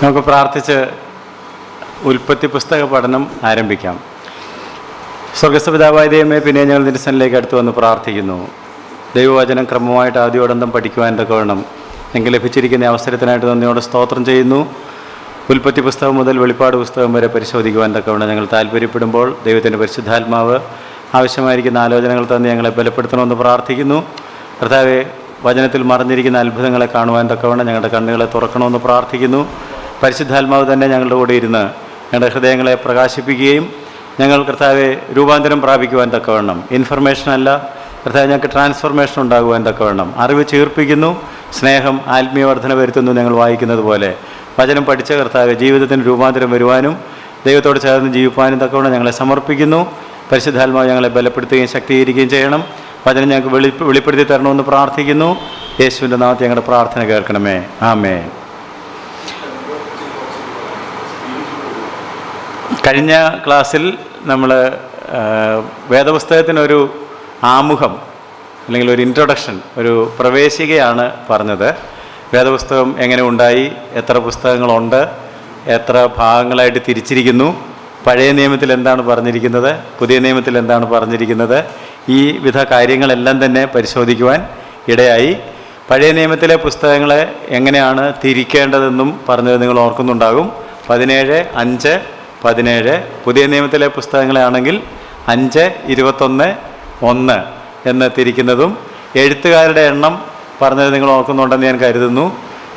നമുക്ക് പ്രാർത്ഥിച്ച് ഉൽപ്പത്തി പുസ്തക പഠനം ആരംഭിക്കാം. സ്വർഗ്ഗസ്ഥ പിതാവായ ദൈവമേ, പിന്നെ ഞങ്ങൾ നിന്റെ സന്നിധിയിലേക്ക് അടുത്ത് വന്ന് പ്രാർത്ഥിക്കുന്നു. ദൈവവചനം ക്രമമായിട്ട് ആദ്യോടന്തം പഠിക്കുവാൻ തക്കവണ്ണം ഞങ്ങൾക്ക് ലഭിച്ചിരിക്കുന്ന അവസരത്തിനായിട്ട് നന്ദിയോടെ സ്തോത്രം ചെയ്യുന്നു. ഉൽപ്പത്തി പുസ്തകം മുതൽ വെളിപ്പാട് പുസ്തകം വരെ പരിശോധിക്കുവാൻ തക്കവണ്ണം ഞങ്ങൾ താല്പര്യപ്പെടുമ്പോൾ ദൈവത്തിൻ്റെ പരിശുദ്ധാത്മാവ് ആവശ്യമായിരിക്കുന്ന ആലോചനകൾ തന്നെ ഞങ്ങളെ ബലപ്പെടുത്തണമെന്ന് പ്രാർത്ഥിക്കുന്നു. കർത്താവേ, വചനത്തിൽ മറഞ്ഞിരിക്കുന്ന അത്ഭുതങ്ങളെ കാണുവാൻ തക്കവണ്ണം ഞങ്ങളുടെ കണ്ണുകളെ തുറക്കണമെന്ന് പ്രാർത്ഥിക്കുന്നു. പരിശുദ്ധാത്മാവ് തന്നെ ഞങ്ങളുടെ കൂടെ ഇരുന്ന് ഞങ്ങളുടെ ഹൃദയങ്ങളെ പ്രകാശിപ്പിക്കുകയും ഞങ്ങൾ കർത്താവെ രൂപാന്തരം പ്രാപിക്കുവാൻ തക്കവണ്ണം, ഇൻഫർമേഷനല്ല കർത്താവ്, ഞങ്ങൾക്ക് ട്രാൻസ്ഫോർമേഷൻ ഉണ്ടാകുവാൻ തക്കവണ്ണം അറിവ് ചീർപ്പിക്കുന്നു, സ്നേഹം ആത്മീയവർദ്ധന വരുത്തുന്നു. ഞങ്ങൾ വായിക്കുന്നത് പോലെ വചനം പഠിച്ച കർത്താവ് ജീവിതത്തിന് രൂപാന്തരം വരുവാനും ദൈവത്തോട് ചേർന്ന് ജീവിപ്പാനും തക്കവണ്ണം ഞങ്ങളെ സമർപ്പിക്കുന്നു. പരിശുദ്ധാത്മാവ് ഞങ്ങളെ ബലപ്പെടുത്തുകയും ശക്തീകരിക്കുകയും ചെയ്യണം. വചനം ഞങ്ങൾക്ക് വെളിപ്പെടുത്തി തരണമെന്ന് പ്രാർത്ഥിക്കുന്നു. യേശുവിൻ്റെ നാമത്തിൽ ഞങ്ങളുടെ പ്രാർത്ഥന കേൾക്കണമേ. ആമേൻ. കഴിഞ്ഞ ക്ലാസ്സിൽ നമ്മൾ വേദപുസ്തകത്തിനൊരു ആമുഖം അല്ലെങ്കിൽ ഒരു ഇൻട്രൊഡക്ഷൻ, ഒരു പ്രവേശികയാണ് പറഞ്ഞത്. വേദപുസ്തകം എങ്ങനെ ഉണ്ടായി, എത്ര പുസ്തകങ്ങളുണ്ട്, എത്ര ഭാഗങ്ങളായിട്ട് തിരിച്ചിരിക്കുന്നു, പഴയ നിയമത്തിൽ എന്താണ് പറഞ്ഞിരിക്കുന്നത്, പുതിയ നിയമത്തിൽ എന്താണ് പറഞ്ഞിരിക്കുന്നത്, ഈ വിധ കാര്യങ്ങളെല്ലാം തന്നെ പരിശോധിക്കുവാൻ ഇടയായി. പഴയ നിയമത്തിലെ പുസ്തകങ്ങളെ എങ്ങനെയാണ് തിരിക്കേണ്ടതെന്നും പറഞ്ഞത് നിങ്ങൾ ഓർക്കുന്നുണ്ടാകും. 17:5, 17. പുതിയ നിയമത്തിലെ പുസ്തകങ്ങളെ ആണെങ്കിൽ 5, 21, 1 എന്ന് തിരിക്കുന്നതും, എഴുത്തുകാരുടെ എണ്ണം പറഞ്ഞത് നിങ്ങൾ ഓർക്കുന്നുണ്ടെന്ന് ഞാൻ കരുതുന്നു.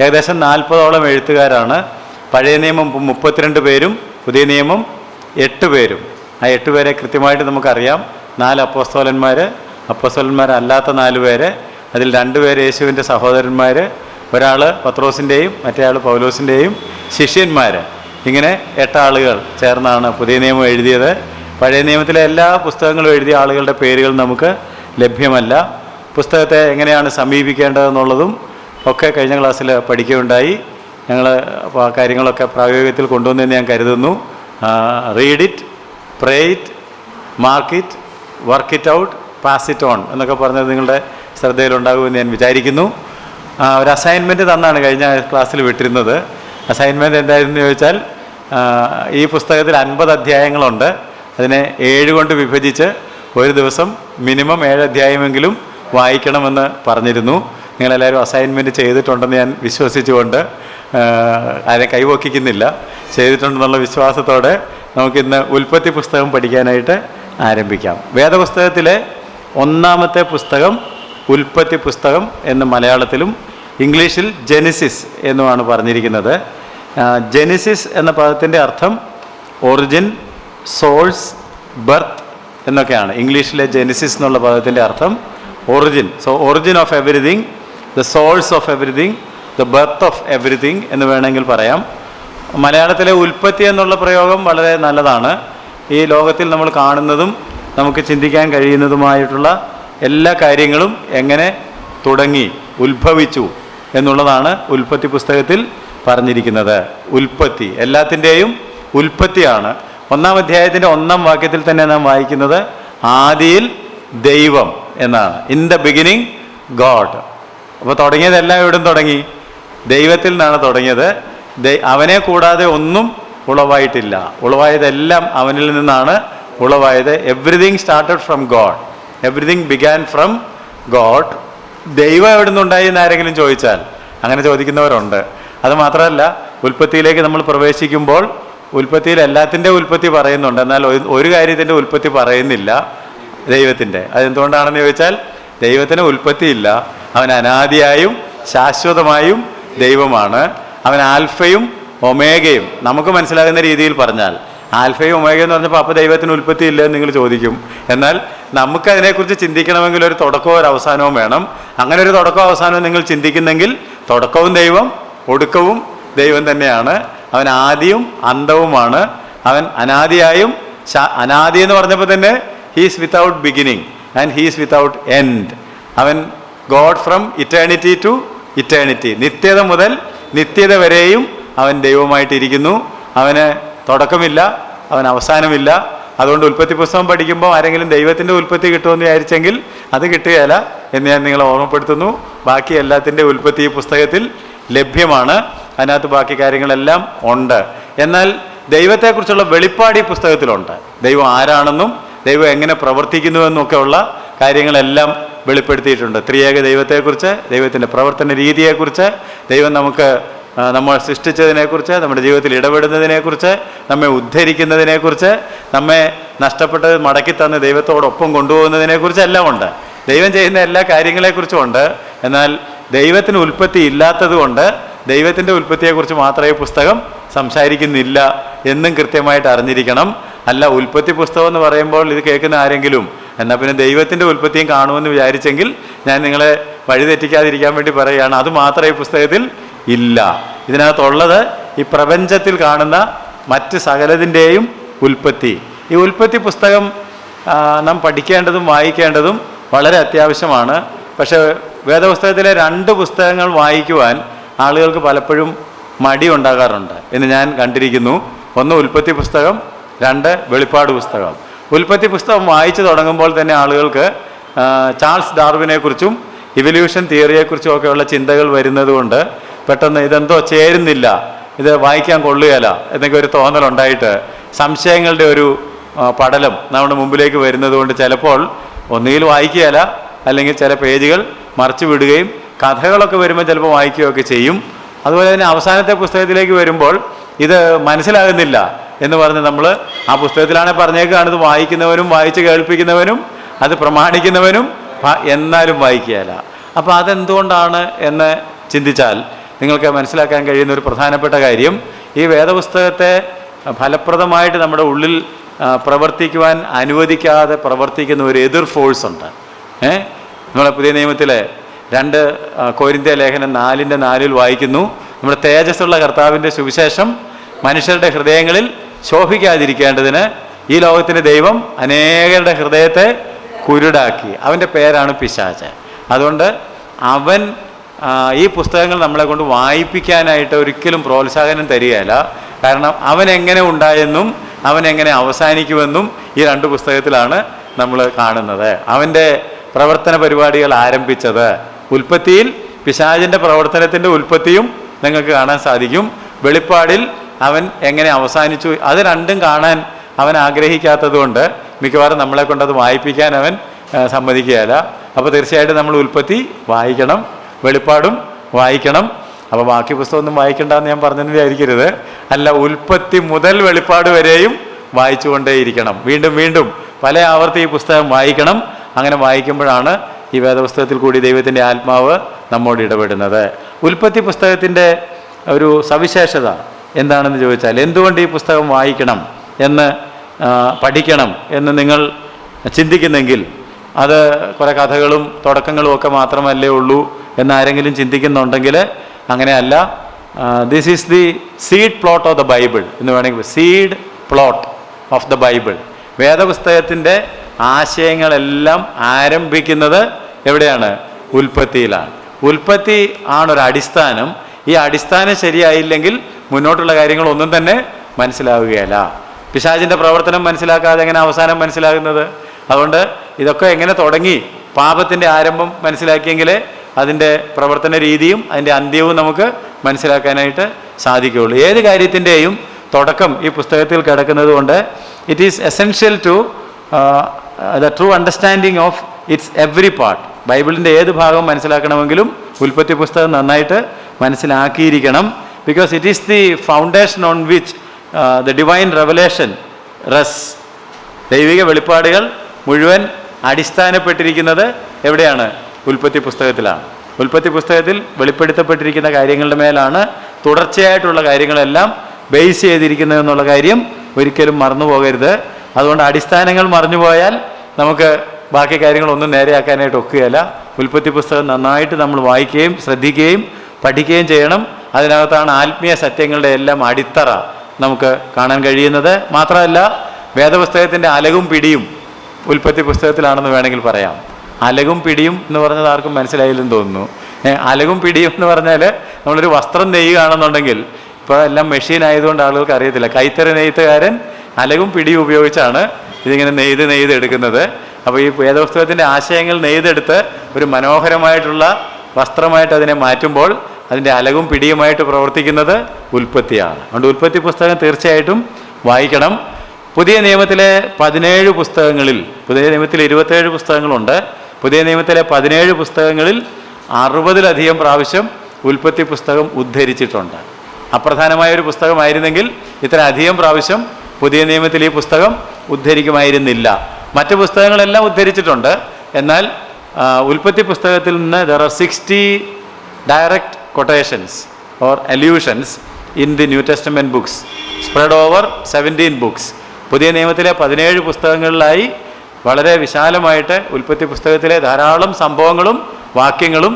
ഏകദേശം 40ഓളം എഴുത്തുകാരാണ്. പഴയ നിയമം 32 പേരും പുതിയ നിയമം 8 പേരും. ആ 8 പേരെ കൃത്യമായിട്ട് നമുക്കറിയാം. 4 അപ്പോസ്തലന്മാരല്ലാത്ത 4 പേര്, അതിൽ 2 പേര് യേശുവിൻ്റെ സഹോദരന്മാർ, ഒരാൾ പത്രോസിൻ്റെയും മറ്റേ ആൾ പൗലോസിൻ്റെയും ശിഷ്യന്മാർ. ഇങ്ങനെ 8 ആളുകൾ ചേർന്നാണ് പുതിയ നിയമം എഴുതിയത്. പഴയ നിയമത്തിലെ എല്ലാ പുസ്തകങ്ങളും എഴുതിയ ആളുകളുടെ പേരുകൾ നമുക്ക് ലഭ്യമല്ല. പുസ്തകത്തെ എങ്ങനെയാണ് സമീപിക്കേണ്ടതെന്നുള്ളതും ഒക്കെ കഴിഞ്ഞ ക്ലാസ്സിൽ പഠിക്കുകയുണ്ടായി. ഞങ്ങൾ ആ കാര്യങ്ങളൊക്കെ പ്രായോഗികത്തിൽ കൊണ്ടുവന്നെന്ന് ഞാൻ കരുതുന്നു. Read it, pray it, mark it, work it out, pass it on എന്നൊക്കെ പറഞ്ഞത് നിങ്ങളുടെ ശ്രദ്ധയിലുണ്ടാകുമെന്ന് ഞാൻ വിചാരിക്കുന്നു. ഒരു അസൈൻമെൻറ്റ് തന്നാണ് കഴിഞ്ഞ ക്ലാസ്സിൽ വിട്ടിരുന്നത്. അസൈൻമെൻറ്റ് എന്തായിരുന്നു ചോദിച്ചാൽ, ഈ പുസ്തകത്തിൽ 50 അധ്യായങ്ങളുണ്ട്. അതിനെ 7 കൊണ്ട് വിഭജിച്ച് ഒരു ദിവസം മിനിമം 7 അധ്യായമെങ്കിലും വായിക്കണമെന്ന് പറഞ്ഞിരുന്നു. നിങ്ങളെല്ലാവരും അസൈൻമെൻറ്റ് ചെയ്തിട്ടുണ്ടെന്ന് ഞാൻ വിശ്വസിച്ചുകൊണ്ട് ആരെ കൈവക്കിക്കുന്നില്ല. ചെയ്തിട്ടുണ്ടെന്നുള്ള വിശ്വാസത്തോടെ നമുക്കിന്ന് ഉൽപ്പത്തി പുസ്തകം പഠിക്കാനായിട്ട് ആരംഭിക്കാം. വേദപുസ്തകത്തിലെ 1ാമത്തെ പുസ്തകം ഉൽപ്പത്തി പുസ്തകം എന്ന് മലയാളത്തിലും ഇംഗ്ലീഷിൽ ജെനിസിസ് എന്നുമാണ് പറഞ്ഞിരിക്കുന്നത്. ജെനിസിസ് എന്ന പദത്തിൻ്റെ അർത്ഥം ഒറിജിൻ, സോഴ്സ്, ബർത്ത് എന്നൊക്കെയാണ്. ഇംഗ്ലീഷിലെ ജെനിസിസ് എന്നുള്ള പദത്തിൻ്റെ അർത്ഥം origin. So origin of everything, the source of everything, the birth of everything എന്ന് വേണമെങ്കിൽ പറയാം. മലയാളത്തിലെ ഉൽപ്പത്തി എന്നുള്ള പ്രയോഗം വളരെ നല്ലതാണ്. ഈ ലോകത്തിൽ നമ്മൾ കാണുന്നതും നമുക്ക് ചിന്തിക്കാൻ കഴിയുന്നതുമായിട്ടുള്ള എല്ലാ കാര്യങ്ങളും എങ്ങനെ തുടങ്ങി, ഉത്ഭവിച്ചു എന്നുള്ളതാണ് ഉൽപ്പത്തി പുസ്തകത്തിൽ പറഞ്ഞിരിക്കുന്നത്. ഉൽപ്പത്തി എല്ലാത്തിൻ്റെയും ഉൽപ്പത്തിയാണ്. 1ാം അധ്യായത്തിൻ്റെ 1ാം വാക്യത്തിൽ തന്നെ നാം വായിക്കുന്നത് ആദിയിൽ ദൈവം എന്നാണ്. In the beginning God. അപ്പോൾ തുടങ്ങിയതെല്ലാം എവിടും തുടങ്ങി? ദൈവത്തിൽ നിന്നാണ് തുടങ്ങിയത്. അവനെ കൂടാതെ ഒന്നും ഉളവായിട്ടില്ല. ഉളവായതെല്ലാം അവനിൽ നിന്നാണ് ഉളവായത്. Everything started from God. Everything began from God. ദൈവം എവിടെ നിന്നുണ്ടായി എന്ന് ആരെങ്കിലും ചോദിച്ചാൽ അങ്ങനെ ചോദിക്കുന്നവരുണ്ട്. അതുമാത്രമല്ല, ഉൽപ്പത്തിയിലേക്ക് നമ്മൾ പ്രവേശിക്കുമ്പോൾ ഉൽപ്പത്തിയിൽ എല്ലാത്തിൻ്റെ ഉൽപ്പത്തി പറയുന്നുണ്ട്, എന്നാൽ ഒരു കാര്യത്തിൻ്റെ ഉൽപ്പത്തി പറയുന്നില്ല, ദൈവത്തിൻ്റെ. അതെന്തുകൊണ്ടാണെന്ന് ചോദിച്ചാൽ, ദൈവത്തിന് ഉൽപ്പത്തിയില്ല. അവൻ അനാദിയായും ശാശ്വതമായും ദൈവമാണ്. അവൻ ആൽഫയും ഒമേഗയും. നമുക്ക് മനസ്സിലാകുന്ന രീതിയിൽ പറഞ്ഞാൽ ആൽഫയും ഒമേഗയും എന്ന് പറഞ്ഞപ്പോൾ അപ്പോൾ ദൈവത്തിന് ഉൽപ്പത്തി ഇല്ലെന്ന് നിങ്ങൾ ചോദിക്കും. എന്നാൽ നമുക്കതിനെക്കുറിച്ച് ചിന്തിക്കണമെങ്കിൽ ഒരു തുടക്കവും ഒരു അവസാനവും വേണം. അങ്ങനെ ഒരു തുടക്കവും അവസാനവും നിങ്ങൾ ചിന്തിക്കുന്നെങ്കിൽ തുടക്കവും ദൈവം, ഒടുക്കവും ദൈവം തന്നെയാണ്. അവൻ ആദിയും അന്തവുമാണ്. അവൻ അനാദിയായും, അനാദി എന്ന് പറഞ്ഞപ്പോൾ തന്നെ he's without beginning and he's without end. അവൻ God from eternity to eternity. നിത്യത മുതൽ നിത്യത വരെയും അവൻ ദൈവമായിട്ടിരിക്കുന്നു. അവന് തുടക്കമില്ല, അവൻ അവസാനമില്ല. അതുകൊണ്ട് ഉൽപ്പത്തി പുസ്തകം പഠിക്കുമ്പോൾ ആരെങ്കിലും ദൈവത്തിൻ്റെ ഉൽപ്പത്തി കിട്ടുമെന്ന് വിചാരിച്ചെങ്കിൽ അത് കിട്ടുകയില്ല എന്ന് ഞാൻ നിങ്ങളെ ഓർമ്മപ്പെടുത്തുന്നു. ബാക്കി എല്ലാത്തിൻ്റെ ഉൽപ്പത്തി ഈ പുസ്തകത്തിൽ ലഭ്യമാണ്. അതിനകത്ത് ബാക്കി കാര്യങ്ങളെല്ലാം ഉണ്ട്. എന്നാൽ ദൈവത്തെക്കുറിച്ചുള്ള വെളിപ്പാട് ഈ പുസ്തകത്തിലുണ്ട്. ദൈവം ആരാണെന്നും ദൈവം എങ്ങനെ പ്രവർത്തിക്കുന്നുവെന്നൊക്കെ ഉള്ള കാര്യങ്ങളെല്ലാം വെളിപ്പെടുത്തിയിട്ടുണ്ട്. ത്രിയേക ദൈവത്തെക്കുറിച്ച്, ദൈവത്തിൻ്റെ പ്രവർത്തന രീതിയെക്കുറിച്ച്, ദൈവം നമ്മൾ സൃഷ്ടിച്ചതിനെക്കുറിച്ച്, നമ്മുടെ ജീവിതത്തിൽ ഇടപെടുന്നതിനെക്കുറിച്ച്, നമ്മെ ഉദ്ധരിക്കുന്നതിനെക്കുറിച്ച്, നമ്മെ നഷ്ടപ്പെട്ടത് മടക്കി തന്ന് ദൈവത്തോടൊപ്പം കൊണ്ടുപോകുന്നതിനെക്കുറിച്ച് എല്ലാം ഉണ്ട്. ദൈവം ചെയ്യുന്ന എല്ലാ കാര്യങ്ങളെക്കുറിച്ചും ഉണ്ട്. എന്നാൽ ദൈവത്തിന് ഉൽപ്പത്തി ഇല്ലാത്തത് കൊണ്ട് ദൈവത്തിൻ്റെ ഉൽപ്പത്തിയെക്കുറിച്ച് മാത്രമേ പുസ്തകം സംസാരിക്കുന്നില്ല എന്നും കൃത്യമായിട്ട് അറിഞ്ഞിരിക്കണം. അല്ല, ഉൽപ്പത്തി പുസ്തകം എന്ന് പറയുമ്പോൾ ഇത് കേൾക്കുന്ന ആരെങ്കിലും എന്നാൽ പിന്നെ ദൈവത്തിൻ്റെ ഉൽപ്പത്തിയും കാണുമെന്ന് വിചാരിച്ചെങ്കിൽ ഞാൻ നിങ്ങളെ വഴിതെറ്റിക്കാതിരിക്കാൻ വേണ്ടി പറയുകയാണ്, അത് മാത്രമേ ഈ പുസ്തകത്തിൽ ഇല്ല. ഇതിനകത്തുള്ളത് ഈ പ്രപഞ്ചത്തിൽ കാണുന്ന മറ്റ് സകലതിൻ്റെയും ഉൽപ്പത്തി. ഈ ഉൽപ്പത്തി പുസ്തകം നാം പഠിക്കേണ്ടതും വായിക്കേണ്ടതും വളരെ അത്യാവശ്യമാണ്. പക്ഷേ വേദപുസ്തകത്തിലെ 2 പുസ്തകങ്ങൾ വായിക്കുവാൻ ആളുകൾക്ക് പലപ്പോഴും മടി ഉണ്ടാകാറുണ്ട് എന്ന് ഞാൻ കണ്ടിരിക്കുന്നു. ഒന്ന് ഉൽപ്പത്തി പുസ്തകം, 2 വെളിപ്പാട് പുസ്തകം. ഉൽപ്പത്തി പുസ്തകം വായിച്ചു തുടങ്ങുമ്പോൾ തന്നെ ആളുകൾക്ക് ചാൾസ് ഡാർവിനെക്കുറിച്ചും ഇവല്യൂഷൻ തിയറിയെക്കുറിച്ചും ഒക്കെയുള്ള ചിന്തകൾ വരുന്നത് കൊണ്ട് പെട്ടെന്ന് ഇതെന്തോ ചേരുന്നില്ല, ഇത് വായിക്കാൻ കൊള്ളുകയില്ല എന്നൊക്കെ ഒരു തോന്നലുണ്ടായിട്ട് സംശയങ്ങളുടെ ഒരു പടലം നമ്മുടെ മുമ്പിലേക്ക് വരുന്നത് കൊണ്ട് ചിലപ്പോൾ ഒന്നുകിൽ വായിക്കുകയില്ല, അല്ലെങ്കിൽ ചില പേജുകൾ മറിച്ചു വിടുകയും കഥകളൊക്കെ വരുമ്പോൾ ചിലപ്പോൾ വായിക്കുകയൊക്കെ ചെയ്യും. അതുപോലെ തന്നെ അവസാനത്തെ പുസ്തകത്തിലേക്ക് വരുമ്പോൾ ഇത് മനസ്സിലാകുന്നില്ല എന്ന് പറഞ്ഞ് നമ്മൾ ആ പുസ്തകത്തിലാണെങ്കിൽ പറഞ്ഞേക്കാണ് ഇത് വായിക്കുന്നവനും വായിച്ച് കേൾപ്പിക്കുന്നവനും അത് പ്രമാണിക്കുന്നവനും എന്നാലും വായിക്കുകയില്ല. അപ്പോൾ അതെന്തുകൊണ്ടാണ് എന്ന് ചിന്തിച്ചാൽ നിങ്ങൾക്ക് മനസ്സിലാക്കാൻ കഴിയുന്ന ഒരു പ്രധാനപ്പെട്ട കാര്യം, ഈ വേദപുസ്തകത്തെ ഫലപ്രദമായിട്ട് നമ്മുടെ ഉള്ളിൽ പ്രവർത്തിക്കുവാൻ അനുവദിക്കാതെ പ്രവർത്തിക്കുന്ന ഒരു എതിർ ഫോഴ്സ് ഉണ്ട്. നമ്മളെ പുതിയ നിയമത്തിലെ 2 കൊരിന്ത്യ ലേഖനം 4:4 വായിക്കുന്നു, നമ്മുടെ തേജസ്സുള്ള കർത്താവിൻ്റെ സുവിശേഷം മനുഷ്യരുടെ ഹൃദയങ്ങളിൽ ശോഭിക്കാതിരിക്കേണ്ടതിന് ഈ ലോകത്തിൻ്റെ ദൈവം അനേകരുടെ ഹൃദയത്തെ കുരുടാക്കി. അവൻ്റെ പേരാണ് പിശാച്. അതുകൊണ്ട് അവൻ ഈ പുസ്തകങ്ങൾ നമ്മളെ കൊണ്ട് വായിപ്പിക്കാനായിട്ട് ഒരിക്കലും പ്രോത്സാഹനം തരികയില്ല. കാരണം അവൻ എങ്ങനെ ഉണ്ടായെന്നും അവൻ എങ്ങനെ അവസാനിക്കുമെന്നും ഈ 2 പുസ്തകത്തിലാണ് നമ്മൾ കാണുന്നത്. അവൻ്റെ പ്രവർത്തന പരിപാടികൾ ആരംഭിച്ചത് ഉൽപ്പത്തിയിൽ പിശാചിൻ്റെ പ്രവർത്തനത്തിൻ്റെ ഉൽപ്പത്തിയും നിങ്ങൾക്ക് കാണാൻ സാധിക്കും. വെളിപ്പാടിൽ അവൻ എങ്ങനെ അവസാനിച്ചു, അത് രണ്ടും കാണാൻ അവൻ ആഗ്രഹിക്കാത്തത് കൊണ്ട് മിക്കവാറും നമ്മളെ കൊണ്ടത് വായിപ്പിക്കാൻ അവൻ സമ്മതിക്കുകയില്ല. അപ്പോൾ തീർച്ചയായിട്ടും നമ്മൾ ഉൽപ്പത്തി വായിക്കണം, വെളിപ്പാടും വായിക്കണം. അപ്പോൾ ബാക്കി പുസ്തകമൊന്നും വായിക്കണ്ടെന്ന് ഞാൻ പറഞ്ഞെന്ന് വിചാരിക്കരുത്. അല്ല, ഉൽപ്പത്തി മുതൽ വെളിപ്പാട് വരെയും വായിച്ചു കൊണ്ടേയിരിക്കണം. വീണ്ടും വീണ്ടും പല ആവർത്തി ഈ പുസ്തകം വായിക്കണം. അങ്ങനെ വായിക്കുമ്പോഴാണ് ഈ വേദപുസ്തകത്തിൽ കൂടി ദൈവത്തിൻ്റെ ആത്മാവ് നമ്മോട് ഇടപെടുന്നത്. ഉൽപ്പത്തി പുസ്തകത്തിൻ്റെ ഒരു സവിശേഷത എന്താണെന്ന് ചോദിച്ചാൽ, എന്തുകൊണ്ട് ഈ പുസ്തകം വായിക്കണം എന്ന് പഠിക്കണം എന്ന് നിങ്ങൾ ചിന്തിക്കുന്നെങ്കിൽ അത് കുറേ കഥകളും തുടക്കങ്ങളും ഒക്കെ മാത്രമല്ലേ ഉള്ളൂ എന്നാരെങ്കിലും ചിന്തിക്കുന്നുണ്ടെങ്കിൽ അങ്ങനെയല്ല. This is the seed plot of the Bible എന്ന് വേണമെങ്കിൽ, seed plot of the Bible. വേദപുസ്തകത്തിൻ്റെ ആശയങ്ങളെല്ലാം ആരംഭിക്കുന്നത് എവിടെയാണ്? ഉൽപ്പത്തിയിലാണ്. ഉൽപ്പത്തി ആണൊരു അടിസ്ഥാനം. ഈ അടിസ്ഥാനം ശരിയായില്ലെങ്കിൽ മുന്നോട്ടുള്ള കാര്യങ്ങളൊന്നും തന്നെ മനസ്സിലാവുകയില്ല. പിശാചിൻ്റെ പ്രവർത്തനം മനസ്സിലാക്കാതെ എങ്ങനെ അവസാനം മനസ്സിലാകുന്നത്? അതുകൊണ്ട് ഇതൊക്കെ എങ്ങനെ തുടങ്ങി, പാപത്തിൻ്റെ ആരംഭം മനസ്സിലാക്കിയെങ്കിലേ അതിൻ്റെ പ്രവർത്തന രീതിയും അതിൻ്റെ അന്ത്യവും നമുക്ക് മനസ്സിലാക്കാനായിട്ട് സാധിക്കുകയുള്ളൂ. ഏത് കാര്യത്തിൻ്റെയും തുടക്കം ഈ പുസ്തകത്തിൽ കിടക്കുന്നത് കൊണ്ട് it is essential to the true understanding of its every part. ബൈബിളിൻ്റെ ഏത് ഭാഗം മനസ്സിലാക്കണമെങ്കിലും ഉൽപ്പത്തി പുസ്തകം നന്നായിട്ട് മനസ്സിലാക്കിയിരിക്കണം. Because it is the foundation on which the divine revelation rest. ദൈവിക വെളിപ്പാടുകൾ മുഴുവൻ അടിസ്ഥാനപ്പെട്ടിരിക്കുന്നത് എവിടെയാണ്? ഉൽപ്പത്തി പുസ്തകത്തിലാണ്. ഉൽപ്പത്തി പുസ്തകത്തിൽ വെളിപ്പെടുത്തപ്പെട്ടിരിക്കുന്ന കാര്യങ്ങളുടെ മേലാണ് തുടർച്ചയായിട്ടുള്ള കാര്യങ്ങളെല്ലാം ബേസ് ചെയ്തിരിക്കുന്നത് എന്നുള്ള കാര്യം ഒരിക്കലും മറന്നു പോകരുത്. അതുകൊണ്ട് അടിസ്ഥാനങ്ങൾ മറന്നുപോയാൽ നമുക്ക് ബാക്കി കാര്യങ്ങളൊന്നും നേരെയാക്കാനായിട്ട് ഒക്കുകയില്ല. ഉൽപ്പത്തി പുസ്തകം നന്നായിട്ട് നമ്മൾ വായിക്കുകയും ശ്രദ്ധിക്കുകയും പഠിക്കുകയും ചെയ്യണം. അതിനകത്താണ് ആത്മീയ സത്യങ്ങളുടെ എല്ലാം അടിത്തറ നമുക്ക് കാണാൻ കഴിയുന്നത്. മാത്രമല്ല, വേദപുസ്തകത്തിൻ്റെ അലകും പിടിയും ഉൽപ്പത്തി പുസ്തകത്തിലാണെന്ന് വേണമെങ്കിൽ പറയാം. അലകും പിടിയും എന്ന് പറഞ്ഞത് ആർക്കും മനസ്സിലായില്ലെന്ന് തോന്നുന്നു. അലകും പിടിയും എന്ന് പറഞ്ഞാൽ നമ്മളൊരു വസ്ത്രം നെയ്യുകയാണെന്നുണ്ടെങ്കിൽ, ഇപ്പോൾ എല്ലാം മെഷീൻ ആയതുകൊണ്ട് ആളുകൾക്ക് അറിയത്തില്ല, കൈത്തറി നെയ്ത്തുകാരൻ അലകും പിടിയും ഉപയോഗിച്ചാണ് ഇതിങ്ങനെ നെയ്ത് എടുക്കുന്നത്. അപ്പോൾ ഈ വേദപുസ്തകത്തിൻ്റെ ആശയങ്ങൾ നെയ്തെടുത്ത് ഒരു മനോഹരമായിട്ടുള്ള വസ്ത്രമായിട്ട് അതിനെ മാറ്റുമ്പോൾ അതിൻ്റെ അലകും പിടിയുമായിട്ട് പ്രവർത്തിക്കുന്നത് ഉൽപ്പത്തിയാണ്. അതുകൊണ്ട് ഉൽപ്പത്തി പുസ്തകം തീർച്ചയായിട്ടും വായിക്കണം. പുതിയ നിയമത്തിലെ 17 പുസ്തകങ്ങളിൽ, പുതിയ നിയമത്തിൽ 27 പുസ്തകങ്ങളുണ്ട്, പുതിയ നിയമത്തിലെ 17 പുസ്തകങ്ങളിൽ 60-ലധികം പ്രാവശ്യം ഉൽപ്പത്തി പുസ്തകം ഉദ്ധരിച്ചിട്ടുണ്ട്. അപ്രധാനമായൊരു പുസ്തകമായിരുന്നെങ്കിൽ ഇത്ര അധികം പ്രാവശ്യം പുതിയ നിയമത്തിൽ ഈ പുസ്തകം ഉദ്ധരിക്കുമായിരുന്നില്ല. മറ്റ് പുസ്തകങ്ങളെല്ലാം ഉദ്ധരിച്ചിട്ടുണ്ട്. എന്നാൽ ഉൽപ്പത്തി പുസ്തകത്തിൽ നിന്ന് there are 60 direct quotations or allusions in the New Testament books spread over 17 books. പുതിയ നിയമത്തിലെ 17 പുസ്തകങ്ങളിലായി വളരെ വിശാലമായിട്ട് ഉൽപ്പത്തി പുസ്തകത്തിലെ ധാരാളം സംഭവങ്ങളും വാക്യങ്ങളും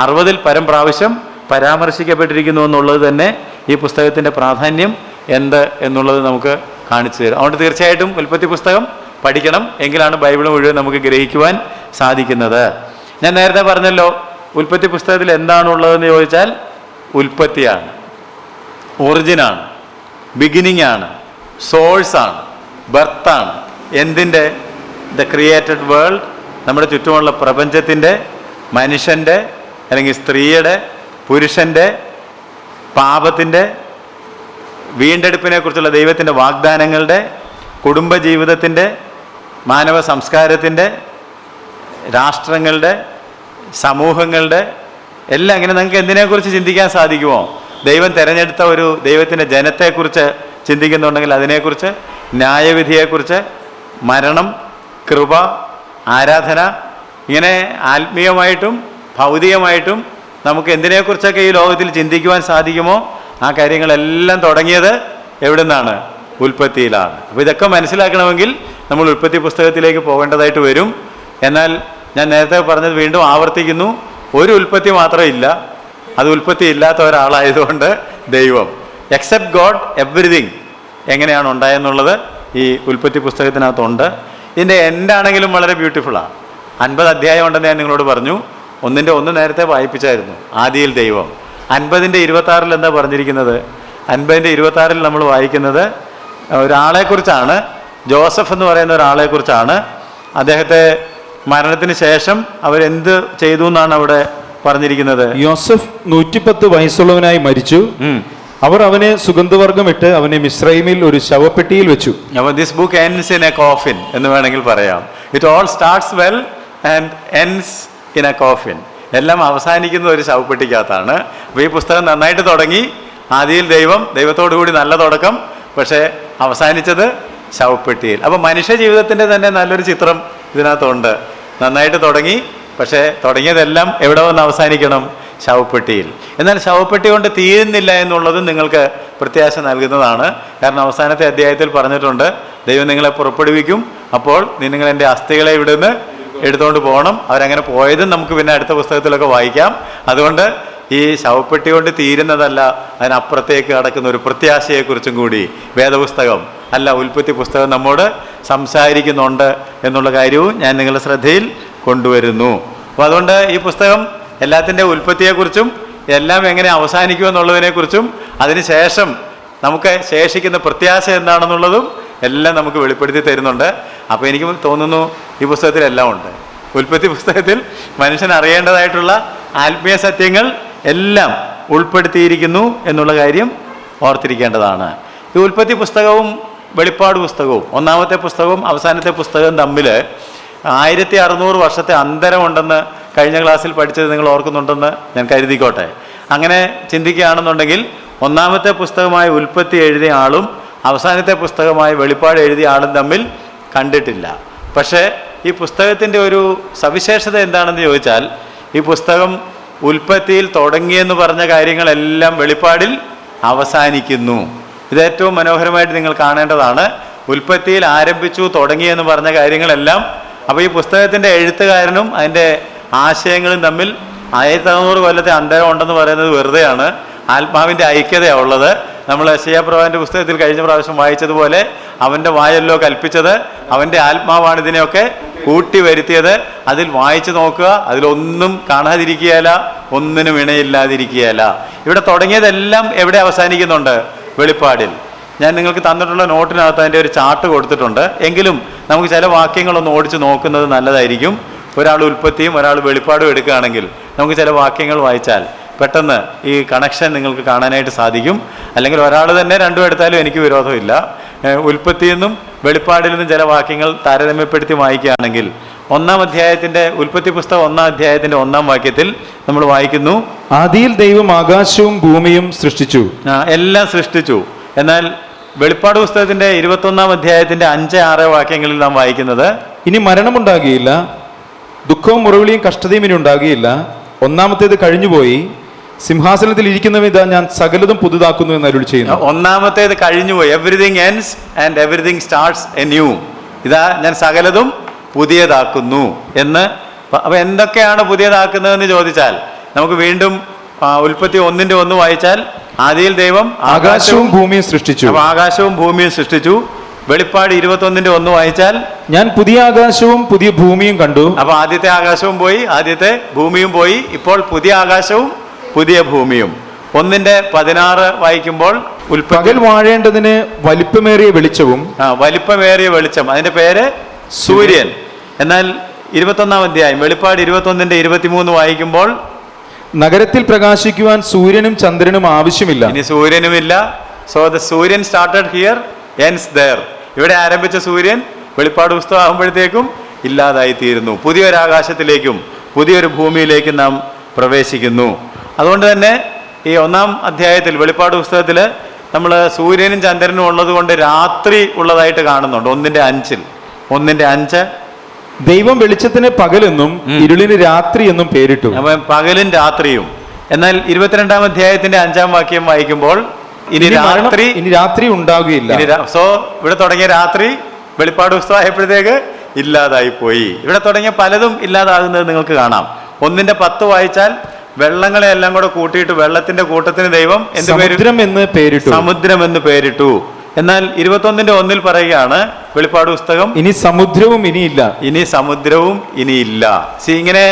60-ൽ പരം പ്രാവശ്യം പരാമർശിക്കപ്പെട്ടിരിക്കുന്നു എന്നുള്ളത് തന്നെ ഈ പുസ്തകത്തിൻ്റെ പ്രാധാന്യം എന്ത് എന്നുള്ളത് നമുക്ക് കാണിച്ചു തരും. അതുകൊണ്ട് തീർച്ചയായിട്ടും ഉൽപ്പത്തി പുസ്തകം പഠിക്കണം. എങ്കിലാണ് ബൈബിൾ മുഴുവൻ നമുക്ക് ഗ്രഹിക്കുവാൻ സാധിക്കുന്നത്. ഞാൻ നേരത്തെ പറഞ്ഞല്ലോ, ഉൽപ്പത്തി പുസ്തകത്തിൽ എന്താണുള്ളതെന്ന് ചോദിച്ചാൽ ഉൽപ്പത്തിയാണ്, ഒറിജിനാണ്, ബിഗിനിങ് ആണ്, സോഴ്സാണ്, ബർത്താണ്. എന്തിൻ്റെ? ദ ക്രിയേറ്റഡ് വേൾഡ്, നമ്മുടെ ചുറ്റുമുള്ള പ്രപഞ്ചത്തിൻ്റെ, മനുഷ്യൻ്റെ അല്ലെങ്കിൽ സ്ത്രീയുടെ, പുരുഷൻ്റെ, പാപത്തിൻ്റെ, വീണ്ടെടുപ്പിനെക്കുറിച്ചുള്ള ദൈവത്തിൻ്റെ വാഗ്ദാനങ്ങളുടെ, കുടുംബജീവിതത്തിൻ്റെ, മാനവ സംസ്കാരത്തിൻ്റെ, രാഷ്ട്രങ്ങളുടെ, സമൂഹങ്ങളുടെ എല്ലാം. ഇങ്ങനെ നിങ്ങൾക്ക് എന്തിനെക്കുറിച്ച് ചിന്തിക്കാൻ സാധിക്കുമോ? ദൈവം തിരഞ്ഞെടുത്ത ഒരു ദൈവത്തിൻ്റെ ജനത്തെക്കുറിച്ച് ചിന്തിക്കുന്നുണ്ടെങ്കിൽ അതിനെക്കുറിച്ച്, ന്യായവിധിയെക്കുറിച്ച്, മരണം, കൃപ, ആരാധന, ഇങ്ങനെ ആത്മീയമായിട്ടും ഭൗതികമായിട്ടും നമുക്ക് എന്തിനെക്കുറിച്ചൊക്കെ ഈ ലോകത്തിൽ ചിന്തിക്കുവാൻ സാധിക്കുമോ ആ കാര്യങ്ങളെല്ലാം തുടങ്ങിയത് എവിടെ നിന്നാണ്? ഉൽപ്പത്തിയിലാണ്. അപ്പോൾ ഇതൊക്കെ മനസ്സിലാക്കണമെങ്കിൽ നമ്മൾ ഉൽപ്പത്തി പുസ്തകത്തിലേക്ക് പോകേണ്ടതായിട്ട് വരും. എന്നാൽ ഞാൻ നേരത്തെ പറഞ്ഞത് വീണ്ടും ആവർത്തിക്കുന്നു, ഒരു ഉൽപ്പത്തി മാത്രമില്ല, അത് ഉൽപ്പത്തി ഇല്ലാത്ത ഒരാളായതുകൊണ്ട് ദൈവം. എക്സെപ്റ്റ് ഗോഡ് എവ്രിതിങ് എങ്ങനെയാണ് ഉണ്ടായെന്നുള്ളത് ഈ ഉൽപ്പത്തി പുസ്തകത്തിനകത്തുണ്ട്. ഇതിൻ്റെ എൻഡാണെങ്കിലും വളരെ ബ്യൂട്ടിഫുള്ളാണ്. 50 അധ്യായം ഉണ്ടെന്ന് ഞാൻ നിങ്ങളോട് പറഞ്ഞു. 1:1 നേരത്തെ വായിപ്പിച്ചായിരുന്നു, ആദിയിൽ ദൈവം. 50:26 എന്താ പറഞ്ഞിരിക്കുന്നത്? 50:26 നമ്മൾ വായിക്കുന്നത് ഒരാളെക്കുറിച്ചാണ്, ജോസഫ് എന്ന് പറയുന്ന ഒരാളെക്കുറിച്ചാണ്. അദ്ദേഹത്തെ മരണത്തിന് ശേഷം അവരെന്ത് ചെയ്തു എന്നാണ് അവിടെ പറഞ്ഞിരിക്കുന്നത്. യോസഫ് 110 വയസ്സുള്ളവനായി മരിച്ചു. അവർ അവനെ സുഗന്ധവർഗം ഇട്ട് അവനെ മിസ്രൈമിൽ ഒരു ശവപ്പെട്ടിയിൽ വെച്ചു. അപ്പോൾ this book ends in A coffin എന്ന് വേണമെങ്കിൽ പറയാം. It all starts well and ends in A coffin. എല്ലാം അവസാനിക്കുന്ന ഒരു ശവപ്പെട്ടിക്കകത്താണ്. അപ്പോൾ ഈ പുസ്തകം നന്നായിട്ട് തുടങ്ങി, ആദിയിൽ ദൈവം, ദൈവത്തോടു കൂടി നല്ല തുടക്കം, പക്ഷേ അവസാനിച്ചത് ശവപ്പെട്ടിയിൽ. അപ്പോൾ മനുഷ്യ ജീവിതത്തിൻ്റെ തന്നെ നല്ലൊരു ചിത്രം ഇതിനകത്തുണ്ട്. നന്നായിട്ട് തുടങ്ങി, പക്ഷേ തുടങ്ങിയതെല്ലാം എവിടെ വന്ന് അവസാനിക്കണം? ശവപ്പെട്ടിയിൽ. എന്നാൽ ശവപ്പെട്ടി കൊണ്ട് തീരുന്നില്ല എന്നുള്ളതും നിങ്ങൾക്ക് പ്രത്യാശ നൽകുന്നതാണ്. കാരണം അവസാനത്തെ അധ്യായത്തിൽ പറഞ്ഞിട്ടുണ്ട്, ദൈവം നിങ്ങളെ പുറപ്പെടുവിക്കും, അപ്പോൾ നിങ്ങൾ എൻ്റെ അസ്ഥികളെ ഇവിടുന്ന് എടുത്തുകൊണ്ട് പോകണം. അവരങ്ങനെ പോയതും നമുക്ക് പിന്നെ അടുത്ത പുസ്തകത്തിലൊക്കെ വായിക്കാം. അതുകൊണ്ട് ഈ ശവപ്പെട്ടി കൊണ്ട് തീരുന്നതല്ല, അതിനപ്പുറത്തേക്ക് കടക്കുന്ന ഒരു പ്രത്യാശയെക്കുറിച്ചും കൂടി വേദപുസ്തകം അല്ല ഉൽപ്പത്തി പുസ്തകം നമ്മോട് സംസാരിക്കുന്നുണ്ട് എന്നുള്ള കാര്യവും ഞാൻ നിങ്ങളുടെ ശ്രദ്ധയിൽ കൊണ്ടുവരുന്നു. അപ്പോൾ അതുകൊണ്ട് ഈ പുസ്തകം എല്ലാത്തിൻ്റെ ഉൽപ്പത്തിയെക്കുറിച്ചും എല്ലാം എങ്ങനെ അവസാനിക്കുമെന്നുള്ളതിനെക്കുറിച്ചും അതിനുശേഷം നമുക്ക് ശേഷിക്കുന്ന പ്രത്യാശ എന്താണെന്നുള്ളതും എല്ലാം നമുക്ക് വെളിപ്പെടുത്തി തരുന്നുണ്ട്. അപ്പോൾ എനിക്ക് തോന്നുന്നു ഈ പുസ്തകത്തിലെല്ലാം ഉണ്ട്. ഉൽപ്പത്തി പുസ്തകത്തിൽ മനുഷ്യൻ അറിയേണ്ടതായിട്ടുള്ള ആത്മീയ സത്യങ്ങൾ എല്ലാം ഉൾപ്പെടുത്തിയിരിക്കുന്നു എന്നുള്ള കാര്യം ഓർത്തിരിക്കേണ്ടതാണ്. ഈ ഉൽപ്പത്തി പുസ്തകവും വെളിപ്പാട് പുസ്തകവും, ഒന്നാമത്തെ പുസ്തകവും അവസാനത്തെ പുസ്തകവും തമ്മിൽ 1600 വർഷത്തെ അന്തരമുണ്ടെന്ന് കഴിഞ്ഞ ക്ലാസ്സിൽ പഠിച്ചത് നിങ്ങൾ ഓർക്കുന്നുണ്ടെന്ന് ഞാൻ കരുതിക്കോട്ടെ. അങ്ങനെ ചിന്തിക്കുകയാണെന്നുണ്ടെങ്കിൽ ഒന്നാമത്തെ പുസ്തകമായ ഉൽപ്പത്തി എഴുതിയ ആളും അവസാനത്തെ പുസ്തകമായ വെളിപ്പാട് എഴുതിയ ആളും തമ്മിൽ കണ്ടിട്ടില്ല. പക്ഷേ ഈ പുസ്തകത്തിൻ്റെ ഒരു സവിശേഷത എന്താണെന്ന് ചോദിച്ചാൽ, ഈ പുസ്തകം ഉൽപ്പത്തിയിൽ തുടങ്ങിയെന്ന് പറഞ്ഞ കാര്യങ്ങളെല്ലാം വെളിപ്പാടിൽ അവസാനിക്കുന്നു. ഇത് ഏറ്റവും മനോഹരമായിട്ട് നിങ്ങൾ കാണേണ്ടതാണ്. ഉൽപ്പത്തിയിൽ ആരംഭിച്ചു തുടങ്ങിയെന്ന് പറഞ്ഞ കാര്യങ്ങളെല്ലാം. അപ്പോൾ ഈ പുസ്തകത്തിൻ്റെ എഴുത്തുകാരനും അതിൻ്റെ ആശയങ്ങളും തമ്മിൽ 1600 കൊല്ലത്തെ അന്തരം ഉണ്ടെന്ന് പറയുന്നത് വെറുതെയാണ്. ആത്മാവിൻ്റെ ഐക്യതയാണ് ഉള്ളത്. നമ്മൾ യെശയ്യാപ്രവാചകന്റെ പുസ്തകത്തിൽ കഴിഞ്ഞ പ്രാവശ്യം വായിച്ചതുപോലെ, അവൻ്റെ വായല്ലോ കൽപ്പിച്ചത്, അവൻ്റെ ആത്മാവാണ് ഇതിനെയൊക്കെ കൂട്ടി വരുത്തിയത്. അതിൽ വായിച്ചു നോക്കുക, അതിലൊന്നും കാണാതിരിക്കുകയല്ല, ഒന്നിനും ഇണയില്ലാതിരിക്കുകയല്ല. ഇവിടെ തുടങ്ങിയതെല്ലാം എവിടെ അവസാനിക്കുന്നുണ്ട്? വെളിപ്പാടിൽ. ഞാൻ നിങ്ങൾക്ക് തന്നിട്ടുള്ള നോട്ടിനകത്ത് അതിൻ്റെ ഒരു ചാർട്ട് കൊടുത്തിട്ടുണ്ട്. എങ്കിലും നമുക്ക് ചില വാക്യങ്ങളൊന്ന് ഓടിച്ച് നോക്കുന്നത് നല്ലതായിരിക്കും. ഒരാൾ ഉൽപ്പത്തിയും ഒരാൾ വെളിപ്പാടും എടുക്കുകയാണെങ്കിൽ നമുക്ക് ചില വാക്യങ്ങൾ വായിച്ചാൽ, പെട്ടെന്ന് ഈ കണക്ഷൻ നിങ്ങൾക്ക് കാണാനായിട്ട് സാധിക്കും. അല്ലെങ്കിൽ ഒരാൾ തന്നെ രണ്ടും എടുത്താലും എനിക്ക് വിരോധമില്ല. ഉൽപ്പത്തിയിൽ നിന്നും വെളിപ്പാടിൽ നിന്നും ചില വാക്യങ്ങൾ താരതമ്യപ്പെടുത്തി വായിക്കുകയാണെങ്കിൽ, ഒന്നാം അധ്യായത്തിൻ്റെ ഉൽപ്പത്തി പുസ്തകം 1-ാം അധ്യായത്തിൻ്റെ 1-ാം വാക്യത്തിൽ നമ്മൾ വായിക്കുന്നു, ആദിയിൽ ദൈവം ആകാശവും ഭൂമിയും സൃഷ്ടിച്ചു. എല്ലാം സൃഷ്ടിച്ചു. എന്നാൽ വെളിപ്പാട് പുസ്തകത്തിൻ്റെ 21-ാം അധ്യായത്തിൻ്റെ 5-6 വാക്യങ്ങളിൽ നാം വായിക്കുന്നത്, ഇനി മരണമുണ്ടാകുകയില്ല, ദുഃഖവും മുറവിളിയും കഷ്ടതയും ഇനി ഉണ്ടാകുകയില്ല, ഒന്നാമത്തേത് കഴിഞ്ഞുപോയി, സിംഹാസനത്തിൽ ഇരിക്കുന്നവിധ ഞാൻ സകലതും പുതുതാക്കുന്നു എന്ന് അരുളി ചെയ്യുന്നു. ഒന്നാമത്തേത് കഴിഞ്ഞുപോയി, everything ends and everything starts anew. ഇതാ ഞാൻ സകലതും പുതിയതാക്കുന്നു എന്ന്. അപ്പൊ എന്തൊക്കെയാണ് പുതിയതാക്കുന്നതെന്ന് ചോദിച്ചാൽ നമുക്ക് വീണ്ടും ഉൽപ്പത്തി 1:1 വായിച്ചാൽ, ആദിയിൽ ദൈവം ആകാശവും ഭൂമിയും സൃഷ്ടിച്ചു. അപ്പൊ ആകാശവും ഭൂമിയും സൃഷ്ടിച്ചു. വെളിപ്പാട് 21:1 വായിച്ചാൽ, ഞാൻ പുതിയ ആകാശവും പുതിയ ഭൂമിയും കണ്ടു. അപ്പൊ ആദ്യത്തെ ആകാശവും പോയി, ആദ്യത്തെ ഭൂമിയും പോയി, ഇപ്പോൾ പുതിയ ആകാശവും പുതിയ ഭൂമിയും. 1:16 വായിക്കുമ്പോൾ, പകൽ വാഴേണ്ടതിന് വലിപ്പമേറിയ വെളിച്ചവും. വലിപ്പമേറിയ വെളിച്ചം, അതിന്റെ പേര് സൂര്യൻ. എന്നാൽ 21-ാം അധ്യായം വെളിപ്പാട് 21:23 വായിക്കുമ്പോൾ, നഗരത്തിൽ പ്രകാശിക്കുവാൻ സൂര്യനും ചന്ദ്രനും ആവശ്യമില്ല. ഇനി സൂര്യനുമില്ല. സോ ദ സൂര്യൻ സ്റ്റാർട്ടഡ് ഹിയർ എൻഡ്സ് ദേർ. ഇവിടെ ആരംഭിച്ച സൂര്യൻ വെളിപ്പാട് പുസ്തകം ആകുമ്പോഴത്തേക്കും ഇല്ലാതായി തീരുന്നു. പുതിയൊരാകാശത്തിലേക്കും പുതിയൊരു ഭൂമിയിലേക്കും നാം പ്രവേശിക്കുന്നു. അതുകൊണ്ട് തന്നെ ഈ 1-ാം അധ്യായത്തിൽ വെളിപ്പാട് പുസ്തകത്തിൽ നമ്മൾ സൂര്യനും ചന്ദ്രനും ഉള്ളത് കൊണ്ട് രാത്രി ഉള്ളതായിട്ട് കാണുന്നുണ്ട്. 1:5 ദൈവം വെളിച്ചത്തിന് പകലെന്നും ഇരുളിന് രാത്രി എന്നും പേരിട്ടു. അപ്പം പകലും രാത്രിയും. എന്നാൽ 22-ാം അധ്യായത്തിന്റെ 5-ാം വാക്യം വായിക്കുമ്പോൾ, ഇനി രാത്രി ഉണ്ടാകുകയില്ല. സോ ഇവിടെ തുടങ്ങിയ രാത്രി വെളിപ്പാട് പുസ്തകം ആയപ്പോഴത്തേക്ക് ഇല്ലാതായി പോയി. ഇവിടെ തുടങ്ങിയ പലതും ഇല്ലാതാകുന്നത് നിങ്ങൾക്ക് കാണാം. 1:10 വായിച്ചാൽ, വെള്ളങ്ങളെ എല്ലാം കൂടെ കൂട്ടിയിട്ട് വെള്ളത്തിന്റെ കൂട്ടത്തിന് ദൈവം സമുദ്രം എന്ന് പേരിട്ടു. എന്നാൽ 21:1 പറയുകയാണ് വെളിപ്പാട് പുസ്തകം, ഇനി സമുദ്രവും ഇനിയില്ല. ഇങ്ങനെ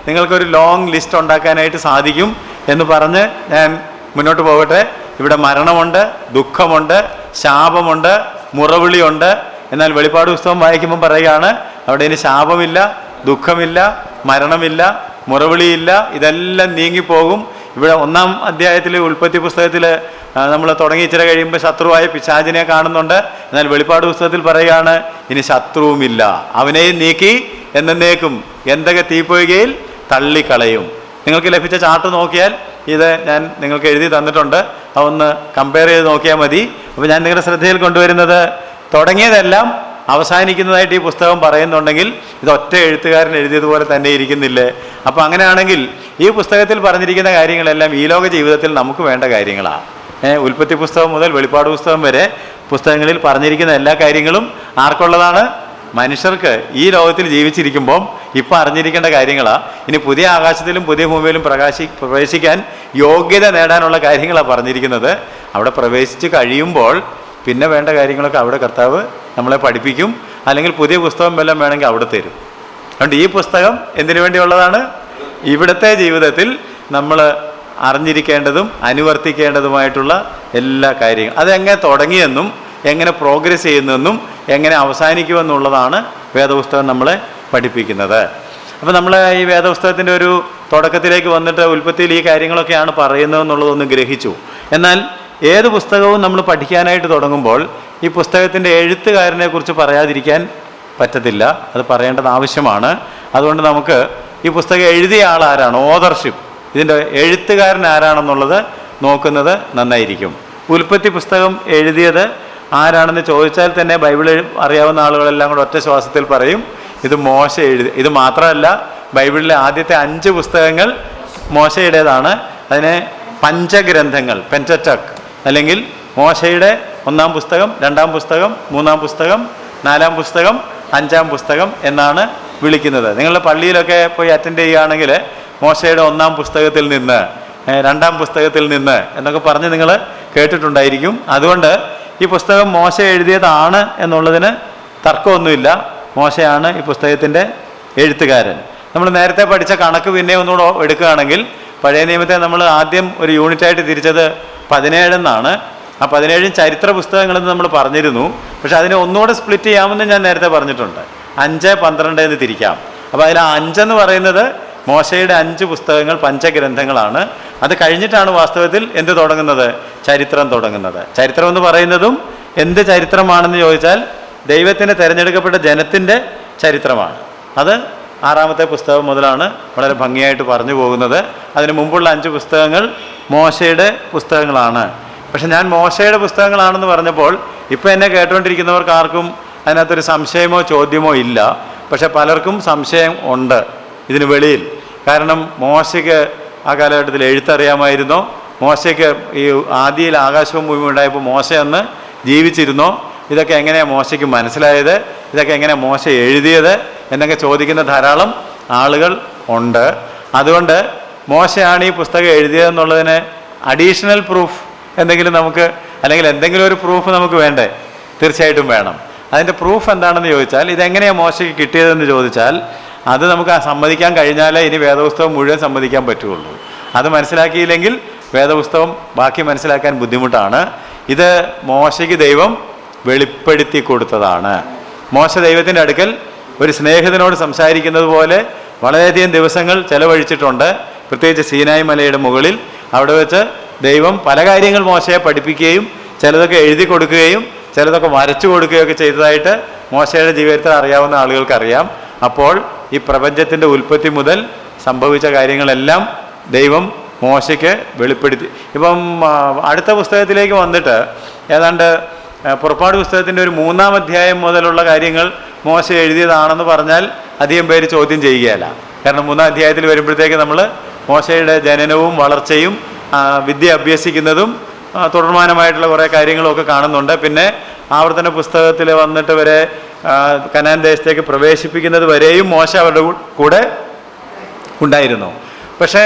നിങ്ങൾക്കൊരു ലോങ് ലിസ്റ്റ് ഉണ്ടാക്കാനായിട്ട് സാധിക്കും എന്ന് പറഞ്ഞ് ഞാൻ മുന്നോട്ട് പോകട്ടെ. ഇവിടെ മരണമുണ്ട്, ദുഃഖമുണ്ട്, ശാപമുണ്ട്, മുറവിളിയുണ്ട്. എന്നാൽ വെളിപ്പാട് പുസ്തകം വായിക്കുമ്പോൾ പറയുകയാണ്, അവിടെ ഇനി ശാപമില്ല, ദുഃഖമില്ല, മരണമില്ല, മുറവിളിയില്ല, ഇതെല്ലാം നീങ്ങിപ്പോകും. ഇവിടെ 1-ാം അധ്യായത്തിൽ ഉൽപ്പത്തി പുസ്തകത്തിൽ നമ്മൾ തുടങ്ങി ഇച്ചിരി കഴിയുമ്പോൾ ശത്രുവായ പിശാചിനെ കാണുന്നുണ്ട്. എന്നാൽ വെളിപ്പാട് പുസ്തകത്തിൽ പറയുകയാണ്, ഇനി ശത്രുവുമില്ല, അവനെയും നീക്കി എന്നേക്കും എന്തൊക്കെ തീപ്പൊയ്കയിൽ തള്ളിക്കളയും. നിങ്ങൾക്ക് ലഭിച്ച ചാർട്ട് നോക്കിയാൽ ഇത് ഞാൻ നിങ്ങൾക്ക് എഴുതി തന്നിട്ടുണ്ട്. അതൊന്ന് കമ്പയർ ചെയ്ത് നോക്കിയാൽ മതി. അപ്പോൾ ഞാൻ നിങ്ങളുടെ ശ്രദ്ധയിൽ കൊണ്ടുവരുന്നത്, തുടങ്ങിയതെല്ലാം അവസാനിക്കുന്നതായിട്ട് ഈ പുസ്തകം പറയുന്നുണ്ടെങ്കിൽ ഇത് ഒറ്റ എഴുത്തുകാരൻ എഴുതിയതുപോലെ തന്നെ ഇരിക്കുന്നില്ലേ? അപ്പോൾ അങ്ങനെയാണെങ്കിൽ ഈ പുസ്തകത്തിൽ പറഞ്ഞിരിക്കുന്ന കാര്യങ്ങളെല്ലാം ഈ ലോക ജീവിതത്തിൽ നമുക്ക് വേണ്ട കാര്യങ്ങളാണ്. ഉൽപ്പത്തി പുസ്തകം മുതൽ വെളിപ്പാട് പുസ്തകം വരെ പുസ്തകങ്ങളിൽ പറഞ്ഞിരിക്കുന്ന എല്ലാ കാര്യങ്ങളും ആർക്കുള്ളതാണ്? മനുഷ്യർക്ക് ഈ ലോകത്തിൽ ജീവിച്ചിരിക്കുമ്പം ഇപ്പം അറിഞ്ഞിരിക്കേണ്ട കാര്യങ്ങളാണ്. ഇനി പുതിയ ആകാശത്തിലും പുതിയ ഭൂമിയിലും പ്രവേശിക്കാൻ യോഗ്യത നേടാനുള്ള കാര്യങ്ങളാണ് പറഞ്ഞിരിക്കുന്നത്. അവിടെ പ്രവേശിച്ച് കഴിയുമ്പോൾ പിന്നെ വേണ്ട കാര്യങ്ങളൊക്കെ അവിടെ കർത്താവ് നമ്മളെ പഠിപ്പിക്കും. അല്ലെങ്കിൽ പുതിയ പുസ്തകം വല്ലതും വേണമെങ്കിൽ അവിടെ തരും. അതുകൊണ്ട് ഈ പുസ്തകം എന്തിനു വേണ്ടിയുള്ളതാണ്? ഇവിടുത്തെ ജീവിതത്തിൽ നമ്മൾ അറിഞ്ഞിരിക്കേണ്ടതും അനുവർത്തിക്കേണ്ടതുമായിട്ടുള്ള എല്ലാ കാര്യങ്ങളും, അതെങ്ങനെ തുടങ്ങിയെന്നും എങ്ങനെ പ്രോഗ്രസ് ചെയ്യുന്നതെന്നും എങ്ങനെ അവസാനിക്കുമെന്നുള്ളതാണ് വേദപുസ്തകം നമ്മളെ പഠിപ്പിക്കുന്നത്. അപ്പോൾ നമ്മൾ ഈ വേദപുസ്തകത്തിൻ്റെ ഒരു തുടക്കത്തിലേക്ക് വന്നിട്ട് ഉൽപ്പത്തിയിൽ ഈ കാര്യങ്ങളൊക്കെയാണ് പറയുന്നതെന്നുള്ളതൊന്ന് ഗ്രഹിച്ചു. എന്നാൽ ഏത് പുസ്തകവും നമ്മൾ പഠിക്കാനായിട്ട് തുടങ്ങുമ്പോൾ ഈ പുസ്തകത്തിൻ്റെ എഴുത്തുകാരനെ കുറിച്ച് പറയാതിരിക്കാൻ പറ്റത്തില്ല. അത് പറയേണ്ടത് ആവശ്യമാണ്. അതുകൊണ്ട് നമുക്ക് ഈ പുസ്തകം എഴുതിയ ആൾ ആരാണ്, ഓതർഷിപ്പ്, ഇതിൻ്റെ എഴുത്തുകാരൻ ആരാണെന്നുള്ളത് നോക്കുന്നത് നന്നായിരിക്കും. ഉൽപ്പത്തി പുസ്തകം എഴുതിയത് ആരാണെന്ന് ചോദിച്ചാൽ തന്നെ ബൈബിൾ അറിയാവുന്ന ആളുകളെല്ലാം കൂടെ ഒറ്റ ശ്വാസത്തിൽ പറയും ഇത് മോശ എഴുതി. ഇത് മാത്രമല്ല, ബൈബിളിലെ ആദ്യത്തെ 5 പുസ്തകങ്ങൾ മോശയുടേതാണ്. അതിനെ പഞ്ചഗ്രന്ഥങ്ങൾ, പെൻറ്ററ്റക്, അല്ലെങ്കിൽ മോശയുടെ 1-ാം പുസ്തകം, 2-ാം പുസ്തകം, 3-ാം പുസ്തകം, 4-ാം പുസ്തകം, 5-ാം പുസ്തകം എന്നാണ് വിളിക്കുന്നത്. നിങ്ങളുടെ പള്ളിയിലൊക്കെ പോയി അറ്റൻഡ് ചെയ്യുകയാണെങ്കിൽ മോശയുടെ 1-ാം പുസ്തകത്തിൽ നിന്ന്, 2-ാം പുസ്തകത്തിൽ നിന്ന് എന്നൊക്കെ പറഞ്ഞ് നിങ്ങൾ കേട്ടിട്ടുണ്ടായിരിക്കും. അതുകൊണ്ട് ഈ പുസ്തകം മോശ എഴുതിയതാണ് എന്നുള്ളതിന് തർക്കമൊന്നുമില്ല. മോശയാണ് ഈ പുസ്തകത്തിൻ്റെ എഴുത്തുകാരൻ. നമ്മൾ നേരത്തെ പഠിച്ച കണക്ക് പിന്നെ ഒന്നുകൂടെ എടുക്കുകയാണെങ്കിൽ, പഴയ നിയമത്തെ നമ്മൾ ആദ്യം ഒരു യൂണിറ്റായിട്ട് തിരിച്ചത് 17 എന്നാണ്. ആ 17 ചരിത്ര പുസ്തകങ്ങളെന്ന് നമ്മൾ പറഞ്ഞിരുന്നു. പക്ഷെ അതിനെ ഒന്നുകൂടെ സ്പ്ലിറ്റ് ചെയ്യാമെന്ന് ഞാൻ നേരത്തെ പറഞ്ഞിട്ടുണ്ട്. 5, 12 എന്ന് തിരിക്കാം. അപ്പോൾ അതിൽ 5 എന്ന് പറയുന്നത് മോശയുടെ 5 പുസ്തകങ്ങൾ പഞ്ചഗ്രന്ഥങ്ങളാണ്. അത് കഴിഞ്ഞിട്ടാണ് വാസ്തവത്തിൽ എന്ത് തുടങ്ങുന്നത്? ചരിത്രം തുടങ്ങുന്നത്. ചരിത്രം എന്ന് പറയുന്നതും എന്ത് ചരിത്രമാണെന്ന് ചോദിച്ചാൽ ദൈവത്തിന് തിരഞ്ഞെടുക്കപ്പെട്ട ജനത്തിൻ്റെ ചരിത്രമാണ്. അത് 6-ാമത്തെ പുസ്തകം മുതലാണ് വളരെ ഭംഗിയായിട്ട് പറഞ്ഞു പോകുന്നത്. അതിന് മുമ്പുള്ള 5 പുസ്തകങ്ങൾ മോശയുടെ പുസ്തകങ്ങളാണ്. പക്ഷെ ഞാൻ മോശയുടെ പുസ്തകങ്ങളാണെന്ന് പറഞ്ഞപ്പോൾ ഇപ്പോൾ എന്നെ കേട്ടുകൊണ്ടിരിക്കുന്നവർക്ക് ആർക്കും അതിനകത്തൊരു സംശയമോ ചോദ്യമോ ഇല്ല. പക്ഷെ പലർക്കും സംശയം ഉണ്ട് ഇതിന് വെളിയിൽ. കാരണം മോശയ്ക്ക് ആ കാലഘട്ടത്തിൽ എഴുത്തറിയാമായിരുന്നോ? മോശയ്ക്ക് ഈ ആദിയിൽ ആകാശവും ഭൂമിയും ഉണ്ടായപ്പോൾ മോശ അന്ന് ജീവിച്ചിരുന്നോ? ഇതൊക്കെ എങ്ങനെയാണ് മോശയ്ക്ക് മനസ്സിലായത്? ഇതൊക്കെ എങ്ങനെയാണ് മോശ എഴുതിയത് എന്നൊക്കെ ചോദിക്കുന്ന ധാരാളം ആളുകൾ ഉണ്ട്. അതുകൊണ്ട് മോശയാണ് ഈ പുസ്തകം എഴുതിയതെന്നുള്ളതിന് അഡീഷണൽ പ്രൂഫ് എന്തെങ്കിലും നമുക്ക്, അല്ലെങ്കിൽ എന്തെങ്കിലും ഒരു പ്രൂഫ് നമുക്ക് വേണ്ടേ? തീർച്ചയായിട്ടും വേണം. അതിൻ്റെ പ്രൂഫ് എന്താണെന്ന് ചോദിച്ചാൽ, ഇതെങ്ങനെയാണ് മോശയ്ക്ക് കിട്ടിയതെന്ന് ചോദിച്ചാൽ, അത് നമുക്ക് സമ്മതിക്കാൻ കഴിഞ്ഞാലേ ഇനി വേദപുസ്തകം മുഴുവൻ സമ്മതിക്കാൻ പറ്റുള്ളൂ. അത് മനസ്സിലാക്കിയില്ലെങ്കിൽ വേദപുസ്തകം ബാക്കി മനസ്സിലാക്കാൻ ബുദ്ധിമുട്ടാണ്. ഇത് മോശയ്ക്ക് ദൈവം വെളിപ്പെടുത്തി കൊടുത്തതാണ്. മോശ ദൈവത്തിൻ്റെ അടുക്കൽ ഒരു സ്നേഹിതനോട് സംസാരിക്കുന്നത് പോലെ വളരെയധികം ദിവസങ്ങൾ ചെലവഴിച്ചിട്ടുണ്ട്. പ്രത്യേകിച്ച് സീനായി മലയുടെ മുകളിൽ അവിടെ വെച്ച് ദൈവം പല കാര്യങ്ങൾ മോശയെ പഠിപ്പിക്കുകയും ചിലതൊക്കെ എഴുതി കൊടുക്കുകയും ചിലതൊക്കെ വരച്ചു കൊടുക്കുകയൊക്കെ ചെയ്തതായിട്ട് മോശയുടെ ജീവിതത്തിൽ അറിയാവുന്ന ആളുകൾക്കറിയാം. അപ്പോൾ ഈ പ്രപഞ്ചത്തിൻ്റെ ഉൽപ്പത്തി മുതൽ സംഭവിച്ച കാര്യങ്ങളെല്ലാം ദൈവം മോശയ്ക്ക് വെളിപ്പെടുത്തി. ഇപ്പം അടുത്ത പുസ്തകത്തിലേക്ക് വന്നിട്ട് ഏതാണ്ട് പുറപ്പാട് പുസ്തകത്തിൻ്റെ ഒരു 3-ാം അധ്യായം മുതലുള്ള കാര്യങ്ങൾ മോശ എഴുതിയതാണെന്ന് പറഞ്ഞാൽ അധികം പേര് ചോദ്യം ചെയ്യുകയല്ല. കാരണം 3-ാം അധ്യായത്തിൽ വരുമ്പോഴത്തേക്ക് നമ്മൾ മോശയുടെ ജനനവും വളർച്ചയും വിദ്യ അഭ്യസിക്കുന്നതും തുടർമാനമായിട്ടുള്ള കുറേ കാര്യങ്ങളൊക്കെ കാണുന്നുണ്ട്. പിന്നെ ആവർത്തന പുസ്തകത്തിൽ വന്നിട്ട് വരെ കനാൻ ദേശത്തേക്ക് പ്രവേശിപ്പിക്കുന്നത് വരെയും മോശ അവരുടെ കൂടെ ഉണ്ടായിരുന്നു. പക്ഷേ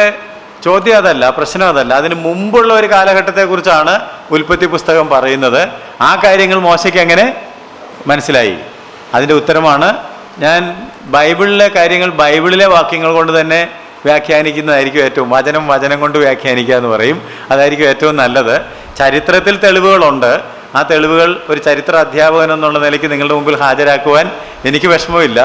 ചോദ്യം അതല്ല, പ്രശ്നം അതല്ല. അതിന് മുമ്പുള്ള ഒരു കാലഘട്ടത്തെക്കുറിച്ചാണ് ഉൽപ്പത്തി പുസ്തകം പറയുന്നത്. ആ കാര്യങ്ങൾ മോശയ്ക്ക് എങ്ങനെ മനസ്സിലായി? അതിൻ്റെ ഉത്തരമാണ് ഞാൻ ബൈബിളിലെ കാര്യങ്ങൾ ബൈബിളിലെ വാക്യങ്ങൾ കൊണ്ട് തന്നെ വ്യാഖ്യാനിക്കുന്നതായിരിക്കും ഏറ്റവും, വചനം കൊണ്ട് വ്യാഖ്യാനിക്കുക എന്ന് പറയും. അതായിരിക്കും ഏറ്റവും നല്ലത്. ചരിത്രത്തിൽ തെളിവുകളുണ്ട്. ആ തെളിവുകൾ ഒരു ചരിത്ര അധ്യാപകൻ എന്നുള്ള നിലയ്ക്ക് നിങ്ങളുടെ മുമ്പിൽ ഹാജരാക്കുവാൻ എനിക്ക് വിഷമമില്ല.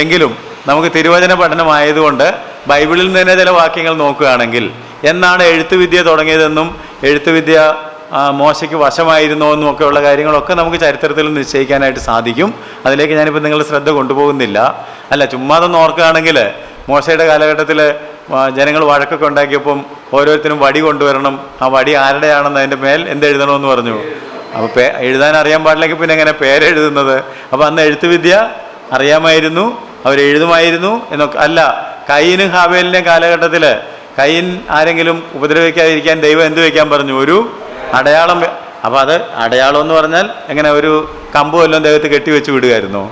എങ്കിലും നമുക്ക് തിരുവചന പഠനമായതുകൊണ്ട് ബൈബിളിൽ നിന്ന് തന്നെ ചില വാക്യങ്ങൾ നോക്കുകയാണെങ്കിൽ എന്നാണ് എഴുത്തുവിദ്യ തുടങ്ങിയതെന്നും എഴുത്തുവിദ്യ മോശയ്ക്ക് വശമായിരുന്നോ എന്നും ഒക്കെയുള്ള കാര്യങ്ങളൊക്കെ നമുക്ക് ചരിത്രത്തിൽ നിശ്ചയിക്കാനായിട്ട് സാധിക്കും. അതിലേക്ക് ഞാനിപ്പോൾ നിങ്ങളുടെ ശ്രദ്ധ കൊണ്ടുപോകുന്നില്ല. അല്ല, ചുമ്മാതൊന്ന് ഓർക്കുകയാണെങ്കിൽ മോശയുടെ കാലഘട്ടത്തിൽ ജനങ്ങൾ വഴക്കൊക്കെ ഉണ്ടാക്കിയപ്പം ഓരോരുത്തരും വടി കൊണ്ടുവരണം. ആ വടി ആരുടെയാണെന്ന് അതിൻ്റെ മേൽ എന്തെഴുതണമെന്ന് പറഞ്ഞു. അപ്പോൾ എഴുതാൻ അറിയാൻ പാടില്ലെങ്കിൽ പിന്നെ എങ്ങനെ പേരെഴുതുന്നത്? അപ്പോൾ അന്ന് എഴുത്തുവിദ്യ അറിയാമായിരുന്നു, അവരെഴുതുമായിരുന്നു എന്നൊക്കെ. അല്ല, കയീനും ഹാബേലിൻ്റെയും കാലഘട്ടത്തിൽ കയീൻ ആരെങ്കിലും ഉപദ്രവിക്കാതിരിക്കാൻ ദൈവം എന്ത് വയ്ക്കാൻ പറഞ്ഞു? ഒരു അടയാളം. അപ്പോൾ അത് അടയാളം എന്ന് പറഞ്ഞാൽ എങ്ങനെ, ഒരു കമ്പ് വല്ലതും ദൈവത്തെ കെട്ടിവെച്ച് വിടുമായിരുന്നോ?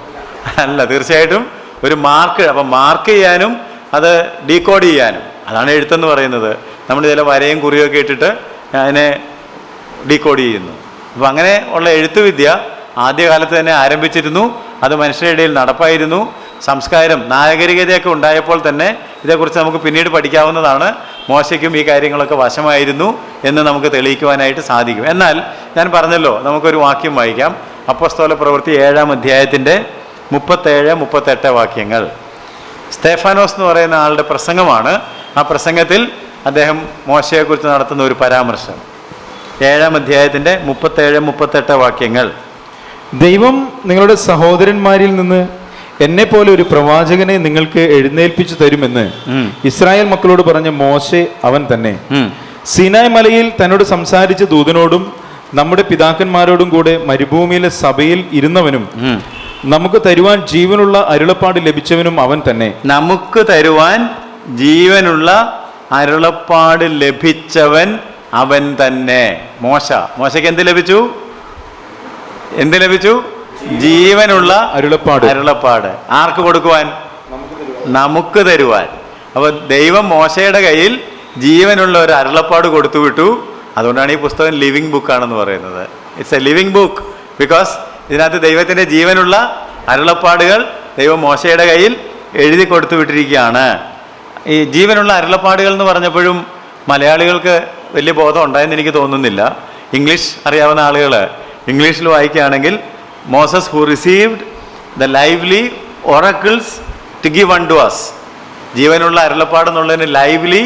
അല്ല, തീർച്ചയായിട്ടും ഒരു മാർക്ക്. അപ്പം മാർക്ക് ചെയ്യാനും അത് ഡീകോഡ് ചെയ്യാനും അതാണ് എഴുത്തെന്ന് പറയുന്നത്. നമ്മൾ ചില വരയും കുറിയൊക്കെ ഇട്ടിട്ട് അതിനെ ഡീകോഡ് ചെയ്യുന്നു. അപ്പോൾ അങ്ങനെ ഉള്ള എഴുത്തുവിദ്യ ആദ്യകാലത്ത് തന്നെ ആരംഭിച്ചിരുന്നു. അത് മനുഷ്യരുടെ ഇടയിൽ നടപ്പായിരുന്നു. സംസ്കാരം, നാഗരികതയൊക്കെ ഉണ്ടായപ്പോൾ തന്നെ ഇതേക്കുറിച്ച് നമുക്ക് പിന്നീട് പഠിക്കാവുന്നതാണ്. മോശയ്ക്കും ഈ കാര്യങ്ങളൊക്കെ വശമായിരുന്നു എന്ന് നമുക്ക് തെളിയിക്കുവാനായിട്ട് സാധിക്കും. എന്നാൽ ഞാൻ പറഞ്ഞല്ലോ, നമുക്കൊരു വാക്യം വായിക്കാം. അപ്പോസ്തല പ്രവൃത്തി 7-ാം അധ്യായത്തിൻ്റെ 37-38 വാക്യങ്ങൾ. സ്തേഫാനോസ് എന്ന് പറയുന്ന ആളുടെ പ്രസംഗമാണ്. ആ പ്രസംഗത്തിൽ അദ്ദേഹം മോശയെക്കുറിച്ച് നടത്തുന്ന ഒരു പരാമർശം. 7-ാം അധ്യായത്തിൻ്റെ 37-38 വാക്യങ്ങൾ. ദൈവം നിങ്ങളുടെ സഹോദരന്മാരിൽ നിന്ന് എന്നെപ്പോലെ ഒരു പ്രവാചകനെ നിങ്ങൾക്ക് എഴുന്നേൽപ്പിച്ചു തരുമെന്ന് ഇസ്രായേൽ മക്കളോട് പറഞ്ഞ മോശെ അവൻ തന്നെ. സീനായ് മലയിൽ തന്നോട് സംസാരിച്ച ദൂതനോടും നമ്മുടെ പിതാക്കന്മാരോടും കൂടെ മരുഭൂമിയിലെ സഭയിൽ ഇരുന്നവനും നമുക്ക് തരുവാൻ ജീവനുള്ള അരുളപ്പാട് ലഭിച്ചവനും അവൻ തന്നെ. നമുക്ക് തരുവാൻ ജീവനുള്ള അരുളപ്പാട് ലഭിച്ചവൻ അവൻ തന്നെ. മോശയ്ക്ക് എന്ത് ലഭിച്ചു? ജീവനുള്ള അരുളപ്പാട്. ആർക്ക് കൊടുക്കുവാൻ? നമുക്ക് തരുവാൻ. അപ്പോൾ ദൈവം മോശയുടെ കയ്യിൽ ജീവനുള്ള ഒരു അരുളപ്പാട് കൊടുത്തു വിട്ടു. അതുകൊണ്ടാണ് ഈ പുസ്തകം ലിവിങ് ബുക്കാണെന്ന് പറയുന്നത്. It's A living book because ഇതിനകത്ത് ദൈവത്തിൻ്റെ ജീവനുള്ള അരുളപ്പാടുകൾ ദൈവം മോശയുടെ കയ്യിൽ എഴുതി കൊടുത്തു വിട്ടിരിക്കുകയാണ്. ഈ ജീവനുള്ള അരുളപ്പാടുകൾ എന്ന് പറഞ്ഞപ്പോഴും മലയാളികൾക്ക് വലിയ ബോധം ഉണ്ടായെന്ന് എനിക്ക് തോന്നുന്നില്ല. ഇംഗ്ലീഷ് അറിയാവുന്ന ആളുകൾ ഇംഗ്ലീഷിൽ വായിക്കുകയാണെങ്കിൽ Moses who received the lively oracles to give unto us. ജീവനുള്ള അരുളപ്പാട് എന്നുള്ളതിന് ലൈവ്ലി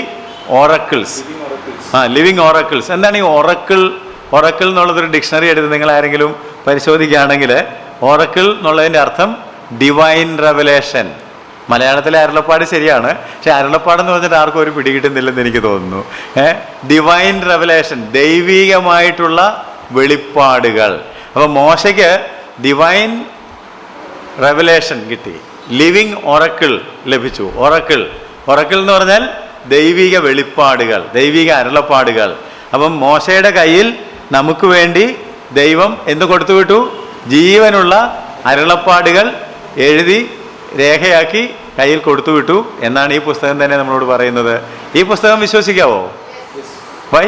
ഓറക്കിൾസ്. Living oracles. എന്താണ് ഈ ഒറക്കിൾ? ഒറക്കിൾ എന്നുള്ളതൊരു ഡിക്ഷണറി എടുത്ത് നിങ്ങൾ ആരെങ്കിലും പരിശോധിക്കുകയാണെങ്കിൽ ഓറക്കിൾ എന്നുള്ളതിൻ്റെ അർത്ഥം ഡിവൈൻ റെവലേഷൻ. മലയാളത്തിലെ അരുളപ്പാട് ശരിയാണ്, പക്ഷെ അരുളപ്പാടെന്ന് പറഞ്ഞിട്ട് ആർക്കും ഒരു പിടികിട്ടുന്നില്ലെന്ന് എനിക്ക് തോന്നുന്നു. ഡിവൈൻ റെവലേഷൻ, ദൈവികമായിട്ടുള്ള വെളിപ്പാടുകൾ. അപ്പോൾ മോശയ്ക്ക് ഡിവൈൻ റെവലേഷൻ കിട്ടി, ലിവിങ് ഒറക്കിൾ ലഭിച്ചു. ഒറക്കിൾ എന്ന് പറഞ്ഞാൽ ദൈവിക വെളിപ്പാടുകൾ, ദൈവിക അരുളപ്പാടുകൾ. അപ്പം മോശയുടെ കയ്യിൽ നമുക്ക് വേണ്ടി ദൈവം എന്ത് കൊടുത്തുവിട്ടു? ജീവനുള്ള അരുളപ്പാടുകൾ എഴുതി രേഖയാക്കി കയ്യിൽ കൊടുത്തുവിട്ടു എന്നാണ് ഈ പുസ്തകം തന്നെ നമ്മളോട് പറയുന്നത്. ഈ പുസ്തകം വിശ്വസിക്കാവോ? Why?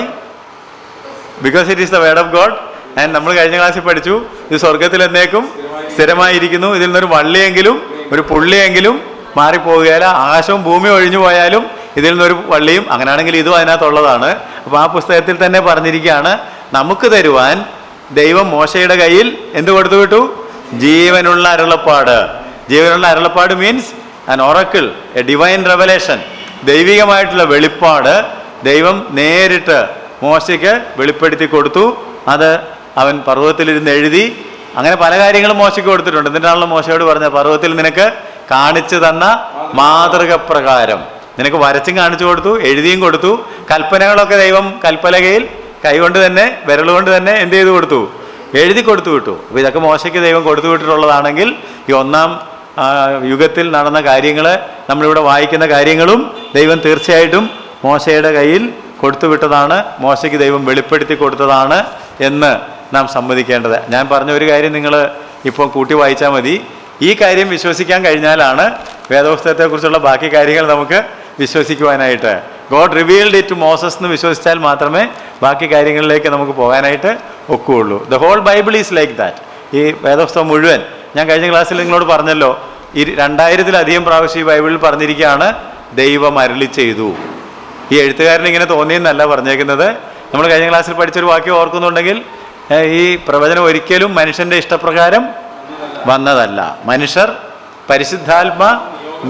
Because it is the word of God. And നമ്മൾ കഴിഞ്ഞ ക്ലാസ്സിൽ പഠിച്ചു, ഇത് സ്വർഗത്തിൽ എന്നേക്കും സ്ഥിരമായിരിക്കുന്നു. ഇതിൽ നിന്നൊരു വള്ളിയെങ്കിലും ഒരു പുള്ളിയെങ്കിലും മാറിപ്പോവുകയില്ല. ആകാശവും ഭൂമി ഒഴിഞ്ഞു പോയാലും ഇതിൽ നിന്നൊരു വള്ളിയും, അങ്ങനെയാണെങ്കിൽ ഇതും അതിനകത്തുള്ളതാണ്. അപ്പോൾ ആ പുസ്തകത്തിൽ തന്നെ പറഞ്ഞിരിക്കുകയാണ്, നമുക്ക് തരുവാൻ ദൈവം മോശയുടെ കയ്യിൽ എന്ത് കൊടുത്തു വിട്ടു? ജീവനുള്ള അരുളപ്പാട്. ജീവനുള്ള അരുളപ്പാട് means an oracle, a divine revelation. ദൈവികമായിട്ടുള്ള വെളിപ്പാട് ദൈവം നേരിട്ട് മോശയ്ക്ക് വെളിപ്പെടുത്തി കൊടുത്തു. അത് അവൻ പർവ്വതത്തിലിരുന്ന് എഴുതി. അങ്ങനെ പല കാര്യങ്ങളും മോശയ്ക്ക് കൊടുത്തിട്ടുണ്ട്. എന്നിട്ടാണല്ലോ മോശയോട് പറഞ്ഞ, പർവ്വതത്തിൽ നിനക്ക് കാണിച്ചു തന്ന മാതൃക പ്രകാരം നിനക്ക് വരച്ചും കാണിച്ചു കൊടുത്തു, എഴുതിയും കൊടുത്തു. കൽപ്പനകളൊക്കെ ദൈവം കൽപ്പലകയിൽ കൈകൊണ്ട് തന്നെ, വിരലുകൊണ്ട് തന്നെ എന്ത് ചെയ്തു കൊടുത്തു? എഴുതി കൊടുത്തു വിട്ടു. അപ്പോൾ ഇതൊക്കെ മോശയ്ക്ക് ദൈവം കൊടുത്തു വിട്ടിട്ടുള്ളതാണെങ്കിൽ ഈ ഒന്നാം യുഗത്തിൽ നടന്ന കാര്യങ്ങൾ, നമ്മളിവിടെ വായിക്കുന്ന കാര്യങ്ങളും ദൈവം തീർച്ചയായിട്ടും മോശയുടെ കയ്യിൽ കൊടുത്തുവിട്ടതാണ്, മോശയ്ക്ക് ദൈവം വെളിപ്പെടുത്തി കൊടുത്തതാണ് എന്ന് നാം സമ്മതിക്കേണ്ടത്. ഞാൻ പറഞ്ഞ ഒരു കാര്യം നിങ്ങൾ ഇപ്പോൾ കൂട്ടി വായിച്ചാൽ മതി. ഈ കാര്യം വിശ്വസിക്കാൻ കഴിഞ്ഞാലാണ് വേദപുസ്തകത്തെക്കുറിച്ചുള്ള ബാക്കി കാര്യങ്ങൾ നമുക്ക് വിശ്വസിക്കുവാനായിട്ട്. God revealed it to Moses എന്ന് വിശ്വസിച്ചാൽ മാത്രമേ ബാക്കി കാര്യങ്ങളിലേക്ക് നമുക്ക് പോകാനായിട്ട് ഒക്കുകയുള്ളൂ. The whole Bible is like that. ഈ വേദപുസ്തകം മുഴുവൻ, ഞാൻ കഴിഞ്ഞ ക്ലാസ്സിൽ നിങ്ങളോട് പറഞ്ഞല്ലോ, 2000-ലധികം പ്രാവശ്യം ഈ ബൈബിളിൽ പറഞ്ഞിരിക്കുകയാണ് ദൈവം അരുളി ചെയ്തു. ഈ എഴുത്തുകാരൻ ഇങ്ങനെ തോന്നിയെന്നല്ല പറഞ്ഞേക്കുന്നത്. നമ്മൾ കഴിഞ്ഞ ക്ലാസ്സിൽ പഠിച്ചൊരു വാക്യം ഓർക്കുന്നുണ്ടെങ്കിൽ, ഈ പ്രവചനം ഒരിക്കലും മനുഷ്യൻ്റെ ഇഷ്ടപ്രകാരം വന്നതല്ല. മനുഷ്യർ പരിശുദ്ധാത്മ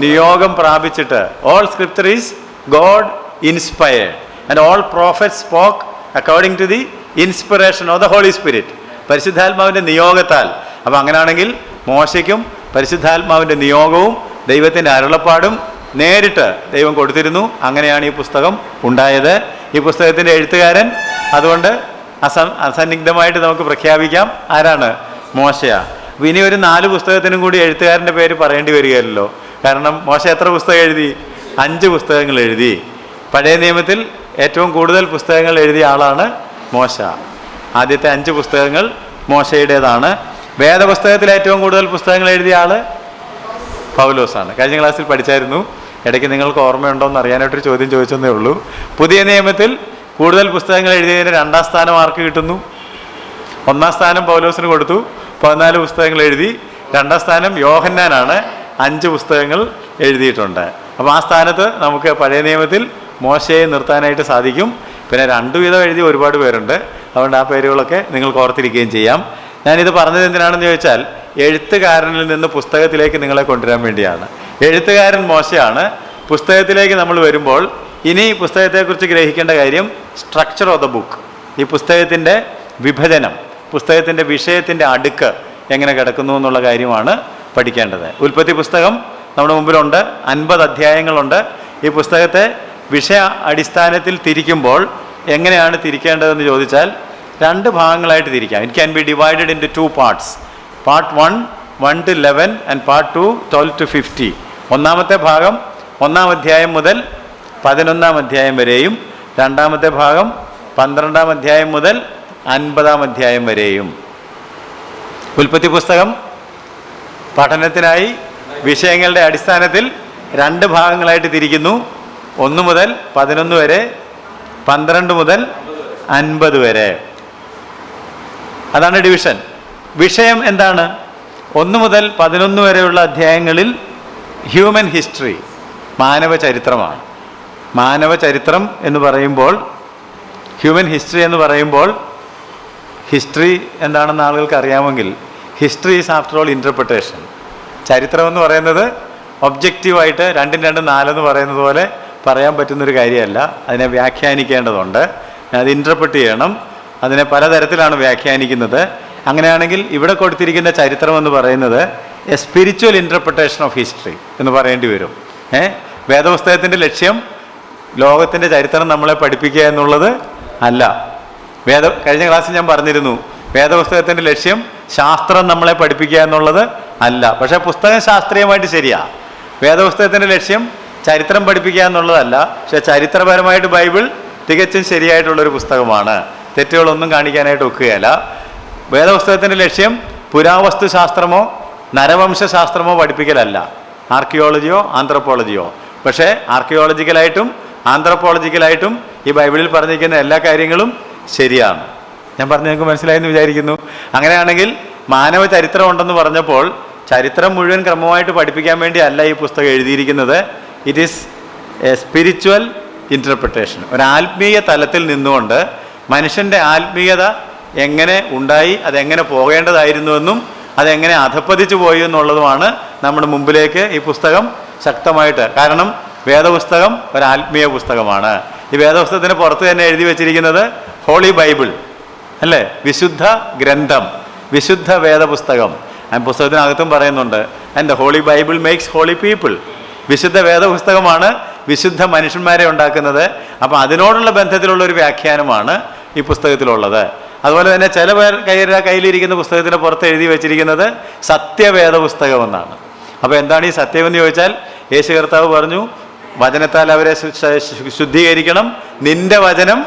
നിയോഗം പ്രാപിച്ചിട്ട്, all scripture is God inspired and all prophets spoke according to the inspiration of the Holy Spirit. പരിശുദ്ധാത്മാവിൻ്റെ നിയോഗത്താൽ. അപ്പോൾ അങ്ങനെയാണെങ്കിൽ മോശയ്ക്കും പരിശുദ്ധാത്മാവിൻ്റെ നിയോഗവും ദൈവത്തിൻ്റെ അരുളപ്പാടും നേരിട്ട് ദൈവം കൊടുത്തിരുന്നു. അങ്ങനെയാണ് ഈ പുസ്തകം ഉണ്ടായത്. ഈ പുസ്തകത്തിൻ്റെ എഴുത്തുകാരൻ അതുകൊണ്ട് അസന്നിഗ്ധമായിട്ട് നമുക്ക് പ്രഖ്യാപിക്കാം, ആരാണ്? മോശയാ. ഇനി ഒരു 4 പുസ്തകത്തിനും കൂടി എഴുത്തുകാരൻ്റെ പേര് പറയേണ്ടി വരികയല്ലോ. കാരണം മോശ എത്ര പുസ്തകം എഴുതി? 5 പുസ്തകങ്ങൾ എഴുതി. പഴയ നിയമത്തിൽ ഏറ്റവും കൂടുതൽ പുസ്തകങ്ങൾ എഴുതിയ ആളാണ് മോശ. ആദ്യത്തെ 5 പുസ്തകങ്ങൾ മോശയുടേതാണ്. വേദപുസ്തകത്തിൽ ഏറ്റവും കൂടുതൽ പുസ്തകങ്ങൾ എഴുതിയ ആൾ പൗലോസാണ്. കഴിഞ്ഞ ക്ലാസ്സിൽ പഠിച്ചായിരുന്നു. ഇടയ്ക്ക് നിങ്ങൾക്ക് ഓർമ്മയുണ്ടോ എന്ന് അറിയാനായിട്ടൊരു ചോദ്യം ചോദിച്ചെന്നേ ഉള്ളൂ. പുതിയ നിയമത്തിൽ കൂടുതൽ പുസ്തകങ്ങൾ എഴുതിയതിന് 2ാം സ്ഥാനം ആർക്ക് കിട്ടുന്നു? 1ാം സ്ഥാനം പൗലോസിന് കൊടുത്തു, 14 പുസ്തകങ്ങൾ എഴുതി. 2ാം സ്ഥാനം യോഹന്നാനാണ്, 5 പുസ്തകങ്ങൾ എഴുതിയിട്ടുണ്ട്. അപ്പോൾ ആ സ്ഥാനത്ത് നമുക്ക് പഴയ നിയമത്തിൽ മോശയെ നിർത്താനായിട്ട് സാധിക്കും. പിന്നെ 2 വീതം എഴുതിയ ഒരുപാട് പേരുണ്ട്. അതുകൊണ്ട് ആ പേരുകളൊക്കെ നിങ്ങൾക്ക് ഓർത്തിരിക്കുകയും ചെയ്യാം. ഞാനിത് പറഞ്ഞത് എന്തിനാണെന്ന് ചോദിച്ചാൽ, എഴുത്തുകാരനിൽ നിന്ന് പുസ്തകത്തിലേക്ക് നിങ്ങളെ കൊണ്ടുവരാൻ വേണ്ടിയാണ്. എഴുത്തുകാരൻ മോശയാണ്. പുസ്തകത്തിലേക്ക് നമ്മൾ വരുമ്പോൾ ഇനി പുസ്തകത്തെക്കുറിച്ച് ഗ്രഹിക്കേണ്ട കാര്യം സ്ട്രക്ചർ ഓഫ് ദ ബുക്ക്. ഈ പുസ്തകത്തിൻ്റെ വിഭജനം, പുസ്തകത്തിൻ്റെ വിഷയത്തിൻ്റെ അടുക്ക് എങ്ങനെ കിടക്കുന്നു എന്നുള്ള കാര്യമാണ് പഠിക്കേണ്ടത്. ഉൽപ്പത്തി പുസ്തകം നമ്മുടെ മുമ്പിലുണ്ട്, 50 അധ്യായങ്ങളുണ്ട്. ഈ പുസ്തകത്തെ വിഷയ അടിസ്ഥാനത്തിൽ തിരിക്കുമ്പോൾ എങ്ങനെയാണ് തിരിക്കേണ്ടതെന്ന് ചോദിച്ചാൽ 2 ഭാഗങ്ങളായിട്ട് തിരിക്കാം. It can be divided into 2 parts. Part 1 to 11 and part 2 12 to 50. ഒന്നാമത്തെ ഭാഗം 1-ാം അധ്യായം മുതൽ 11-ാം അധ്യായം വരെയും, 2ാമത്തെ ഭാഗം 12-ാം അധ്യായം മുതൽ 50-ാം അധ്യായം വരെയും. ഉൽപ്പത്തി പുസ്തകം പഠനത്തിനായി വിഷയങ്ങളുടെ അടിസ്ഥാനത്തിൽ 2 ഭാഗങ്ങളായിട്ട് തിരിക്കുന്നു. 1 മുതൽ 11 വരെ, 12 മുതൽ 50 വരെ. അതാണ് ഡിവിഷൻ. വിഷയം എന്താണ്? 1 മുതൽ 11 വരെയുള്ള അധ്യായങ്ങളിൽ ഹ്യൂമൻ ഹിസ്റ്ററി, മാനവ ചരിത്രമാണ്. മാനവ ചരിത്രം എന്ന് പറയുമ്പോൾ, ഹ്യൂമൻ ഹിസ്റ്ററി എന്ന് പറയുമ്പോൾ, ഹിസ്റ്ററി എന്താണെന്ന് ആളുകൾക്ക് അറിയാമെങ്കിൽ, history is after all interpretation. ചരിത്രം എന്ന് പറയുന്നത് ഒബ്ജക്റ്റീവായിട്ട് 2 2 4 പറയുന്നത് പോലെ പറയാൻ പറ്റുന്നൊരു കാര്യമല്ല. അതിനെ വ്യാഖ്യാനിക്കേണ്ടതുണ്ട്, അത് ഇൻ്റർപ്രറ്റ് ചെയ്യണം. അതിനെ പലതരത്തിലാണ് വ്യാഖ്യാനിക്കുന്നത്. അങ്ങനെയാണെങ്കിൽ ഇവിടെ കൊടുത്തിരിക്കുന്ന ചരിത്രം എന്ന് പറയുന്നത് A spiritual interpretation of history എന്ന് പറയേണ്ടി വരും. വേദപുസ്തകത്തിൻ്റെ ലക്ഷ്യം ലോകത്തിൻ്റെ ചരിത്രം നമ്മളെ പഠിപ്പിക്കുക എന്നുള്ളത് അല്ല. കഴിഞ്ഞ ക്ലാസ്സിൽ ഞാൻ പറഞ്ഞിരുന്നു, വേദപുസ്തകത്തിൻ്റെ ലക്ഷ്യം ശാസ്ത്രം നമ്മളെ പഠിപ്പിക്കുക എന്നുള്ളത് അല്ല. പക്ഷേ പുസ്തകം ശാസ്ത്രീയമായിട്ട് ശരിയാ. വേദപുസ്തകത്തിൻ്റെ ലക്ഷ്യം ചരിത്രം പഠിപ്പിക്കുക എന്നുള്ളതല്ല. പക്ഷേ ചരിത്രപരമായിട്ട് ബൈബിൾ തികച്ചും ശരിയായിട്ടുള്ളൊരു പുസ്തകമാണ്. തെറ്റുകളൊന്നും കാണിക്കാനായിട്ട് ഒക്കുകയല്ല. വേദപുസ്തകത്തിൻ്റെ ലക്ഷ്യം പുരാവസ്തു ശാസ്ത്രമോ നരവംശാസ്ത്രമോ പഠിപ്പിക്കലല്ല, ആർക്കിയോളജിയോ ആന്ത്രപ്പോളജിയോ. പക്ഷേ ആർക്കിയോളജിക്കലായിട്ടും ആന്ത്രപ്പോളജിക്കലായിട്ടും ഈ ബൈബിളിൽ പറഞ്ഞിരിക്കുന്ന എല്ലാ കാര്യങ്ങളും ശരിയാണ്. ഞാൻ പറഞ്ഞ് നിങ്ങൾക്ക് മനസ്സിലായെന്ന് വിചാരിക്കുന്നു. അങ്ങനെയാണെങ്കിൽ മാനവ ചരിത്രം ഉണ്ടെന്ന് പറഞ്ഞപ്പോൾ ചരിത്രം മുഴുവൻ ക്രമമായിട്ട് പഠിപ്പിക്കാൻ വേണ്ടി അല്ല ഈ പുസ്തകം എഴുതിയിരിക്കുന്നത്. It is A spiritual interpretation. ഒരു ആത്മീയ തലത്തിൽ നിന്നുകൊണ്ട് മനുഷ്യൻ്റെ ആത്മീയത എങ്ങനെ ഉണ്ടായി, അതെങ്ങനെ പോകേണ്ടതായിരുന്നുവെന്നും അതെങ്ങനെ അധപ്പതിച്ചു പോയി എന്നുള്ളതുമാണ് നമ്മുടെ മുമ്പിലേക്ക് ഈ പുസ്തകം ശക്തമായിട്ട്. കാരണം വേദപുസ്തകം ഒരു ആത്മീയ പുസ്തകമാണ്. ഈ വേദപുസ്തകത്തിന് പുറത്ത് തന്നെ എഴുതി വച്ചിരിക്കുന്നത് ഹോളി ബൈബിൾ അല്ലേ, വിശുദ്ധ ഗ്രന്ഥം, വിശുദ്ധ വേദപുസ്തകം. ആ പുസ്തകത്തിനകത്തും പറയുന്നുണ്ട്, and the holy Bible makes holy people. വിശുദ്ധ വേദപുസ്തകമാണ് വിശുദ്ധ മനുഷ്യന്മാരെ ഉണ്ടാക്കുന്നത്. അപ്പോൾ അതിനോടുള്ള ബന്ധത്തിലുള്ളൊരു വ്യാഖ്യാനമാണ് ഈ പുസ്തകത്തിലുള്ളത്. അതുപോലെ തന്നെ ചില പേർ കയ്യിലിരിക്കുന്ന പുസ്തകത്തിന് പുറത്ത് എഴുതി വെച്ചിരിക്കുന്നത് സത്യവേദ പുസ്തകം എന്നാണ്. അപ്പോൾ എന്താണ് ഈ സത്യമെന്ന് ചോദിച്ചാൽ, യേശു കർത്താവ് പറഞ്ഞു, വചനത്താൽ അവരെ ശുദ്ധീകരിക്കണം, നിന്റെ വചനം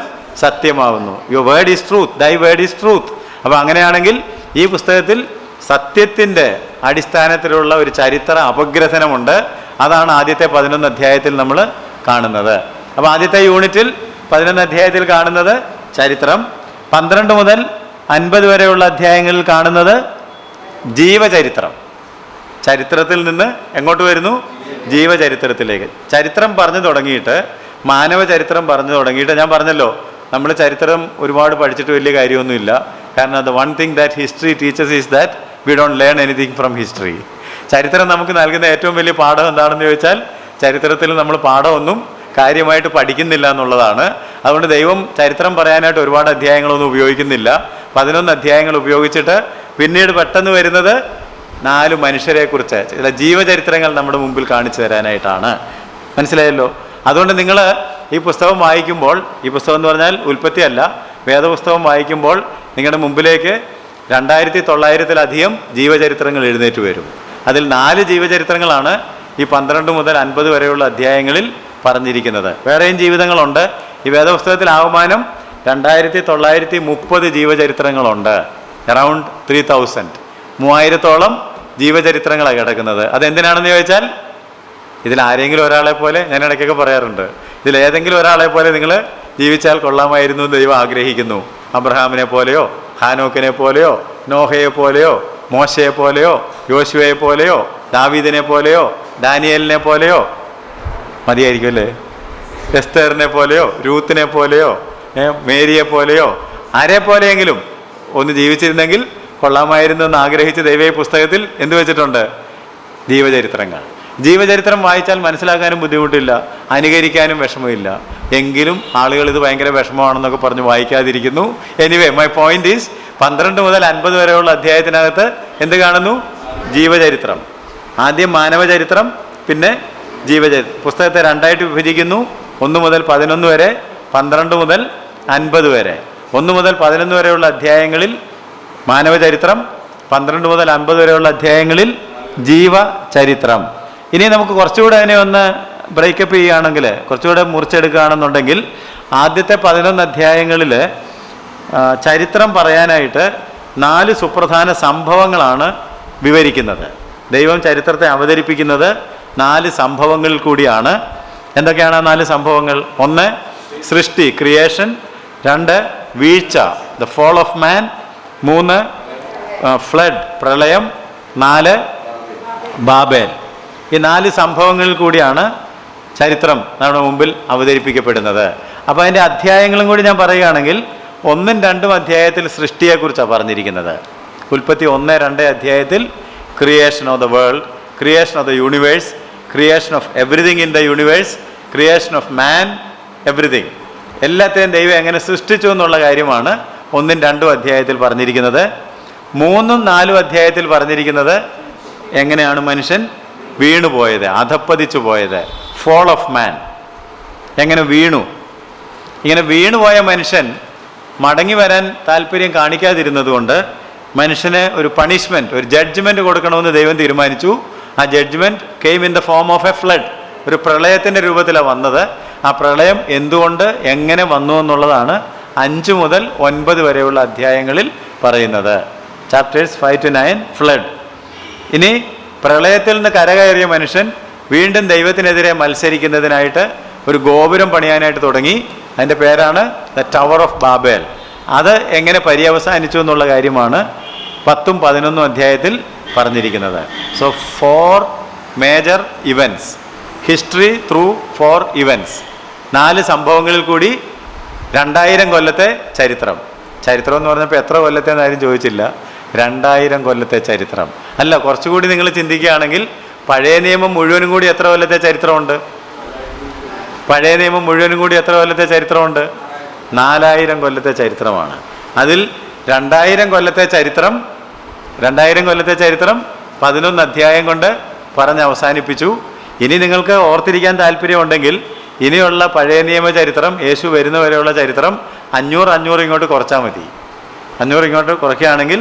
സത്യമാവുന്നു. Your word is truth, thy word is truth. അപ്പോൾ അങ്ങനെയാണെങ്കിൽ ഈ പുസ്തകത്തിൽ സത്യത്തിൻ്റെ അടിസ്ഥാനത്തിലുള്ള ഒരു ചരിത്ര അപഗ്രഥനമുണ്ട്. അതാണ് ആദ്യത്തെ 11 അധ്യായത്തിൽ നമ്മൾ കാണുന്നത്. അപ്പോൾ ആദ്യത്തെ യൂണിറ്റിൽ 11 അധ്യായത്തിൽ കാണുന്നത് ചരിത്രം, 12 മുതൽ 50 വരെയുള്ള അധ്യായങ്ങളിൽ കാണുന്നത് ജീവചരിത്രം. ചരിത്രത്തിൽ നിന്ന് എങ്ങോട്ട് വരുന്നു? ജീവചരിത്രത്തിലേക്ക്. ചരിത്രം പറഞ്ഞു തുടങ്ങിയിട്ട്, മാനവ ചരിത്രം പറഞ്ഞു തുടങ്ങിയിട്ട്, ഞാൻ പറഞ്ഞല്ലോ നമ്മൾ ചരിത്രം ഒരുപാട് പഠിച്ചിട്ട് വലിയ കാര്യമൊന്നുമില്ല. കാരണം the one thing that history teachers is that we don't learn anything from history. ചരിത്രം നമുക്ക് നൽകുന്ന ഏറ്റവും വലിയ പാഠം എന്താണെന്ന് ചോദിച്ചാൽ, ചരിത്രത്തിൽ നമ്മൾ പാഠമൊന്നും കാര്യമായിട്ട് പഠിക്കുന്നില്ല എന്നുള്ളതാണ്. അതുകൊണ്ട് ദൈവം ചരിത്രം പറയാനായിട്ട് ഒരുപാട് അധ്യായങ്ങളൊന്നും ഉപയോഗിക്കുന്നില്ല. 11 അധ്യായങ്ങൾ ഉപയോഗിച്ചിട്ട് പിന്നീട് പെട്ടെന്ന് വരുന്നത് 4 മനുഷ്യരെക്കുറിച്ച് ചില ജീവചരിത്രങ്ങൾ നമ്മുടെ മുമ്പിൽ കാണിച്ചു തരാനായിട്ടാണ്. മനസ്സിലായല്ലോ? അതുകൊണ്ട് നിങ്ങൾ ഈ പുസ്തകം വായിക്കുമ്പോൾ, ഈ പുസ്തകം എന്ന് പറഞ്ഞാൽ ഉൽപ്പത്തി അല്ല, വേദപുസ്തകം വായിക്കുമ്പോൾ നിങ്ങളുടെ മുമ്പിലേക്ക് 2900-ലധികം ജീവചരിത്രങ്ങൾ എഴുന്നേറ്റ് വരും. അതിൽ 4 ജീവചരിത്രങ്ങളാണ് ഈ 12 മുതൽ 50 വരെയുള്ള അധ്യായങ്ങളിൽ പറഞ്ഞിരിക്കുന്നത്. വേറെയും ജീവിതങ്ങളുണ്ട്. ഈ വേദപുസ്തകത്തിൽ ആകമാനം 2930 ജീവചരിത്രങ്ങളുണ്ട്. അറൗണ്ട് 3000-ഓളം ജീവചരിത്രങ്ങളാണ് കിടക്കുന്നത്. അതെന്തിനാണെന്ന് ചോദിച്ചാൽ, ഇതിലാരെങ്കിലും ഒരാളെ പോലെ, ഞാൻ ഇടയ്ക്കൊക്കെ പറയാറുണ്ട്, ഇതിലേതെങ്കിലും ഒരാളെ പോലെ നിങ്ങൾ ജീവിച്ചാൽ കൊള്ളാമായിരുന്നു എന്ന് ദൈവം ആഗ്രഹിക്കുന്നു. അബ്രഹാമിനെ പോലെയോ ഹാനോക്കിനെ പോലെയോ നോഹയെ പോലെയോ മോശയെ പോലെയോ യോശുവയെ പോലെയോ ദാവീദിനെ പോലെയോ ദാനിയേലിനെ പോലെയോ, മതിയായിരിക്കും അല്ലേ, എസ്തേറിനെ പോലെയോ രൂത്തിനെ പോലെയോ മേരിയെ പോലെയോ ആരെ പോലെയെങ്കിലും ഒന്ന് ജീവിച്ചിരുന്നെങ്കിൽ കൊള്ളാമായിരുന്നു എന്ന് ആഗ്രഹിച്ച് ദൈവ പുസ്തകത്തിൽ എന്ത് വെച്ചിട്ടുണ്ട്? ജീവചരിത്രങ്ങൾ. ജീവചരിത്രം വായിച്ചാൽ മനസ്സിലാക്കാനും ബുദ്ധിമുട്ടില്ല, അനുകരിക്കാനും വിഷമമില്ല. എങ്കിലും ആളുകൾ ഇത് ഭയങ്കര വിഷമമാണെന്നൊക്കെ പറഞ്ഞ് വായിക്കാതിരിക്കുന്നു. എനിവേ, മൈ പോയിന്റ് ഈസ്, 12 മുതൽ 50 വരെയുള്ള അധ്യായത്തിനകത്ത് എന്ത് കാണുന്നു? ജീവചരിത്രം. ആദ്യം മാനവചരിത്രം, പിന്നെ ജീവചരിത്രം. പുസ്തകത്തെ 2ആയിട്ട് വിഭജിക്കുന്നു. 1 മുതൽ 11 വരെ, 12 മുതൽ 50 വരെ. 1 മുതൽ 11 വരെയുള്ള അധ്യായങ്ങളിൽ മാനവചരിത്രം, 12 മുതൽ 50 വരെയുള്ള അധ്യായങ്ങളിൽ ജീവചരിത്രം. ഇനി നമുക്ക് കുറച്ചുകൂടെ അതിനെ ഒന്ന് ബ്രേക്കപ്പ് ചെയ്യുകയാണെങ്കിൽ, കുറച്ചുകൂടെ മുറിച്ചെടുക്കുകയാണെന്നുണ്ടെങ്കിൽ, ആദ്യത്തെ 11 അധ്യായങ്ങളിൽ ചരിത്രം പറയാനായിട്ട് 4 സുപ്രധാന സംഭവങ്ങളാണ് വിവരിക്കുന്നത്. ദൈവം ചരിത്രത്തെ അവതരിപ്പിക്കുന്നത് 4 സംഭവങ്ങളിൽ കൂടിയാണ്. എന്തൊക്കെയാണ് 4 സംഭവങ്ങൾ? 1 സൃഷ്ടി, ക്രിയേഷൻ. 2 വീഴ്ച, the fall of man. 3 flood, പ്രളയം. 4 ബാബേൽ. ഈ 4 സംഭവങ്ങളിൽ കൂടിയാണ് ചരിത്രം നമ്മുടെ മുമ്പിൽ അവതരിപ്പിക്കപ്പെടുന്നത്. അപ്പോൾ അതിൻ്റെ അധ്യായങ്ങളും കൂടി ഞാൻ പറയുകയാണെങ്കിൽ, 1ഉം 2ഉം അധ്യായത്തിൽ സൃഷ്ടിയെക്കുറിച്ചാണ് പറഞ്ഞിരിക്കുന്നത്. ഉൽപ്പത്തി 1, 2 അധ്യായത്തിൽ creation of the world, creation of the universe, creation of everything in the universe, creation of man, everything. എല്ലാത്തെയും ദൈവം എങ്ങനെ സൃഷ്ടിച്ചു എന്നുള്ള കാര്യമാണ് 1, 2 അധ്യായത്തിൽ പറഞ്ഞിരിക്കുന്നത്. 3, 4 അധ്യായത്തിൽ പറഞ്ഞിരിക്കുന്നത് എങ്ങനെയാണ് മനുഷ്യൻ വീണുപോയത്, അധപ്പതിച്ചു പോയത്, ഫോൾ ഓഫ് മാൻ, എങ്ങനെ വീണു. ഇങ്ങനെ വീണുപോയ മനുഷ്യൻ മടങ്ങി വരാൻ താല്പര്യം കാണിക്കാതിരുന്നത് കൊണ്ട് മനുഷ്യന് ഒരു പണിഷ്മെൻറ്റ്, ഒരു ജഡ്ജ്മെൻറ്റ് കൊടുക്കണമെന്ന് ദൈവം തീരുമാനിച്ചു. ആ judgement came in the form of a flood, ഒരു പ്രളയത്തിൻ്റെ രൂപത്തിലാണ് വന്നത്. ആ പ്രളയം എന്തുകൊണ്ട് എങ്ങനെ വന്നു എന്നുള്ളതാണ് 5 മുതൽ 9 വരെയുള്ള അധ്യായങ്ങളിൽ പറയുന്നത്. Chapters 5 to 9 flood. ഇനി പ്രളയത്തിൽ നിന്ന് കരകയറിയ മനുഷ്യൻ വീണ്ടും ദൈവത്തിനെതിരെ മത്സരിക്കുന്നതിനായിട്ട് ഒരു ഗോപുരം പണിയാനായിട്ട് തുടങ്ങി. അതിൻ്റെ പേരാണ് ദ ടവർ ഓഫ് ബാബേൽ. അത് എങ്ങനെ പര്യവസാനിച്ചു എന്നുള്ള കാര്യമാണ് 10, 11 അധ്യായത്തിൽ പറഞ്ഞിരിക്കുന്നത്. So 4 major events, history through 4 events, 4 സംഭവങ്ങളിൽ കൂടി 2000 കൊല്ലത്തെ ചരിത്രം. ചരിത്രം എന്ന് പറഞ്ഞപ്പോൾ എത്ര കൊല്ലത്തെന്ന് ആരും ചോദിച്ചില്ല. 2000 കൊല്ലത്തെ ചരിത്രം. അല്ല, കുറച്ചുകൂടി നിങ്ങൾ ചിന്തിക്കുകയാണെങ്കിൽ പഴയ നിയമം മുഴുവനും കൂടി എത്ര കൊല്ലത്തെ ചരിത്രമുണ്ട്? പഴയ നിയമം മുഴുവനും കൂടി എത്ര കൊല്ലത്തെ ചരിത്രമുണ്ട്? 4000 കൊല്ലത്തെ ചരിത്രമാണ്. അതിൽ 2000 കൊല്ലത്തെ ചരിത്രം 11 അധ്യായം കൊണ്ട് പറഞ്ഞ് അവസാനിപ്പിച്ചു. ഇനി നിങ്ങൾക്ക് ഓർത്തിരിക്കാൻ താല്പര്യമുണ്ടെങ്കിൽ ഇനിയുള്ള പഴയ നിയമ ചരിത്രം, യേശു വരുന്നവരെയുള്ള ചരിത്രം 500 ഇങ്ങോട്ട് കുറച്ചാൽ മതി. 500 ഇങ്ങോട്ട് കുറയ്ക്കുകയാണെങ്കിൽ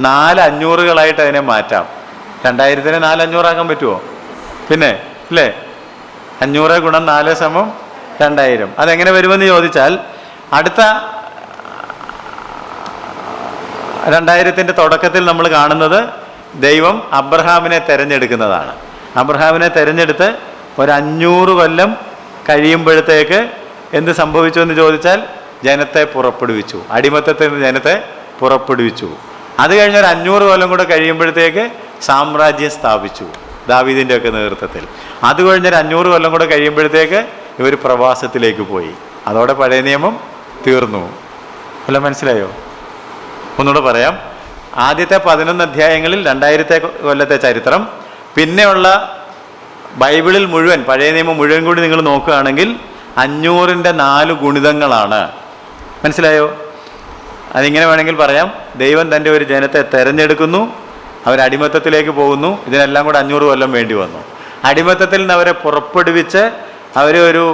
4 500കളായിട്ട് അതിനെ മാറ്റാം. 2000-നെ 4 500 ആക്കാൻ പറ്റുമോ? പിന്നെ അല്ലേ, 500 ഗുണം 4 സമം 2000. അതെങ്ങനെ വരുമെന്ന് ചോദിച്ചാൽ അടുത്ത 2000-ൻ്റെ തുടക്കത്തിൽ നമ്മൾ കാണുന്നത് ദൈവം അബ്രഹാമിനെ തിരഞ്ഞെടുക്കുന്നതാണ്. അബ്രഹാമിനെ തിരഞ്ഞെടുത്ത് ഒരു 500 കൊല്ലം കഴിയുമ്പോഴത്തേക്ക് എന്ത് സംഭവിച്ചു എന്ന് ചോദിച്ചാൽ ജനത്തെ പുറപ്പെടുവിച്ചു. അടിമത്തത്തിൽ നിന്ന് ജനത്തെ പുറപ്പെടുവിച്ചു. അത് കഴിഞ്ഞ് ഒരു 500 കൊല്ലം കൂടെ കഴിയുമ്പോഴത്തേക്ക് സാമ്രാജ്യം സ്ഥാപിച്ചു ദാവീദിൻ്റെ ഒക്കെ നേതൃത്വത്തിൽ. അത് കഴിഞ്ഞൊരു 500 കൊല്ലം കൂടെ കഴിയുമ്പോഴത്തേക്ക് ഇവർ പ്രവാസത്തിലേക്ക് പോയി. അതോടെ പഴയ നിയമം തീർന്നു. വല്ലതും മനസ്സിലായോ? ഒന്നുകൂടെ പറയാം. ആദ്യത്തെ 11 അധ്യായങ്ങളിൽ 2000 കൊല്ലത്തെ ചരിത്രം. പിന്നെയുള്ള ബൈബിളിൽ മുഴുവൻ, പഴയ നിയമം മുഴുവൻ കൂടി നിങ്ങൾ നോക്കുകയാണെങ്കിൽ 500-ൻ്റെ 4 ഗുണിതങ്ങളാണ്. മനസ്സിലായോ? അതിങ്ങനെ വേണമെങ്കിൽ പറയാം. ദൈവം തൻ്റെ ഒരു ജനത്തെ തിരഞ്ഞെടുക്കുന്നു, അവരടിമത്തത്തിലേക്ക് പോകുന്നു. ഇതിനെല്ലാം കൂടെ 500 കൊല്ലം വേണ്ടി വന്നു. അടിമത്തത്തിൽ നിന്ന് അവരെ പുറപ്പെടുവിച്ച് അവരെ ഒരു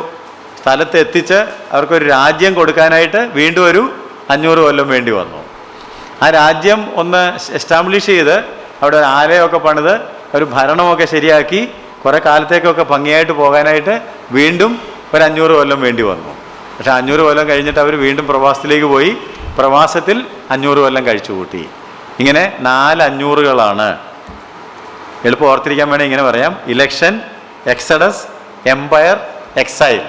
സ്ഥലത്ത് എത്തിച്ച് അവർക്കൊരു രാജ്യം കൊടുക്കാനായിട്ട് വീണ്ടും ഒരു 500 കൊല്ലം വേണ്ടി വന്നു. ആ രാജ്യം ഒന്ന് എസ്റ്റാബ്ലിഷ് ചെയ്ത് അവിടെ ഒരു ആലയമൊക്കെ പണിത് ഒരു ഭരണമൊക്കെ ശരിയാക്കി കുറേ കാലത്തേക്കൊക്കെ ഭംഗിയായിട്ട് പോകാനായിട്ട് വീണ്ടും ഒരു 500 കൊല്ലം വേണ്ടി വന്നു. പക്ഷേ 500 കൊല്ലം കഴിഞ്ഞിട്ട് അവർ വീണ്ടും പ്രവാസത്തിലേക്ക് പോയി. പ്രവാസത്തിൽ 500 കൊല്ലം കഴിച്ചു കൂട്ടി. ഇങ്ങനെ 4 500കളാണ്. എളുപ്പം ഓർത്തിരിക്കാൻ വേണ്ടി ഇങ്ങനെ പറയാം. Election, exodus, empire, exile.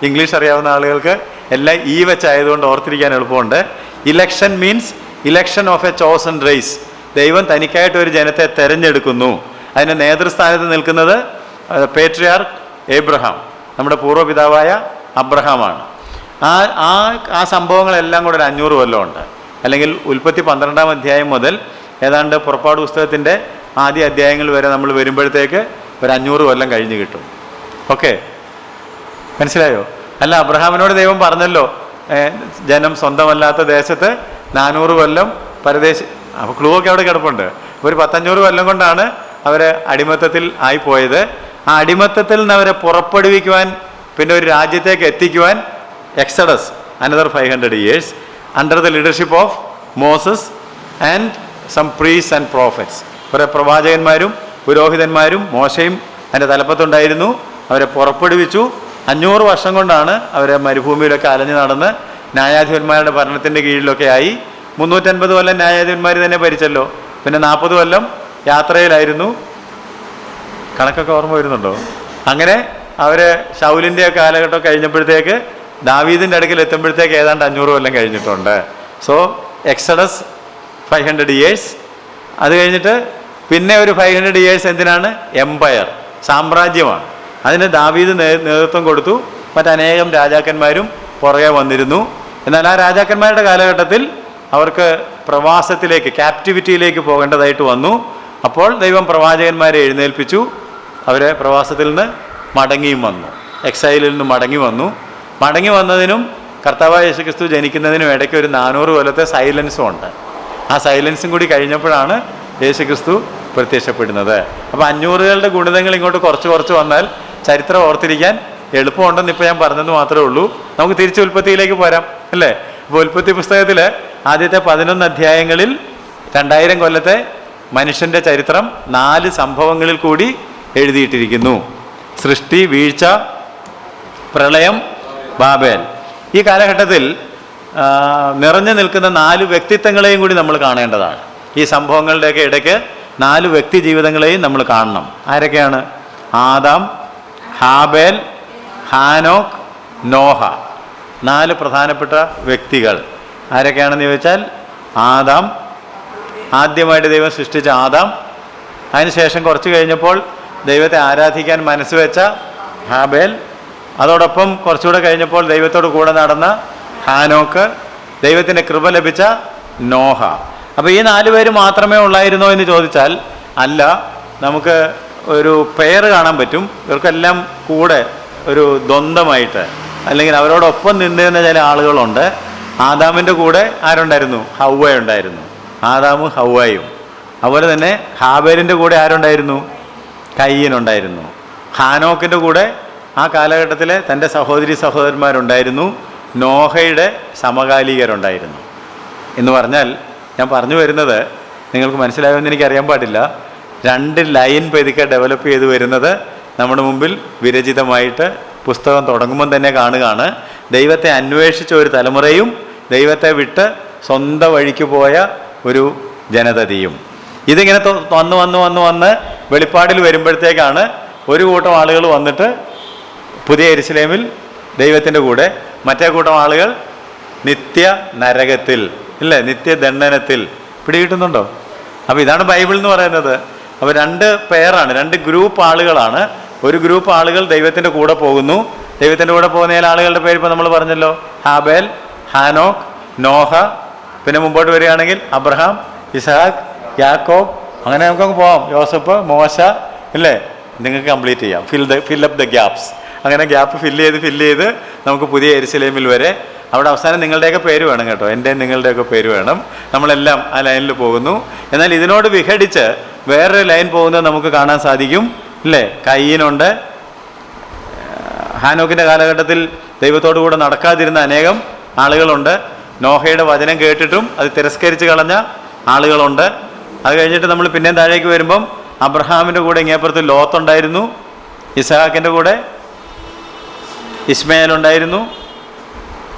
English അറിയാവുന്ന ആളുകൾക്ക് എല്ലാം ഈ വെച്ചായതുകൊണ്ട് ഓർത്തിരിക്കാൻ എളുപ്പമുണ്ട്. Election means election of a chosen race. ദൈവം തനിക്കായിട്ട് ഒരു ജനത്തെ തിരഞ്ഞെടുക്കുന്നു. അതിന് നേതൃസ്ഥാനത്ത് നിൽക്കുന്നത് പേട്രിയാർക്ക് ഏബ്രഹാം, നമ്മുടെ പൂർവ്വപിതാവായ അബ്രഹാമാണ്. ആ സംഭവങ്ങളെല്ലാം കൂടെ ഒരു 500 കൊല്ലമുണ്ട്. അല്ലെങ്കിൽ ഉൽപ്പത്തി 12-ാം അധ്യായം മുതൽ ഏതാണ്ട് പുറപ്പാട് പുസ്തകത്തിൻ്റെ ആദ്യ അധ്യായങ്ങൾ വരെ നമ്മൾ വരുമ്പോഴത്തേക്ക് ഒരു 500 കൊല്ലം കഴിഞ്ഞ് കിട്ടും. ഓക്കെ, മനസ്സിലായോ? അല്ല, അബ്രഹാമിനോട് ദൈവം പറഞ്ഞല്ലോ ജനം സ്വന്തമല്ലാത്ത ദേശത്ത് 400 കൊല്ലം പരദേശ. അപ്പോൾ ക്ലൂ ഒക്കെ അവിടെ കിടപ്പുണ്ട്. ഒരു 100-500 കൊല്ലം കൊണ്ടാണ് അവർ അടിമത്തത്തിൽ ആയിപ്പോയത്. ആ അടിമത്തത്തിൽ നിന്ന് അവരെ പുറപ്പെടുവിക്കുവാൻ, പിന്നെ ഒരു രാജ്യത്തേക്ക് എത്തിക്കുവാൻ exodus another 500 years under the leadership of Moses and some priests and prophets. കുറേ പ്രവാചകന്മാരും പുരോഹിതന്മാരും മോശയും അതിൻ്റെ തലപ്പത്തുണ്ടായിരുന്നു. അവരെ പുറപ്പെടുവിച്ചു. 500 വർഷം കൊണ്ടാണ് അവരെ മരുഭൂമിയിലൊക്കെ അലഞ്ഞു നടന്ന് ന്യായാധിപന്മാരുടെ ഭരണത്തിൻ്റെ കീഴിലൊക്കെ ആയി. 350 കൊല്ലം ന്യായാധിപന്മാർ തന്നെ ഭരിച്ചല്ലോ. പിന്നെ 40 കൊല്ലം യാത്രയിലായിരുന്നു. കണക്കൊക്കെ ഓർമ്മ വരുന്നുണ്ടോ? അങ്ങനെ അവർ ശൗലിൻ്റെ കാലഘട്ടം കഴിഞ്ഞപ്പോഴത്തേക്ക് ദാവീദിൻ്റെ അടുക്കൽ എത്തുമ്പോഴത്തേക്ക് ഏതാണ്ട് 500 കൊല്ലം കഴിഞ്ഞിട്ടുണ്ട്. So Exodus 500 years. അത് കഴിഞ്ഞിട്ട് പിന്നെ ഒരു 500 years എന്തിനാണ്? എംപയർ, സാമ്രാജ്യമാണ്. അതിന് ദാവീദ് നേതൃത്വം കൊടുത്തു. മറ്റനേകം രാജാക്കന്മാരും പുറകെ വന്നിരുന്നു. എന്നാൽ ആ രാജാക്കന്മാരുടെ കാലഘട്ടത്തിൽ അവർക്ക് പ്രവാസത്തിലേക്ക്, ക്യാപ്റ്റിവിറ്റിയിലേക്ക് പോകേണ്ടതായിട്ട് വന്നു. അപ്പോൾ ദൈവം പ്രവാചകന്മാരെ എഴുന്നേൽപ്പിച്ചു. അവർ പ്രവാസത്തിൽ നിന്ന് മടങ്ങിയും വന്നു, എക്സൈലിൽ നിന്ന് മടങ്ങി വന്നു. മടങ്ങി വന്നതിനും കർത്താവായ യേശുക്രിസ്തു ജനിക്കുന്നതിനും ഇടയ്ക്ക് ഒരു 400 കൊല്ലത്തെ സൈലൻസും ഉണ്ട്. ആ സൈലൻസും കൂടി കഴിഞ്ഞപ്പോഴാണ് യേശുക്രിസ്തു പ്രത്യക്ഷപ്പെടുന്നത്. അപ്പോൾ 500കളുടെ ഗുണിതങ്ങൾ ഇങ്ങോട്ട് കുറച്ച് വന്നാൽ ചരിത്രം ഓർത്തിരിക്കാൻ എളുപ്പമുണ്ടെന്ന് ഇപ്പോൾ ഞാൻ പറഞ്ഞത് മാത്രമേ ഉള്ളൂ. നമുക്ക് തിരിച്ച് ഉൽപ്പത്തിയിലേക്ക് പോരാം അല്ലേ? അപ്പോൾ ഉൽപ്പത്തി പുസ്തകത്തിൽ ആദ്യത്തെ 11 അധ്യായങ്ങളിൽ 2000 കൊല്ലത്തെ മനുഷ്യൻ്റെ ചരിത്രം 4 സംഭവങ്ങളിൽ കൂടി എഴുതിയിട്ടിരിക്കുന്നു. സൃഷ്ടി, വീഴ്ച, പ്രളയം, ബാബേൽ. ഈ കാലഘട്ടത്തിൽ നിറഞ്ഞു നിൽക്കുന്ന 4 വ്യക്തിത്വങ്ങളെയും കൂടി നമ്മൾ കാണേണ്ടതാണ്. ഈ സംഭവങ്ങളുടെയൊക്കെ ഇടയ്ക്ക് 4 വ്യക്തി ജീവിതങ്ങളെയും നമ്മൾ കാണണം. ആരൊക്കെയാണ്? ആദാം, ഹാബേൽ, ഹാനോക്ക്, നോഹ. 4 പ്രധാനപ്പെട്ട വ്യക്തികൾ ആരൊക്കെയാണെന്ന് ചോദിച്ചാൽ, ആദാം, ആദ്യമായിട്ട് ദൈവം സൃഷ്ടിച്ച ആദാം, അതിനുശേഷം കുറച്ച് കഴിഞ്ഞപ്പോൾ ദൈവത്തെ ആരാധിക്കാൻ മനസ്സ് വെച്ച ഹാബേൽ, അതോടൊപ്പം കുറച്ചുകൂടെ കഴിഞ്ഞപ്പോൾ ദൈവത്തോട് കൂടെ നടന്ന ഹാനോക്ക്, ദൈവത്തിൻ്റെ കൃപ ലഭിച്ച നോഹ. അപ്പോൾ ഈ 4 പേര് മാത്രമേ ഉള്ളായിരുന്നോ എന്ന് ചോദിച്ചാൽ അല്ല. നമുക്ക് ഒരു പെയർ കാണാൻ പറ്റും. ഇവർക്കെല്ലാം കൂടെ ഒരു ദ്വന്ദ്മായിട്ട് അല്ലെങ്കിൽ അവരോടൊപ്പം നിന്നിരുന്ന ചില ആളുകളുണ്ട്. ആദാമിൻ്റെ കൂടെ ആരുണ്ടായിരുന്നു? ഹൗവ ഉണ്ടായിരുന്നു. ആദാമും ഹൗവയും. അതുപോലെ തന്നെ ഹാബേലിൻ്റെ കൂടെ ആരുണ്ടായിരുന്നു? കയ്യനുണ്ടായിരുന്നു. ഹാനോക്കിൻ്റെ കൂടെ ആ കാലഘട്ടത്തിലെ തൻ്റെ സഹോദരന്മാരുണ്ടായിരുന്നു. നോഹയുടെ സമകാലികരുണ്ടായിരുന്നു. എന്ന് പറഞ്ഞാൽ ഞാൻ പറഞ്ഞു വരുന്നത് നിങ്ങൾക്ക് മനസ്സിലാകുമെന്ന് എനിക്കറിയാൻ പാടില്ല. 2 ലൈൻ പതുക്കെ ഡെവലപ്പ് ചെയ്ത് വരുന്നത് നമ്മുടെ മുമ്പിൽ വിരചിതമായിട്ട് പുസ്തകം തുടങ്ങുമ്പം തന്നെ കാണുകയാണ്. ദൈവത്തെ അന്വേഷിച്ച ഒരു തലമുറയും ദൈവത്തെ വിട്ട് സ്വന്തം വഴിക്ക് പോയ ഒരു ജനതയും. ഇതിങ്ങനെ വന്ന് വെളിപ്പാടിൽ വരുമ്പോഴത്തേക്കാണ് ഒരു കൂട്ടം ആളുകൾ വന്നിട്ട് പുതിയ യെരുശലേമിൽ ദൈവത്തിൻ്റെ കൂടെ, മറ്റേ കൂട്ടം ആളുകൾ നിത്യ നരകത്തിൽ, ഇല്ലേ, നിത്യദണ്ഡനത്തിൽ. പിടികിട്ടുന്നുണ്ടോ? അപ്പോൾ ഇതാണ് ബൈബിൾ എന്ന് പറയുന്നത്. അപ്പോൾ 2 പെയറാണ്, 2 ഗ്രൂപ്പ് ആളുകളാണ്. ഒരു ഗ്രൂപ്പ് ആളുകൾ ദൈവത്തിൻ്റെ കൂടെ പോകുന്നു. ദൈവത്തിൻ്റെ കൂടെ പോകുന്ന ആളുകളുടെ പേര് ഇപ്പോൾ നമ്മൾ പറഞ്ഞല്ലോ: ഹാബേൽ, ഹാനോക്ക്, നോഹ. പിന്നെ മുമ്പോട്ട് വരികയാണെങ്കിൽ അബ്രഹാം, ഇസഹാക്ക്, യാക്കോബ്. അങ്ങനെ നമുക്കങ്ങ് പോവാം. യോസഫ്, മോശ, ഇല്ലേ? നിങ്ങൾക്ക് കംപ്ലീറ്റ് ചെയ്യാം. Fill up the gaps. അങ്ങനെ ഗ്യാപ്പ് ഫില്ല് ചെയ്ത് നമുക്ക് പുതിയ യെരുശലേമിൽ വരെ. അവിടെ അവസാനം നിങ്ങളുടെയൊക്കെ പേര് വേണം കേട്ടോ, എൻ്റെ നിങ്ങളുടെയൊക്കെ പേര് വേണം. നമ്മളെല്ലാം ആ ലൈനിൽ പോകുന്നു. എന്നാൽ ഇതിനോട് വിഘടിച്ച് വേറൊരു ലൈൻ പോകുന്നത് നമുക്ക് കാണാൻ സാധിക്കും, ഇല്ലേ? കയ്യനുണ്ട്. ഹാനോക്കിൻ്റെ കാലഘട്ടത്തിൽ ദൈവത്തോടു കൂടെ നടക്കാതിരുന്ന അനേകം ആളുകളുണ്ട്. നോഹയുടെ വചനം കേട്ടിട്ടും അത് തിരസ്കരിച്ച് കളഞ്ഞ ആളുകളുണ്ട്. അത് കഴിഞ്ഞിട്ട് നമ്മൾ പിന്നെയും താഴേക്ക് വരുമ്പം അബ്രഹാമിൻ്റെ കൂടെ ഇങ്ങേപ്പുറത്ത് ലോത്തുണ്ടായിരുന്നു. ഇസഹാക്കിൻ്റെ കൂടെ ഇസ്മായേൽ ഉണ്ടായിരുന്നു.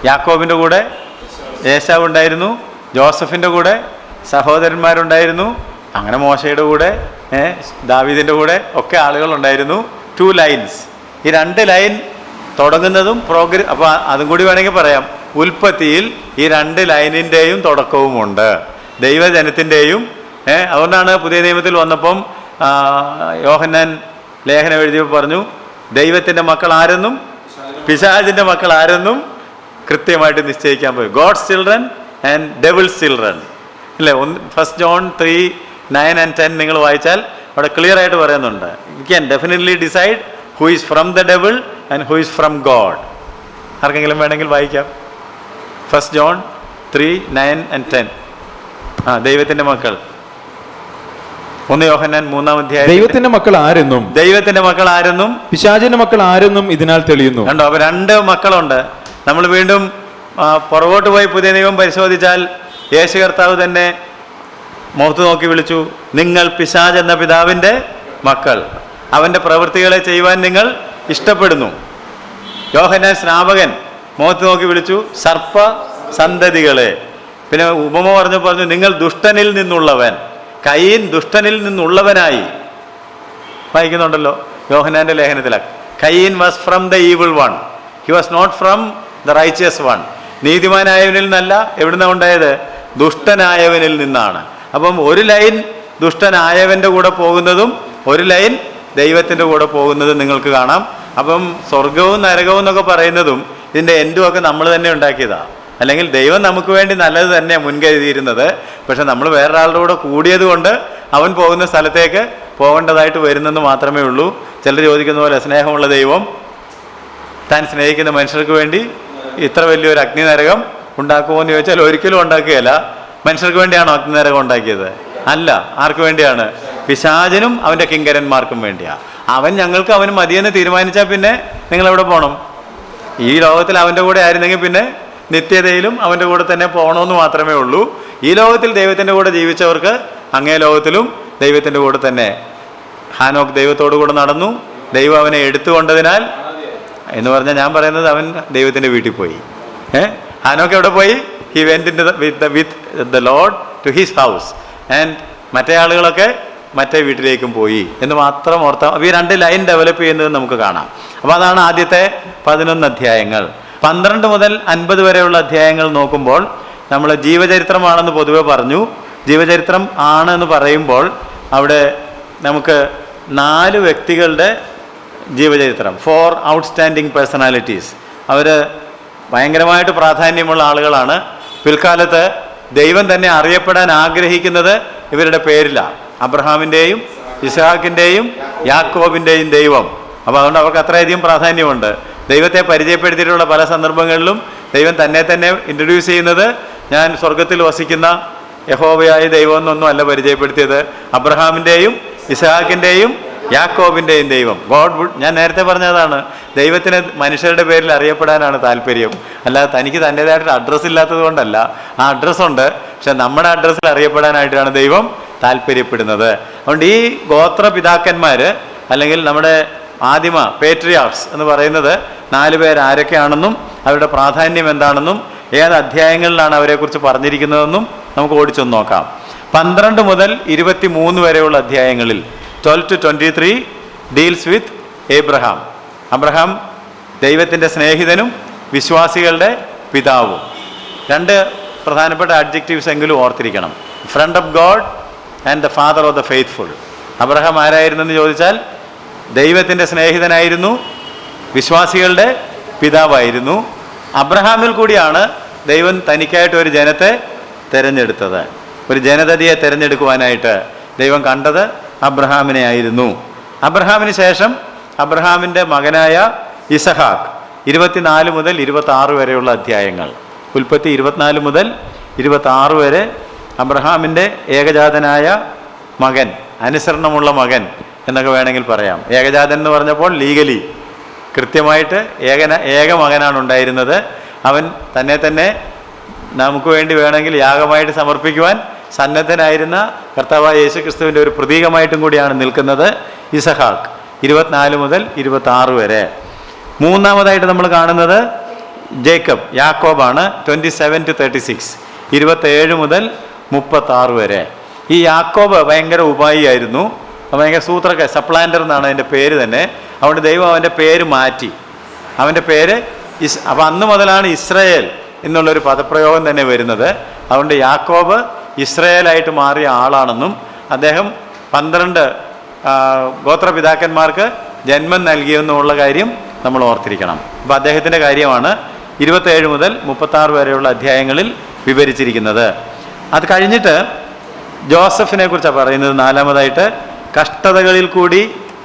യാക്കോബിൻ്റെ കൂടെ ഏശാവ് ഉണ്ടായിരുന്നു. ജോസഫിൻ്റെ കൂടെ സഹോദരന്മാരുണ്ടായിരുന്നു. അങ്ങനെ മോശയുടെ കൂടെ ദാവീദിൻ്റെ കൂടെ ഒക്കെ ആളുകളുണ്ടായിരുന്നു. 2 ലൈൻസ്. ഈ 2 ലൈൻ തുടങ്ങുന്നതും അപ്പോൾ അതും കൂടി വേണമെങ്കിൽ പറയാം, ഉൽപ്പത്തിയിൽ ഈ 2 ലൈനിൻ്റെയും തുടക്കവുമുണ്ട്, ദൈവജനത്തിൻ്റെയും. അതുകൊണ്ടാണ് പുതിയ നിയമത്തിൽ വന്നപ്പം യോഹന്നാൻ ലേഖനം എഴുതിയപ്പോൾ പറഞ്ഞു, ദൈവത്തിൻ്റെ മക്കൾ ആരെന്നും പിശാചിൻ്റെ മക്കൾ ആരെന്നും കൃത്യമായിട്ട് നിശ്ചയിക്കാൻ പോയി. God's children and devil's children, അല്ലേ? 1 ജോൺ 3:9 and 10 നിങ്ങൾ വായിച്ചാൽ അവിടെ ക്ലിയർ ആയിട്ട് പറയുന്നുണ്ട്. You can definitely decide who is from the devil and who is from God. ആർക്കെങ്കിലും വേണമെങ്കിൽ വായിക്കാം. 1 ജോൺ 3:9 and 10. ദൈവത്തിൻ്റെ മക്കൾ. 1 യോഹന്നാൻ 3-ാം അധ്യായം. ദൈവത്തിന്റെ മക്കൾ ആരെന്നും പിശാചിന്റെ മക്കൾ ആരെന്നും ഇതിനാൽ തെളിയുന്നു. കണ്ടോ? അപ്പോൾ 2 മക്കളുണ്ട്. നമ്മൾ വീണ്ടും പുറകോട്ട് പോയി പുതിയ നിയമം പരിശോധിച്ചാൽ യേശു കർത്താവ് തന്നെ മുഖത്ത് നോക്കി വിളിച്ചു, നിങ്ങൾ പിശാച് എന്ന പിതാവിൻ്റെ മക്കൾ, അവൻ്റെ പ്രവൃത്തികളെ ചെയ്യുവാൻ നിങ്ങൾ ഇഷ്ടപ്പെടുന്നു. യോഹന്നാൻ സ്നാപകൻ മുഖത്ത് നോക്കി വിളിച്ചു, സർപ്പ സന്തതികളെ. പിന്നെ ഉപമ പറഞ്ഞു നിങ്ങൾ ദുഷ്ടനിൽ നിന്നുള്ളവൻ. കയീൻ ദുഷ്ടനിൽ നിന്നുള്ളവനായി. വായിക്കുന്നുണ്ടല്ലോ യോഹന്നാൻ്റെ ലേഖനത്തിലാണ്. Cain was from the evil one, he was not from the righteous one. നീതിമാനായവനിൽ നിന്നല്ല. എവിടുന്നാണ് ഉണ്ടായത്? ദുഷ്ടനായവനിൽ നിന്നാണ്. അപ്പം ഒരു ലൈൻ ദുഷ്ടനായവൻ്റെ കൂടെ പോകുന്നതും ഒരു ലൈൻ ദൈവത്തിൻ്റെ കൂടെ പോകുന്നതും നിങ്ങൾക്ക് കാണാം. അപ്പം സ്വർഗവും നരകവും എന്നൊക്കെ പറയുന്നതും ഇതിൻ്റെ എൻഡും ഒക്കെ നമ്മൾ തന്നെ ഉണ്ടാക്കിയതാണ്. അല്ലെങ്കിൽ ദൈവം നമുക്ക് വേണ്ടി നല്ലത് തന്നെയാണ് മുൻകരുതിയിരുന്നത്. പക്ഷെ നമ്മൾ വേറൊരാളുടെ കൂടെ കൂടിയത് കൊണ്ട് അവൻ പോകുന്ന സ്ഥലത്തേക്ക് പോകേണ്ടതായിട്ട് വരുന്നെന്ന് മാത്രമേ ഉള്ളൂ. ചിലർ ചോദിക്കുന്ന പോലെ സ്നേഹമുള്ള ദൈവം താൻ സ്നേഹിക്കുന്ന മനുഷ്യർക്ക് വേണ്ടി ഇത്ര വലിയൊരു അഗ്നിനരകം ഉണ്ടാക്കുമോ എന്ന് ചോദിച്ചാൽ ഒരിക്കലും ഉണ്ടാക്കുകയല്ല. മനുഷ്യർക്ക് വേണ്ടിയാണോ അഗ്നിനരകം ഉണ്ടാക്കിയത്? അല്ല. ആർക്ക് വേണ്ടിയാണ്? പിശാചിനും അവൻ്റെ കിങ്കരന്മാർക്കും വേണ്ടിയാണ്. അവൻ ഞങ്ങൾക്ക് അവന് മതിയെന്ന് തീരുമാനിച്ചാൽ പിന്നെ നിങ്ങൾ എവിടെ പോകണം? ഈ ലോകത്തിൽ അവൻ്റെ കൂടെ ആയിരുന്നെങ്കിൽ പിന്നെ നിത്യതയിലും അവൻ്റെ കൂടെ തന്നെ പോകണമെന്ന് മാത്രമേ ഉള്ളൂ. ഈ ലോകത്തിൽ ദൈവത്തിൻ്റെ കൂടെ ജീവിച്ചവർക്ക് അങ്ങേ ലോകത്തിലും ദൈവത്തിൻ്റെ കൂടെ തന്നെ. ഹാനോക്ക് ദൈവത്തോടു കൂടെ നടന്നു, ദൈവം അവനെ എടുത്തുകൊണ്ടതിനാൽ എന്ന് പറഞ്ഞാൽ ഞാൻ പറയുന്നത് അവൻ ദൈവത്തിൻ്റെ വീട്ടിൽ പോയി. ഹാനോക്ക് എവിടെ പോയി? He went in with the Lord to his house and മറ്റേ ആളുകളൊക്കെ മറ്റേ വീട്ടിലേക്കും പോയി എന്ന് മാത്രം ഓർത്താൽ. അപ്പോൾ ഈ രണ്ട് ലൈൻ ഡെവലപ്പ് ചെയ്യുന്നത് നമുക്ക് കാണാം. അപ്പോൾ അതാണ് ആദ്യത്തെ 11 അധ്യായങ്ങൾ. 12 മുതൽ 50 വരെയുള്ള അധ്യായങ്ങൾ നോക്കുമ്പോൾ നമ്മൾ ജീവചരിത്രമാണെന്ന് പൊതുവെ പറഞ്ഞു. ജീവചരിത്രം ആണ് എന്ന് പറയുമ്പോൾ അവിടെ നമുക്ക് 4 വ്യക്തികളുടെ ജീവചരിത്രം, 4 ഔട്ട്സ്റ്റാൻഡിങ് പേഴ്സണാലിറ്റീസ്. അവർ ഭയങ്കരമായിട്ട് പ്രാധാന്യമുള്ള ആളുകളാണ്. പിൽക്കാലത്ത് ദൈവം തന്നെ അറിയപ്പെടാൻ ആഗ്രഹിക്കുന്നത് ഇവരുടെ പേരിലാണ്. അബ്രഹാമിൻ്റെയും ഇസ്ഹാക്കിൻ്റെയും യാക്കോബിൻ്റെയും ദൈവം. അപ്പോൾ അതുകൊണ്ട് അവർക്ക് അത്രയധികം പ്രാധാന്യമുണ്ട്. ദൈവത്തെ പരിചയപ്പെടുത്തിയിട്ടുള്ള പല സന്ദർഭങ്ങളിലും ദൈവം തന്നെ ഇൻട്രൊഡ്യൂസ് ചെയ്യുന്നത് ഞാൻ സ്വർഗത്തിൽ വസിക്കുന്ന യഹോവയായ ദൈവം എന്നൊന്നും അല്ല പരിചയപ്പെടുത്തിയത്. അബ്രഹാമിൻ്റെയും ഇസ്ഹാക്കിൻ്റെയും യാക്കോബിൻ്റെയും ദൈവം. ഞാൻ നേരത്തെ പറഞ്ഞതാണ്, ദൈവത്തിന് മനുഷ്യരുടെ പേരിൽ അറിയപ്പെടാനാണ് താല്പര്യം. അല്ലാതെ തനിക്ക് തൻ്റേതായിട്ടൊരു അഡ്രസ്സ് ഇല്ലാത്തത് കൊണ്ടല്ല. ആ അഡ്രസ്സുണ്ട്, പക്ഷെ നമ്മുടെ അഡ്രസ്സിൽ അറിയപ്പെടാനായിട്ടാണ് ദൈവം താല്പര്യപ്പെടുന്നത്. അതുകൊണ്ട് ഈ ഗോത്രപിതാക്കന്മാർ അല്ലെങ്കിൽ നമ്മുടെ ആദിമ പേട്രിയാർക്സ് എന്ന് പറയുന്നത് 4 പേർ ആരൊക്കെയാണെന്നും അവരുടെ പ്രാധാന്യം എന്താണെന്നും ഏത് അധ്യായങ്ങളിലാണ് അവരെക്കുറിച്ച് പറഞ്ഞിരിക്കുന്നതെന്നും നമുക്ക് ഓടിച്ചൊന്ന് നോക്കാം. 12 മുതൽ 23 വരെയുള്ള അധ്യായങ്ങളിൽ 12 to 23 ഡീൽസ് വിത്ത് ഏബ്രഹാം. അബ്രഹാം ദൈവത്തിൻ്റെ സ്നേഹിതനും വിശ്വാസികളുടെ പിതാവും. 2 പ്രധാനപ്പെട്ട അഡ്ജക്റ്റീവ്സ് എങ്കിലും ഓർത്തിരിക്കണം: friend of God and the father of the faithful. അബ്രഹാം ആരായിരുന്നെന്ന് ചോദിച്ചാൽ ദൈവത്തിൻ്റെ സ്നേഹിതനായിരുന്നു, വിശ്വാസികളുടെ പിതാവായിരുന്നു. അബ്രഹാമിൽ കൂടിയാണ് ദൈവം തനിക്കായിട്ട് ഒരു ജനത്തെ തിരഞ്ഞെടുത്തത്. ഒരു ജനതയെ തിരഞ്ഞെടുക്കുവാനായിട്ട് ദൈവം കണ്ടത് അബ്രഹാമിനെ ആയിരുന്നു. അബ്രഹാമിന് ശേഷം അബ്രഹാമിൻ്റെ മകനായ ഇസഹാക്ക് 24 മുതൽ 26 വരെയുള്ള അധ്യായങ്ങൾ. ഉൽപ്പത്തി 24 മുതൽ 26 വരെ അബ്രഹാമിൻ്റെ ഏകജാതനായ മകൻ, അനുസരണമുള്ള മകൻ എന്നൊക്കെ വേണമെങ്കിൽ പറയാം. ഏകജാതൻ എന്ന് പറഞ്ഞപ്പോൾ ലീഗലി കൃത്യമായിട്ട് ഏക മകനാണ് ഉണ്ടായിരുന്നത്. അവൻ തന്നെ നമുക്ക് വേണ്ടി വേണമെങ്കിൽ യാഗമായിട്ട് സമർപ്പിക്കുവാൻ സന്നദ്ധനായിരുന്ന കർത്താവായ യേശു ക്രിസ്തുവിൻ്റെ ഒരു പ്രതീകമായിട്ടും കൂടിയാണ് നിൽക്കുന്നത് ഇസഹാക്ക്. 24 മുതൽ 26 വരെ. മൂന്നാമതായിട്ട് നമ്മൾ കാണുന്നത് യാക്കോബാണ്. 27 to 36, 27 മുതൽ 36 വരെ. ഈ യാക്കോബ് ഭയങ്കര ഉപായിയായിരുന്നു, ഭയങ്കര സപ്ലാൻഡർ എന്നാണ് അതിൻ്റെ പേര് തന്നെ. അതുകൊണ്ട് ദൈവം അവൻ്റെ പേര് മാറ്റി. അവൻ്റെ പേര് അപ്പോൾ അന്ന് മുതലാണ് ഇസ്രായേൽ എന്നുള്ളൊരു പദപ്രയോഗം തന്നെ വരുന്നത്. അതുകൊണ്ട് യാക്കോബ് ഇസ്രായേലായിട്ട് മാറിയ ആളാണെന്നും അദ്ദേഹം 12 ഗോത്രപിതാക്കന്മാർക്ക് ജന്മം നൽകിയെന്നുള്ള കാര്യം നമ്മൾ ഓർത്തിരിക്കണം. അപ്പോൾ അദ്ദേഹത്തിൻ്റെ കാര്യമാണ് 27 മുതൽ 36 വരെയുള്ള അധ്യായങ്ങളിൽ വിവരിച്ചിരിക്കുന്നത്. അത് കഴിഞ്ഞിട്ട് ജോസഫിനെ കുറിച്ചാണ് പറയുന്നത്. 4-മതായിട്ട് കഷ്ടതകളിൽ കൂടി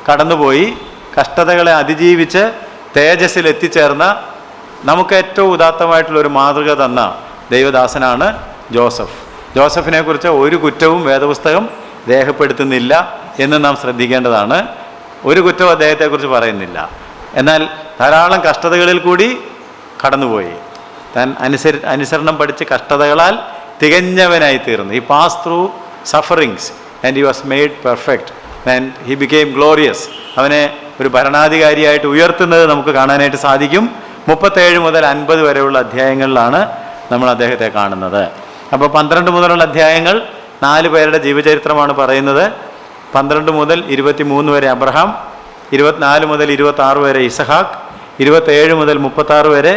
കടന്നുപോയി, കഷ്ടതകളെ അതിജീവിച്ച് തേജസ്സിൽ എത്തിച്ചേർന്ന നമുക്ക് ഏറ്റവും ഉദാത്തമായിട്ടുള്ളൊരു മാതൃക തന്ന ദൈവദാസനാണ് ജോസഫ്. ജോസഫിനെ കുറിച്ച് ഒരു കുറ്റവും വേദപുസ്തകം രേഖപ്പെടുത്തുന്നില്ല എന്ന് നാം ശ്രദ്ധിക്കേണ്ടതാണ്. ഒരു കുറ്റവും അദ്ദേഹത്തെക്കുറിച്ച് പറയുന്നില്ല. എന്നാൽ ധാരാളം കഷ്ടതകളിൽ കൂടി കടന്നുപോയി. താൻ അനുസരണം പഠിച്ച് കഷ്ടതകളാൽ തികഞ്ഞവനായി തീർന്നു. He pass through sufferings and he was made perfect and he became glorious. അവനെ ഒരു ഭരണാധികാരിയായിട്ട് ഉയർത്തുന്നത് നമുക്ക് കാണാനായിട്ട് സാധിക്കും. 37 മുതൽ 50 വരെയുള്ള അധ്യായങ്ങളിലാണ് നമ്മൾ അദ്ദേഹത്തെ കാണുന്നത്. അപ്പോൾ 12 മുതലുള്ള അധ്യായങ്ങൾ 4 പേരുടെ ജീവചരിത്രമാണ് പറയുന്നത്. 12 മുതൽ 23 വരെ അബ്രഹാം, 24 മുതൽ 26 വരെ ഇസഹാക്ക്, 27 മുതൽ 36 വരെ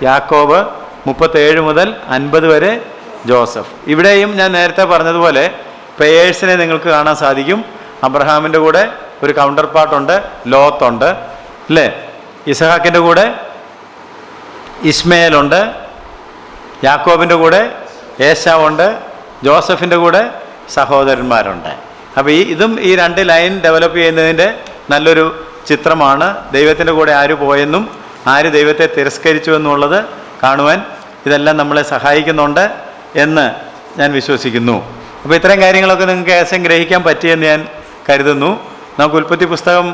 യാക്കോബ്, 37 മുതൽ 50 വരെ ജോസഫ്. ഇവിടെയും ഞാൻ നേരത്തെ പറഞ്ഞതുപോലെ പേയേഴ്സിനെ നിങ്ങൾക്ക് കാണാൻ സാധിക്കും. അബ്രഹാമിൻ്റെ കൂടെ ഒരു കൗണ്ടർ പാർട്ടുണ്ട്, ലോത്തുണ്ട് അല്ലേ. ഇസഹാക്കിൻ്റെ കൂടെ ഇസ്മയേലുണ്ട്, യാക്കോബിൻ്റെ കൂടെ ഏശാവുണ്ട്, ജോസഫിൻ്റെ കൂടെ സഹോദരന്മാരുണ്ട്. അപ്പോൾ ഇതും ഈ 2 ലൈൻ ഡെവലപ്പ് ചെയ്യുന്നതിൻ്റെ നല്ലൊരു ചിത്രമാണ്. ദൈവത്തിൻ്റെ കൂടെ ആര് പോയെന്നും ആര് ദൈവത്തെ തിരസ്കരിച്ചു എന്നുള്ളത് കാണുവാൻ ഇതെല്ലാം നമ്മളെ സഹായിക്കുന്നുണ്ട് എന്ന് ഞാൻ വിശ്വസിക്കുന്നു. അപ്പോൾ ഇത്തരം കാര്യങ്ങളൊക്കെ നിങ്ങൾക്ക് ഏകദേശം ഗ്രഹിക്കാൻ പറ്റിയെന്ന് ഞാൻ കരുതുന്നു. നമുക്ക് ഉൽപ്പത്തി പുസ്തകം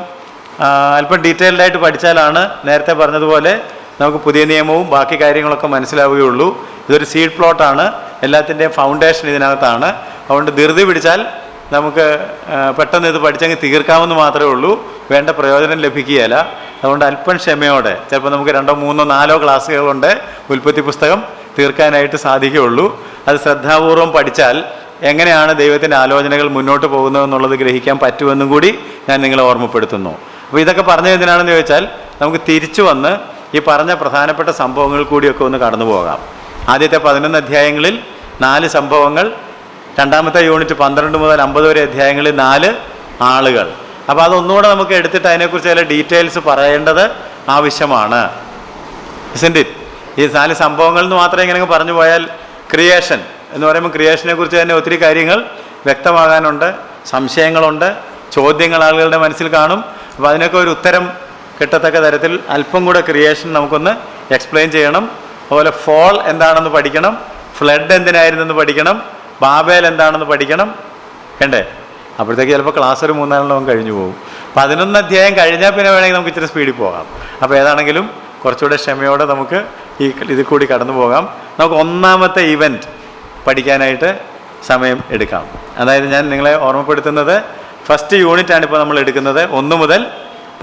അല്പം ഡീറ്റെയിൽഡായിട്ട് പഠിച്ചാലാണ് നേരത്തെ പറഞ്ഞതുപോലെ നമുക്ക് പുതിയ നിയമവും ബാക്കി കാര്യങ്ങളൊക്കെ മനസ്സിലാവുകയുള്ളൂ. ഇതൊരു സീഡ് പ്ലോട്ടാണ്, എല്ലാത്തിൻ്റെയും ഫൗണ്ടേഷൻ ഇതിനകത്താണ്. അതുകൊണ്ട് ധൃതി പിടിച്ചാൽ നമുക്ക് പെട്ടെന്ന് ഇത് പഠിച്ചങ്ങ് തീർക്കാമെന്ന് മാത്രമേ ഉള്ളൂ, വേണ്ട പ്രയോജനം ലഭിക്കുകയില്ല. അതുകൊണ്ട് അല്പം ക്ഷമയോടെ, ചിലപ്പോൾ നമുക്ക് 2, 3, 4 ക്ലാസ്സുകൾ കൊണ്ട് ഉൽപ്പത്തി പുസ്തകം തീർക്കാനായിട്ട് സാധിക്കുകയുള്ളൂ. അത് ശ്രദ്ധാപൂർവം പഠിച്ചാൽ എങ്ങനെയാണ് ദൈവത്തിൻ്റെ ആലോചനകൾ മുന്നോട്ട് പോകുന്നതെന്നുള്ളത് ഗ്രഹിക്കാൻ പറ്റുമെന്നും കൂടി ഞാൻ നിങ്ങളെ ഓർമ്മപ്പെടുത്തുന്നു. അപ്പോൾ ഇതൊക്കെ പറഞ്ഞത് എന്തിനാണെന്ന് ചോദിച്ചാൽ നമുക്ക് തിരിച്ചു വന്ന് ഈ പറഞ്ഞ പ്രധാനപ്പെട്ട സംഭവങ്ങൾ കൂടിയൊക്കെ ഒന്ന് കടന്നു പോകാം. ആദ്യത്തെ 11 അധ്യായങ്ങളിൽ 4 സംഭവങ്ങൾ, രണ്ടാമത്തെ യൂണിറ്റ് 12 മുതൽ 50 വരെ അധ്യായങ്ങളിൽ 4 ആളുകൾ. അപ്പോൾ അതൊന്നുകൂടെ നമുക്ക് എടുത്തിട്ട് അതിനെക്കുറിച്ച് ചില ഡീറ്റെയിൽസ് പറയേണ്ടത് ആവശ്യമാണ്. ഇസ്ന്റ് ഇറ്റ്? ഈ 4 സംഭവങ്ങൾ എന്ന് മാത്രം ഇങ്ങനെ പറഞ്ഞു പോയാൽ, ക്രിയേഷൻ എന്ന് പറയുമ്പോൾ ക്രിയേഷനെ കുറിച്ച് തന്നെ ഒത്തിരി കാര്യങ്ങൾ വ്യക്തമാകാനുണ്ട്, സംശയങ്ങളുണ്ട്, ചോദ്യങ്ങൾ ആളുകളുടെ മനസ്സിൽ കാണും. അപ്പോൾ അതിനൊക്കെ ഒരു ഉത്തരം കിട്ടത്തക്ക തരത്തിൽ അല്പം കൂടെ ക്രിയേഷൻ നമുക്കൊന്ന് എക്സ്പ്ലെയിൻ ചെയ്യണം. അതുപോലെ ഫോൾ എന്താണെന്ന് പഠിക്കണം, ഫ്ലഡ് എന്തിനായിരുന്നെന്ന് പഠിക്കണം, ബാബേൽ എന്താണെന്ന് പഠിക്കണം, വേണ്ടേ? അപ്പോഴത്തേക്ക് ചിലപ്പോൾ ക്ലാസ് ഒരു 3-4 കഴിഞ്ഞു പോകും. 11 അധ്യായം കഴിഞ്ഞാൽ പിന്നെ വേണമെങ്കിൽ നമുക്ക് ഇച്ചിരി സ്പീഡിൽ പോകാം. അപ്പോൾ ഏതാണെങ്കിലും കുറച്ചുകൂടെ ക്ഷമയോടെ നമുക്ക് ഇതിൽ കൂടി കടന്നു പോകാം. നമുക്ക് ഒന്നാമത്തെ ഇവൻറ്റ് പഠിക്കാനായിട്ട് സമയം എടുക്കാം. അതായത് ഞാൻ നിങ്ങളെ ഓർമ്മപ്പെടുത്തുന്നത്, ഫസ്റ്റ് യൂണിറ്റാണ് ഇപ്പോൾ നമ്മൾ എടുക്കുന്നത്, 1 മുതൽ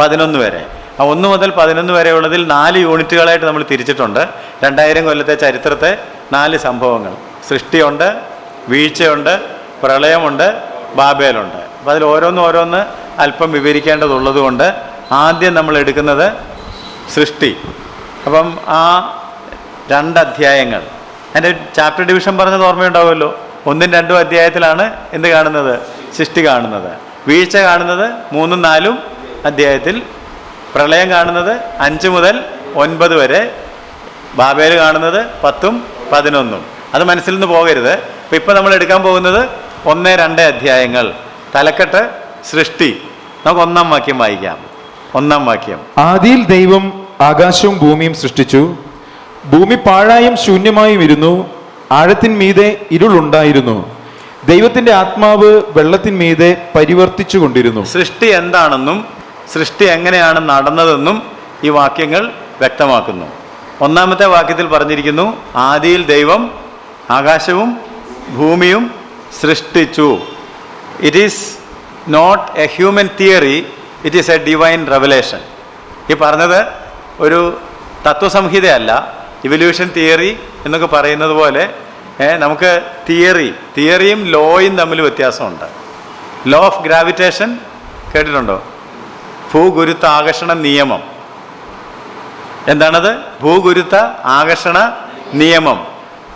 11 വരെ. ആ 1 മുതൽ 11 വരെയുള്ളതിൽ 4 യൂണിറ്റുകളായിട്ട് നമ്മൾ തിരിച്ചിട്ടുണ്ട്. 2000 കൊല്ലത്തെ ചരിത്രത്തെ 4 സംഭവങ്ങൾ, സൃഷ്ടിയുണ്ട്, വീഴ്ചയുണ്ട്, പ്രളയമുണ്ട്, ബാബേലുണ്ട്. അപ്പോൾ അതിൽ ഓരോന്ന് അല്പം വിവരിക്കേണ്ടതുള്ളത് കൊണ്ട് ആദ്യം നമ്മൾ എടുക്കുന്നത് സൃഷ്ടി. അപ്പം ആ 2 അധ്യായങ്ങൾ, അതിൻ്റെ ചാപ്റ്റർ ഡിവിഷൻ പറഞ്ഞത് ഓർമ്മയുണ്ടാവുമല്ലോ. 1ഉം 2ഉം അധ്യായത്തിലാണ് എന്ത് കാണുന്നത്? സൃഷ്ടി കാണുന്നത്. വീഴ്ച കാണുന്നത് 3ഉം 4ഉം അധ്യായത്തിൽ, പ്രളയം കാണുന്നത് 5 മുതൽ 9 വരെ, ബാബേൽ കാണുന്നത് 10ഉം 11ഉം. അത് മനസ്സിൽ നിന്ന് പോകരുത്. അപ്പോൾ ഇപ്പോൾ നമ്മൾ എടുക്കാൻ പോകുന്നത് 1, 2 അധ്യായങ്ങൾ. തലക്കെട്ട് സൃഷ്ടി. നമുക്ക് 1-ാം വാക്യം വായിക്കാം. 1-ാം വാക്യം. ആദിയിൽ ദൈവം ആകാശവും ഭൂമിയും സൃഷ്ടിച്ചു. ഭൂമി പാഴായും ശൂന്യമായും ഇരുന്നു. ആഴത്തിന്മീതെ ഇരുളുണ്ടായിരുന്നു. ദൈവത്തിന്റെ ആത്മാവ് വെള്ളത്തിന്മീതെ പരിവർത്തിച്ചു കൊണ്ടിരുന്നു. സൃഷ്ടി എന്താണെന്നും സൃഷ്ടി എങ്ങനെയാണ് നടന്നതെന്നും ഈ വാക്യങ്ങൾ വ്യക്തമാക്കുന്നു. 1-ാമത്തെ വാക്യത്തിൽ പറഞ്ഞിരിക്കുന്നു, ആദിയിൽ ദൈവം ആകാശവും ഭൂമിയും സൃഷ്ടിച്ചു. It is not a human theory, it is a divine revelation. ഈ പറഞ്ഞത് ഒരു തത്വസംഹിതയല്ല, ഇവല്യൂഷൻ തിയറി എന്നൊക്കെ പറയുന്നത് പോലെ നമുക്ക് തിയറിയും ലോയും തമ്മിൽ വ്യത്യാസമുണ്ട്. ലോ ഓഫ് ഗ്രാവിറ്റേഷൻ കേട്ടിട്ടുണ്ടോ? ഭൂഗുരുത്വ ആകർഷണ നിയമം. എന്താണത്? ഭൂഗുരുത്വ ആകർഷണ നിയമം.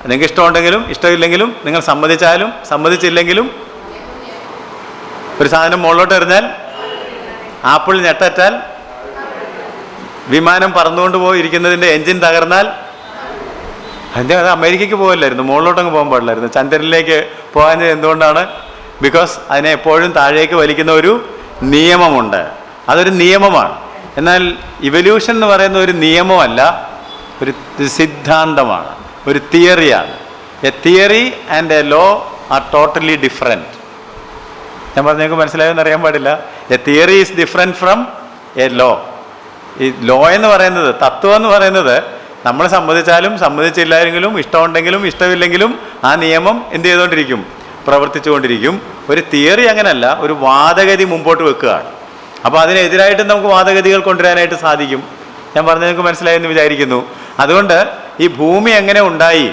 നിങ്ങൾക്ക് ഇഷ്ടമുണ്ടെങ്കിലും ഇഷ്ടമില്ലെങ്കിലും, നിങ്ങൾ സമ്മതിച്ചാലും സമ്മതിച്ചില്ലെങ്കിലും, ഒരു സാധനം മുകളിലോട്ട് എറിഞ്ഞാൽ, ആപ്പിൾ ഞെട്ടറ്റാൽ, വിമാനം പറന്നുകൊണ്ട് പോയിരിക്കുന്നതിൻ്റെ എൻജിൻ തകർന്നാൽ, അത് അമേരിക്കയ്ക്ക് പോകില്ലായിരുന്നു, മുകളിലോട്ടങ്ങ് പോകാൻ പാടില്ലായിരുന്നു. ചന്ദ്രനിലേക്ക് പോകാൻ എന്തുകൊണ്ടാണ്? ബിക്കോസ് അതിനെ എപ്പോഴും താഴേക്ക് വലിക്കുന്ന ഒരു നിയമമുണ്ട്. അതൊരു നിയമമാണ്. എന്നാൽ ഇവല്യൂഷൻ എന്ന് പറയുന്ന ഒരു നിയമമല്ല, ഒരു സിദ്ധാന്തമാണ്, ഒരു തിയറിയാണ്. A theory and a law are totally different. ഞാൻ പറഞ്ഞേക്ക് മനസ്സിലായെന്ന് അറിയാൻ പാടില്ല. A theory is different from a law. ഈ ലോ എന്ന് പറയുന്നത്, തത്വം എന്ന് പറയുന്നത്, നമ്മൾ സമ്മതിച്ചാലും സമ്മതിച്ചില്ലെങ്കിലും, ഇഷ്ടമുണ്ടെങ്കിലും ഇഷ്ടമില്ലെങ്കിലും ആ നിയമം എന്ത് ചെയ്തുകൊണ്ടിരിക്കും? പ്രവർത്തിച്ചുകൊണ്ടിരിക്കും. ഒരു തിയറി അങ്ങനല്ല, ഒരു വാദഗതി മുമ്പോട്ട് വെക്കുകയാണ്. അപ്പോൾ അതിനെതിരായിട്ട് നമുക്ക് വാദഗതികൾ കൊണ്ടുവരാനായിട്ട് സാധിക്കും. ഞാൻ പറഞ്ഞത് മനസ്സിലായെന്ന് വിചാരിക്കുന്നു. അതുകൊണ്ട് ഈ ഭൂമി എങ്ങനെ ഉണ്ടായി,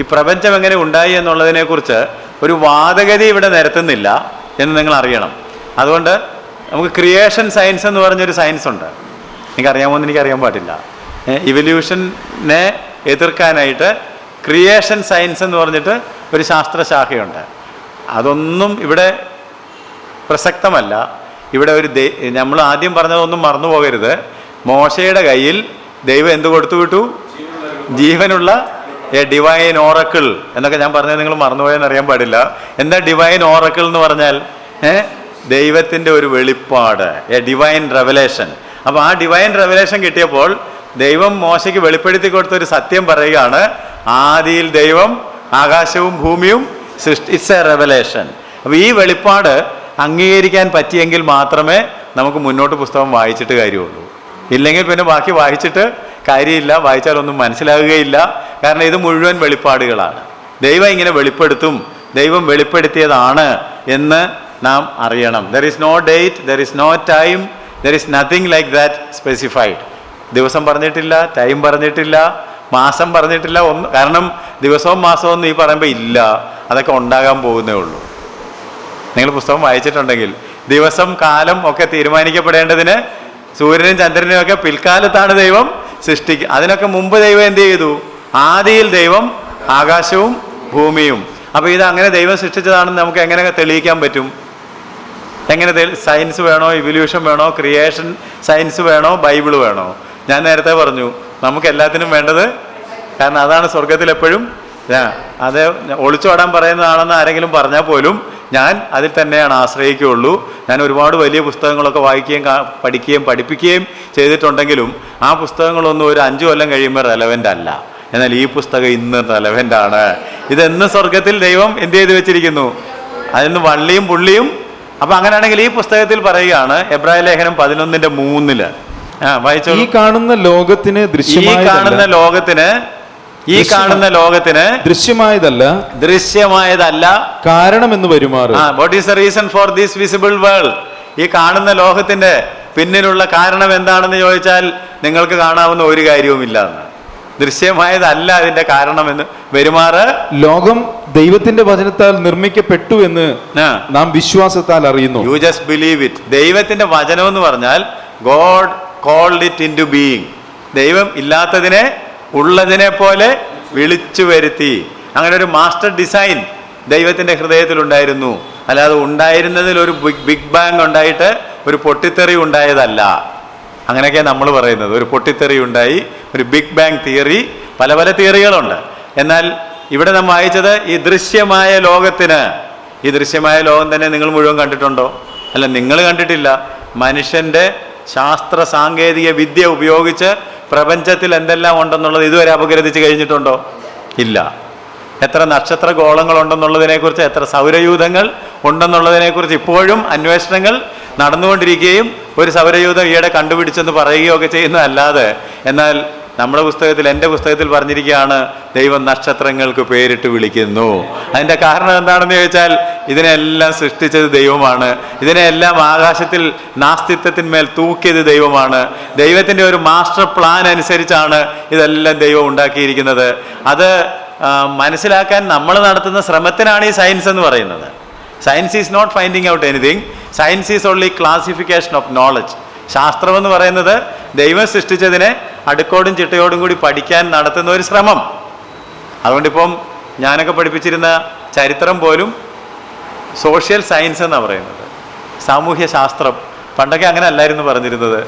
ഈ പ്രപഞ്ചം എങ്ങനെ ഉണ്ടായി എന്നുള്ളതിനെക്കുറിച്ച് ഒരു വാദഗതി ഇവിടെ നിരത്തുന്നില്ല എന്ന് നിങ്ങൾ അറിയണം. അതുകൊണ്ട് നമുക്ക് ക്രിയേഷൻ സയൻസ് എന്ന് പറഞ്ഞൊരു സയൻസ് ഉണ്ട്. എനിക്കറിയാമോന്ന് എനിക്കറിയാൻ പാടില്ല. ഇവല്യൂഷനെ എതിർക്കാനായിട്ട് ക്രിയേഷൻ സയൻസ് എന്ന് പറഞ്ഞിട്ട് ഒരു ശാസ്ത്രശാഖയുണ്ട്. അതൊന്നും ഇവിടെ പ്രസക്തമല്ല. ഇവിടെ ഒരു നമ്മൾ ആദ്യം പറഞ്ഞതൊന്നും മറന്നു പോകരുത്. മോശയുടെ കയ്യിൽ ദൈവം എന്ത് കൊടുത്തു വിട്ടു? ജീവനുള്ള എ ഡിവൈൻ ഓറക്കിൾ എന്നൊക്കെ ഞാൻ പറഞ്ഞത് നിങ്ങൾ മറന്നുപോയെന്ന് അറിയാൻ പാടില്ല. എന്താ ഡിവൈൻ ഓറക്കിൾ എന്ന് പറഞ്ഞാൽ? ദൈവത്തിൻ്റെ ഒരു വെളിപ്പാട്, എ ഡിവൈൻ റെവലേഷൻ. അപ്പോൾ ആ ഡിവൈൻ റെവലേഷൻ കിട്ടിയപ്പോൾ ദൈവം മോശയ്ക്ക് വെളിപ്പെടുത്തി കൊടുത്തൊരു സത്യം പറയുകയാണ്, ആദിയിൽ ദൈവം ആകാശവും ഭൂമിയും ഇറ്റ്സ് എ റെവലേഷൻ. അപ്പോൾ ഈ വെളിപ്പാട് അംഗീകരിക്കാൻ പറ്റിയെങ്കിൽ മാത്രമേ നമുക്ക് മുന്നോട്ട് പുസ്തകം വായിച്ചിട്ട് കാര്യമുള്ളൂ. ഇല്ലെങ്കിൽ പിന്നെ ബാക്കി വായിച്ചിട്ട് കാര്യമില്ല, വായിച്ചാലൊന്നും മനസ്സിലാകുകയില്ല. കാരണം ഇത് മുഴുവൻ വെളിപ്പാടുകളാണ്. ദൈവം ഇങ്ങനെ വെളിപ്പെടുത്തും, ദൈവം വെളിപ്പെടുത്തിയതാണ് എന്ന് നാം അറിയണം. There is no date, there is no time, there is nothing like that specified. ദിവസം പറഞ്ഞിട്ടില്ല, ടൈം പറഞ്ഞിട്ടില്ല, മാസം പറഞ്ഞിട്ടില്ല, ഒന്ന്. കാരണം ദിവസവും മാസവും ഒന്നും ഈ പറയുമ്പോൾ ഇല്ല, അതൊക്കെ ഉണ്ടാകാൻ പോകുന്നേ ഉള്ളൂ. നിങ്ങൾ പുസ്തകം വായിച്ചിട്ടുണ്ടെങ്കിൽ ദിവസം കാലം ഒക്കെ തീരുമാനിക്കപ്പെടേണ്ടതിന് സൂര്യനും ചന്ദ്രനും ഒക്കെ പിൽക്കാലത്താണ് ദൈവം സൃഷ്ടിക്കുക. അതിനൊക്കെ മുമ്പ് ദൈവം എന്ത് ചെയ്തു? ആദിയിൽ ദൈവം ആകാശവും ഭൂമിയും. അപ്പോൾ ഇത് അങ്ങനെ ദൈവം സൃഷ്ടിച്ചതാണെന്ന് നമുക്ക് എങ്ങനെ തെളിയിക്കാൻ പറ്റും? എങ്ങനെ സയൻസ് വേണോ, ഇവല്യൂഷൻ വേണോ, ക്രിയേഷൻ സയൻസ് വേണോ, ബൈബിൾ വേണോ? ഞാൻ നേരത്തെ പറഞ്ഞു നമുക്ക് എല്ലാത്തിനും വേണ്ടത്, കാരണം അതാണ് സ്വർഗത്തിൽ എപ്പോഴും. അത് ഒളിച്ചോടാൻ പറയുന്നതാണെന്ന് ആരെങ്കിലും പറഞ്ഞാൽ പോലും ഞാൻ അതിൽ തന്നെയാണ് ആശ്രയിക്കുകയുള്ളൂ. ഞാൻ ഒരുപാട് വലിയ പുസ്തകങ്ങളൊക്കെ വായിക്കുകയും പഠിക്കുകയും പഠിപ്പിക്കുകയും ചെയ്തിട്ടുണ്ടെങ്കിലും ആ പുസ്തകങ്ങളൊന്നും ഒരു 5 കൊല്ലം കഴിയുമ്പോൾ റെലവൻ്റ് അല്ല. എന്നാൽ ഈ പുസ്തകം ഇന്ന് റെലവൻ്റ് ആണ്. ഇതെന്ന് സ്വർഗത്തിൽ ദൈവം എന്ത് ചെയ്ത് വെച്ചിരിക്കുന്നു? അതിന് വള്ളിയും പുള്ളിയും. അപ്പം അങ്ങനെയാണെങ്കിൽ ഈ പുസ്തകത്തിൽ പറയുകയാണ്, എബ്രായ ലേഖനം 11:3 വായിച്ചോ. ഈ കാണുന്ന ലോകത്തിന് ദൃശ്യമായതല്ല കാരണമെന്ന് വരുമാറ്. What is the reason for this visible world? ഈ കാണുന്ന ലോകത്തിന്റെ പിന്നിലുള്ള കാരണം എന്താണെന്ന് ചോദിച്ചാൽ നിങ്ങൾക്ക് കാണാവുന്ന ഒരു കാര്യവുമില്ല എന്ന്. ദൃശ്യമായതല്ല അതിന്റെ കാരണമെന്ന് വരുമാറ്. ലോകം ദൈവത്തിന്റെ വചനത്താൽ നിർമ്മിക്കപ്പെട്ടു എന്ന് നാം വിശ്വാസത്താൽ അറിയുന്നു. You just believe it. ദൈവത്തിന്റെ വചനം എന്ന് പറഞ്ഞാൽ God called it into being. ദൈവം ഇല്ലാത്തതിനെ ഉള്ളതിനെ പോലെ വിളിച്ചു വരുത്തി. അങ്ങനെ ഒരു മാസ്റ്റർ ഡിസൈൻ ദൈവത്തിൻ്റെ ഹൃദയത്തിലുണ്ടായിരുന്നു. അല്ലാതെ ഉണ്ടായിരുന്നതിൽ ഒരു ബിഗ് ബാങ് ഉണ്ടായിട്ട് ഒരു പൊട്ടിത്തെറി ഉണ്ടായതല്ല. അങ്ങനെയൊക്കെ നമ്മൾ പറയുന്നത്. ഒരു പൊട്ടിത്തെറി ഉണ്ടായി, ഒരു ബിഗ് ബാങ് തിയറി, പല പല തിയറികളുണ്ട്. എന്നാൽ ഇവിടെ നാം വായിച്ചത് ഈ ദൃശ്യമായ ലോകത്തിന്. ഈ ദൃശ്യമായ ലോകം തന്നെ നിങ്ങൾ മുഴുവൻ കണ്ടിട്ടുണ്ടോ? അല്ല, നിങ്ങൾ കണ്ടിട്ടില്ല. മനുഷ്യൻ്റെ ശാസ്ത്ര സാങ്കേതിക വിദ്യ ഉപയോഗിച്ച് പ്രപഞ്ചത്തിൽ എന്തെല്ലാം ഉണ്ടെന്നുള്ളത് ഇതുവരെ അപഗ്രഥിച്ച് കഴിഞ്ഞിട്ടുണ്ടോ? ഇല്ല. എത്ര നക്ഷത്ര ഗോളങ്ങളുണ്ടെന്നുള്ളതിനെക്കുറിച്ച്, എത്ര സൗരയൂഥങ്ങൾ ഉണ്ടെന്നുള്ളതിനെക്കുറിച്ച് ഇപ്പോഴും അന്വേഷണങ്ങൾ നടന്നുകൊണ്ടിരിക്കുകയും ഒരു സൗരയൂഥം ഈയിടെ കണ്ടുപിടിച്ചെന്ന് പറയുകയോ ഒക്കെ ചെയ്യുന്നതല്ലാതെ, എന്നാൽ നമ്മുടെ പുസ്തകത്തിൽ, എൻ്റെ പുസ്തകത്തിൽ പറഞ്ഞിരിക്കുകയാണ് ദൈവം നക്ഷത്രങ്ങൾക്ക് പേരിട്ട് വിളിക്കുന്നു. അതിൻ്റെ കാരണം എന്താണെന്ന് ചോദിച്ചാൽ ഇതിനെല്ലാം സൃഷ്ടിച്ചത് ദൈവമാണ്. ഇതിനെല്ലാം ആകാശത്തിൽ നാസ്തിത്വത്തിന്മേൽ തൂക്കിയത് ദൈവമാണ്. ദൈവത്തിൻ്റെ ഒരു മാസ്റ്റർ പ്ലാൻ അനുസരിച്ചാണ് ഇതെല്ലാം ദൈവം ഉണ്ടാക്കിയിരിക്കുന്നത്. അത് മനസ്സിലാക്കാൻ നമ്മൾ നടത്തുന്ന ശ്രമത്തിനാണ് ഈ സയൻസ് എന്ന് പറയുന്നത്. Science is not finding out anything. Science is only classification of knowledge. ശാസ്ത്രം എന്ന് പറയുന്നത് ദൈവം സൃഷ്ടിച്ചതിനെ അടുക്കോടും ചിട്ടയോടും കൂടി പഠിക്കാൻ നടത്തുന്ന ഒരു ശ്രമം. അതുകൊണ്ടിപ്പം ഞാനൊക്കെ പഠിപ്പിച്ചിരുന്ന ചരിത്രം പോലും സോഷ്യൽ സയൻസ് എന്നാണ് പറയുന്നത്, സാമൂഹ്യ ശാസ്ത്രം. പണ്ടൊക്കെ അങ്ങനെ അല്ലായിരുന്നു പറഞ്ഞിരുന്നത്.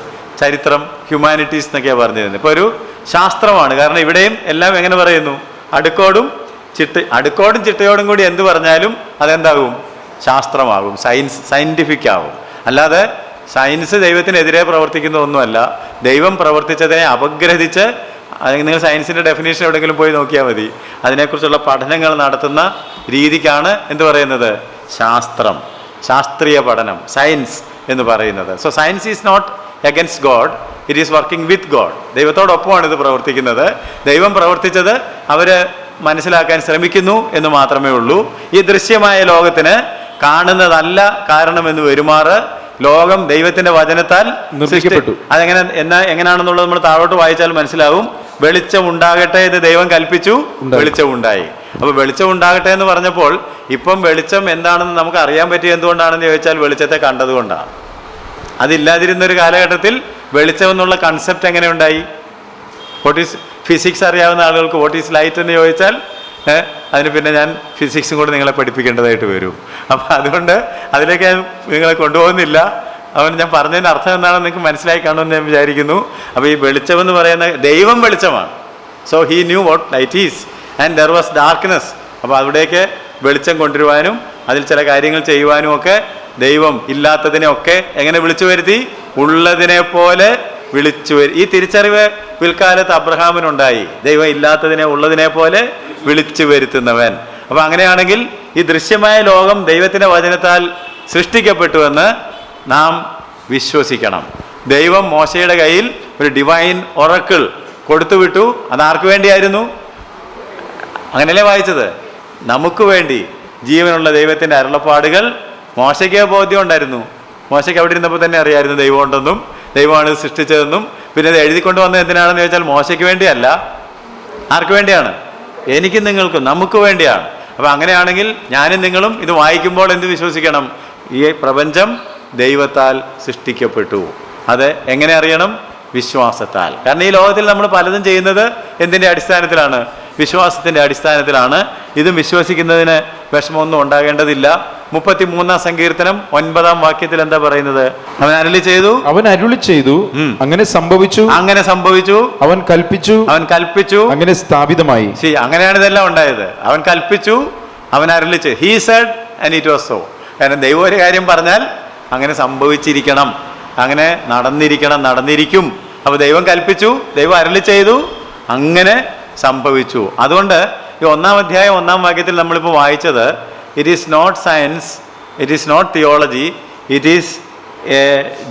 ചരിത്രം, ഹ്യൂമാനിറ്റീസ് എന്നൊക്കെയാണ് പറഞ്ഞിരുന്നത്. ഇപ്പോൾ ഒരു ശാസ്ത്രമാണ്. കാരണം ഇവിടെയും എല്ലാം എങ്ങനെ പറയുന്നു? അടുക്കോടും ചിട്ടയോടും കൂടി എന്ത് പറഞ്ഞാലും അതെന്താകും? ശാസ്ത്രമാകും, സയൻറ്റിഫിക് ആകും. അല്ലാതെ സയൻസ് ദൈവത്തിനെതിരെ പ്രവർത്തിക്കുന്ന ഒന്നുമല്ല. ദൈവം പ്രവർത്തിച്ചതിനെ അപഗ്രഥിച്ച്, നിങ്ങൾ സയൻസിൻ്റെ ഡെഫിനേഷൻ എവിടെയെങ്കിലും പോയി നോക്കിയാൽ മതി, അതിനെക്കുറിച്ചുള്ള പഠനങ്ങൾ നടത്തുന്ന രീതിക്കാണ് എന്ത് പറയുന്നത്? ശാസ്ത്രം, ശാസ്ത്രീയ പഠനം, സയൻസ് എന്ന് പറയുന്നത്. So science is not against God, it is working with God. ദൈവത്തോടൊപ്പമാണ് ഇത് പ്രവർത്തിക്കുന്നത്. ദൈവം പ്രവർത്തിച്ചത് അവർ മനസ്സിലാക്കാൻ ശ്രമിക്കുന്നു എന്ന് മാത്രമേ ഉള്ളൂ. ഈ ദൃശ്യമായ ലോകത്തിന് കാണുന്നതല്ല കാരണമെന്ന് വരുമാറ് ലോകം ദൈവത്തിന്റെ വചനത്താൽ നിർമ്മിക്കപ്പെട്ടു. എങ്ങനെയാണെന്നുള്ളത് നമ്മൾ താഴോട്ട് വായിച്ചാൽ മനസ്സിലാവും. വെളിച്ചം ഉണ്ടാകട്ടെ എന്ന് ദൈവം കൽപ്പിച്ചു, വെളിച്ചം ഉണ്ടായി. അപ്പോൾ വെളിച്ചം ഉണ്ടാകട്ടെ എന്ന് പറഞ്ഞപ്പോൾ ഇപ്പം വെളിച്ചം എന്താണെന്ന് നമുക്ക് അറിയാൻ പറ്റിയ എന്തുകൊണ്ടാണെന്ന് ചോദിച്ചാൽ വെളിച്ചത്തെ കണ്ടതുകൊണ്ടാണ്. അതില്ലാതിരുന്നൊരു കാലഘട്ടത്തിൽ വെളിച്ചം എന്നുള്ള കൺസെപ്റ്റ് എങ്ങനെ ഉണ്ടായി? വാട്ട് ഈസ് ഫിസിക്സ് അറിയാവുന്ന ആളുകൾക്ക് വാട്ട് ഈസ് ലൈറ്റ് എന്ന് ചോദിച്ചാൽ അതിന് പിന്നെ ഞാൻ ഫിസിക്സും കൂടെ നിങ്ങളെ പഠിപ്പിക്കേണ്ടതായിട്ട് വരും. അപ്പം അതുകൊണ്ട് അതിലേക്ക് ഞാൻ നിങ്ങളെ കൊണ്ടുപോകുന്നില്ല. അതുകൊണ്ട് ഞാൻ പറഞ്ഞതിൻ്റെ അർത്ഥം എന്താണെന്ന് നിങ്ങൾക്ക് മനസ്സിലായി കാണുമെന്ന് ഞാൻ വിചാരിക്കുന്നു. അപ്പോൾ ഈ വെളിച്ചമെന്ന് പറയുന്ന ദൈവം വെളിച്ചമാണ്. So he knew what light is and there was darkness. അപ്പോൾ അവിടേക്ക് വെളിച്ചം കൊണ്ടുവരുവാനും അതിൽ ചില കാര്യങ്ങൾ ചെയ്യുവാനും ഒക്കെ ദൈവം ഇല്ലാത്തതിനെ ഒക്കെ എങ്ങനെ വിളിച്ചു വരുത്തി? ഉള്ളതിനെ പോലെ വിളിച്ചു വരും. ഈ തിരിച്ചറിവ് പിൽക്കാലത്ത് അബ്രഹാമിനുണ്ടായി. ദൈവം ഇല്ലാത്തതിനെ ഉള്ളതിനെ പോലെ വിളിച്ചു വരുത്തുന്നവൻ. അപ്പൊ അങ്ങനെയാണെങ്കിൽ ഈ ദൃശ്യമായ ലോകം ദൈവത്തിന്റെ വചനത്താൽ സൃഷ്ടിക്കപ്പെട്ടുവെന്ന് നാം വിശ്വസിക്കണം. ദൈവം മോശയുടെ കയ്യിൽ ഒരു ഡിവൈൻ ഒറക്കിൾ കൊടുത്തുവിട്ടു. അത് ആർക്ക് വേണ്ടിയായിരുന്നു? അങ്ങനെയല്ലേ വായിച്ചത്? നമുക്ക് വേണ്ടി. ജീവനുള്ള ദൈവത്തിൻ്റെ അരുളപ്പാടുകൾ മോശയ്ക്ക് ബോധ്യം ഉണ്ടായിരുന്നു. മോശയ്ക്ക് അവിടെ ഇരുന്നപ്പോൾ തന്നെ അറിയായിരുന്നു ദൈവം ഉണ്ടെന്നും ദൈവമാണ് ഇത് സൃഷ്ടിച്ചതെന്നും. പിന്നെ ഇത് എഴുതിക്കൊണ്ട് വന്നത് എന്തിനാണെന്ന് ചോദിച്ചാൽ മോശയ്ക്ക് വേണ്ടിയല്ല. ആർക്ക് വേണ്ടിയാണ്? എനിക്കും നിങ്ങൾക്കും, നമുക്ക് വേണ്ടിയാണ്. അപ്പം അങ്ങനെയാണെങ്കിൽ ഞാനും നിങ്ങളും ഇത് വായിക്കുമ്പോൾ എന്ത് വിശ്വസിക്കണം? ഈ പ്രപഞ്ചം ദൈവത്താൽ സൃഷ്ടിക്കപ്പെട്ടു. അത് എങ്ങനെ അറിയണം? വിശ്വാസത്താൽ. കാരണം ഈ ലോകത്തിൽ നമ്മൾ പലതും ചെയ്യുന്നത് എന്തിൻ്റെ അടിസ്ഥാനത്തിലാണ്? വിശ്വാസത്തിൻ്റെ അടിസ്ഥാനത്തിലാണ്. ഇതും വിശ്വസിക്കുന്നതിന് വിഷമമൊന്നും ഉണ്ടാകേണ്ടതില്ല. 33-ാം സങ്കീർത്തനം 9-ാം വാക്യത്തിൽ എന്താ പറയുന്നത്? അവൻ അരുളി ചെയ്തു, അങ്ങനെ സംഭവിച്ചു, അവൻ കൽപ്പിച്ചു, അങ്ങനെ സ്ഥാപിതമായി. അങ്ങനെയാണ് ഇതെല്ലാം ഉണ്ടായത്. അവൻ കൽപ്പിച്ചു, അവൻ അരുളി ചെയ്തു. He said and it was so. കാരണം ദൈവം ഒരു കാര്യം പറഞ്ഞാൽ അങ്ങനെ സംഭവിച്ചിരിക്കണം, അങ്ങനെ നടന്നിരിക്കും. അപ്പോൾ ദൈവം കൽപ്പിച്ചു, ദൈവം അരുളി ചെയ്തു, അങ്ങനെ സംഭവിച്ചു. അതുകൊണ്ട് ഈ 1-ാം അധ്യായം 1-ാം വാക്യത്തിൽ നമ്മളിപ്പോൾ വായിച്ചത്, it is not science, it is not theology, it is a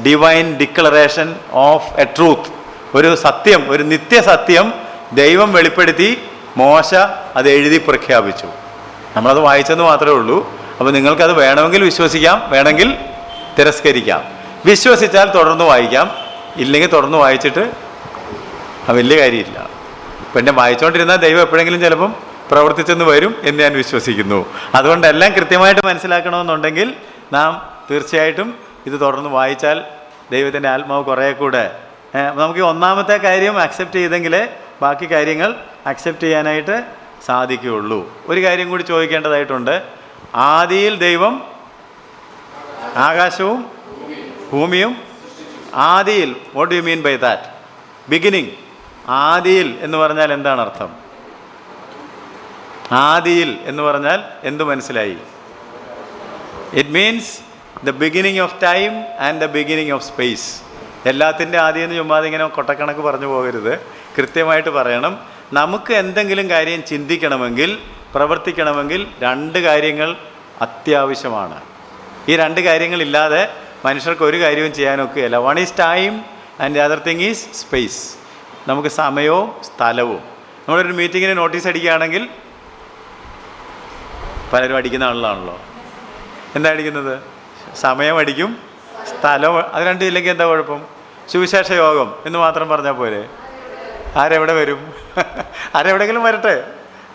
divine declaration of a truth. ഒരു സത്യം, ഒരു നിത്യസത്യം ദൈവം വെളിപ്പെടുത്തി, മോശ അത് എഴുതി പ്രഖ്യാപിച്ചു. നമ്മളത് വായിച്ചെന്ന് മാത്രമേ ഉള്ളൂ. അപ്പോൾ നിങ്ങൾക്കത് വേണമെങ്കിൽ വിശ്വസിക്കാം, വേണമെങ്കിൽ തിരസ്കരിക്കാം. വിശ്വസിച്ചാൽ തുടർന്ന് വായിക്കാം, ഇല്ലെങ്കിൽ തുടർന്ന് വായിച്ചിട്ട് വലിയ കാര്യമില്ല. പിന്നെ വായിച്ചുകൊണ്ടിരുന്നാൽ ദൈവം എപ്പോഴെങ്കിലും ചിലപ്പം പ്രവർത്തിച്ചെന്ന് വരും എന്ന് ഞാൻ വിശ്വസിക്കുന്നു. അതുകൊണ്ട് എല്ലാം കൃത്യമായിട്ട് മനസ്സിലാക്കണമെന്നുണ്ടെങ്കിൽ നാം തീർച്ചയായിട്ടും ഇത് തുടർന്ന് വായിച്ചാൽ ദൈവത്തിൻ്റെ ആത്മാവ് കുറേ കൂടെ നമുക്ക് ഈ 1-ാമത്തെ കാര്യം അക്സെപ്റ്റ് ചെയ്തെങ്കിലേ ബാക്കി കാര്യങ്ങൾ അക്സെപ്റ്റ് ചെയ്യാനായിട്ട് സാധിക്കുകയുള്ളൂ. ഒരു കാര്യം കൂടി ചോദിക്കേണ്ടതായിട്ടുണ്ട്. ആദിയിൽ ദൈവം ആകാശവും ഭൂമിയും, ആദിയിൽ, what do you mean by that? Beginning. ആദിയിൽ എന്ന് പറഞ്ഞാൽ എന്താണ് അർത്ഥം? ആദിയിൽ എന്ന് പറഞ്ഞാൽ എന്ത് മനസ്സിലായി? It means the beginning of time and the beginning of space. എല്ലാത്തിൻ്റെ ആദ്യം എന്ന് ചുമ്മാതെ ഇങ്ങനെ കൊട്ടക്കണക്ക് പറഞ്ഞു പോകരുത്, കൃത്യമായിട്ട് പറയണം. നമുക്ക് എന്തെങ്കിലും കാര്യം ചിന്തിക്കണമെങ്കിൽ, പ്രവർത്തിക്കണമെങ്കിൽ 2 കാര്യങ്ങൾ അത്യാവശ്യമാണ്. ഈ 2 കാര്യങ്ങളില്ലാതെ മനുഷ്യർക്ക് ഒരു കാര്യവും ചെയ്യാനൊക്കുകയില്ല. One is time and the other thing is space. നമുക്ക് സമയവും സ്ഥലവും. നമ്മളൊരു മീറ്റിങ്ങിന് നോട്ടീസ് അടിക്കുകയാണെങ്കിൽ പലരും അടിക്കുന്ന ആളുകളാണല്ലോ. എന്താ അടിക്കുന്നത്? സമയം അടിക്കും, സ്ഥലം. അത് രണ്ടും ഇല്ലെങ്കിൽ എന്താ കുഴപ്പം? സുവിശേഷ യോഗം എന്ന് മാത്രം പറഞ്ഞാൽ പോരെ? ആരെവിടെ വരും? ആരെവിടെയെങ്കിലും വരട്ടെ,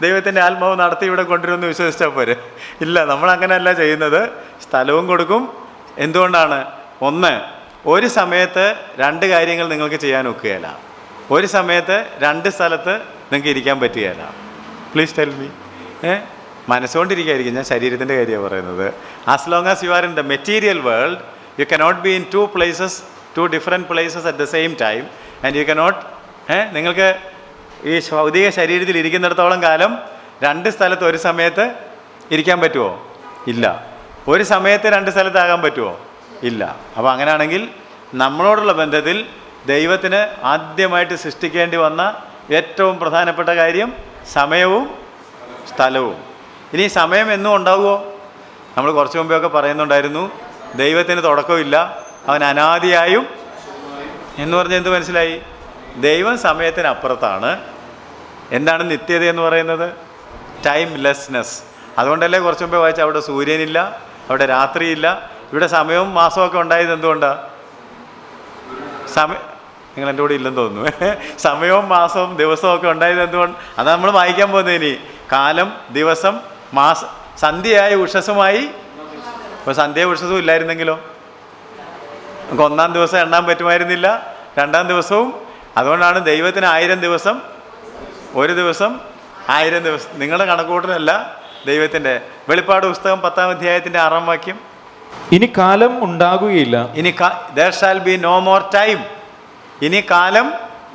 ദൈവത്തിൻ്റെ ആത്മാവ് നടത്തി ഇവിടെ കൊണ്ടുവരുമെന്ന് വിശ്വസിച്ചാൽ പോരെ? ഇല്ല, നമ്മളങ്ങനെയല്ല ചെയ്യുന്നത്. സ്ഥലവും കൊടുക്കും. എന്തുകൊണ്ടാണ്? ഒന്ന്, ഒരു സമയത്ത് 2 കാര്യങ്ങൾ നിങ്ങൾക്ക് ചെയ്യാൻ ഒക്കുകയില്ല. ഒരു സമയത്ത് 2 സ്ഥലത്ത് നിങ്ങൾക്ക് ഇരിക്കാൻ പറ്റുകയില്ല. Please tell me. മനസ്സുകൊണ്ടിരിക്കുകയായിരിക്കും, ഞാൻ ശരീരത്തിൻ്റെ കാര്യമാണ് പറയുന്നത്. As long as you are in the material world, you cannot be in 2 different places at the same time. And you cannot നിങ്ങൾക്ക് ഈ ഭൗതിക ശരീരത്തിൽ ഇരിക്കുന്നിടത്തോളം കാലം 2 സ്ഥലത്ത് ഒരു സമയത്ത് ഇരിക്കാൻ പറ്റുമോ? ഇല്ല. ഒരു സമയത്ത് 2 സ്ഥലത്താകാൻ പറ്റുമോ? ഇല്ല. അപ്പോൾ അങ്ങനെയാണെങ്കിൽ നമ്മളോടുള്ള ബന്ധത്തിൽ ദൈവത്തിന് ആദ്യമായിട്ട് സൃഷ്ടിക്കേണ്ടി വന്ന ഏറ്റവും പ്രധാനപ്പെട്ട കാര്യം സമയവും സ്ഥലവും. ഇനി സമയം എന്നും ഉണ്ടാവുമോ? നമ്മൾ കുറച്ച് മുമ്പെയൊക്കെ പറയുന്നുണ്ടായിരുന്നു, ദൈവത്തിന് തുടക്കമില്ല, അവൻ അനാദിയായും എന്ന് പറഞ്ഞാൽ എന്ത് മനസ്സിലായി? ദൈവം സമയത്തിനപ്പുറത്താണ്. എന്താണ് നിത്യത എന്ന് പറയുന്നത്? ടൈംലെസ്നെസ്. അതുകൊണ്ടല്ലേ കുറച്ച് മുമ്പേ വായിച്ച അവിടെ സൂര്യനില്ല, അവിടെ രാത്രിയില്ല. ഇവിടെ സമയവും മാസമൊക്കെ ഉണ്ടായത് എന്തുകൊണ്ടാണ്? നിങ്ങൾ എൻ്റെ കൂടെ ഇല്ലെന്ന് തോന്നുന്നു. സമയവും മാസവും ദിവസവും ഒക്കെ ഉണ്ടായത് എന്തുകൊണ്ട്? അതാണ് നമ്മൾ വായിക്കാൻ പോകുന്നത്. ഇനി കാലം, ദിവസം, മാസം. സന്ധ്യയായ ഉഷസ്സുമായി. ഇപ്പോൾ സന്ധ്യ ഉഷസ്സും ഇല്ലായിരുന്നെങ്കിലോ നമുക്ക് 1-ാം ദിവസം എണ്ണാൻ പറ്റുമായിരുന്നില്ല, 2-ാം ദിവസവും. അതുകൊണ്ടാണ് ദൈവത്തിന് 1000 ദിവസം, ഒരു ദിവസം 1000 ദിവസം. നിങ്ങളുടെ കണക്കൂട്ടലല്ല, ദൈവത്തിൻ്റെ. വെളിപ്പാട് പുസ്തകം 10-ാം അധ്യായത്തിൻ്റെ 6-ാം വാക്യം. ഇനി കാലം ഉണ്ടാകുകയില്ല. ഇനി there shall be no more time. ഇനി കാലം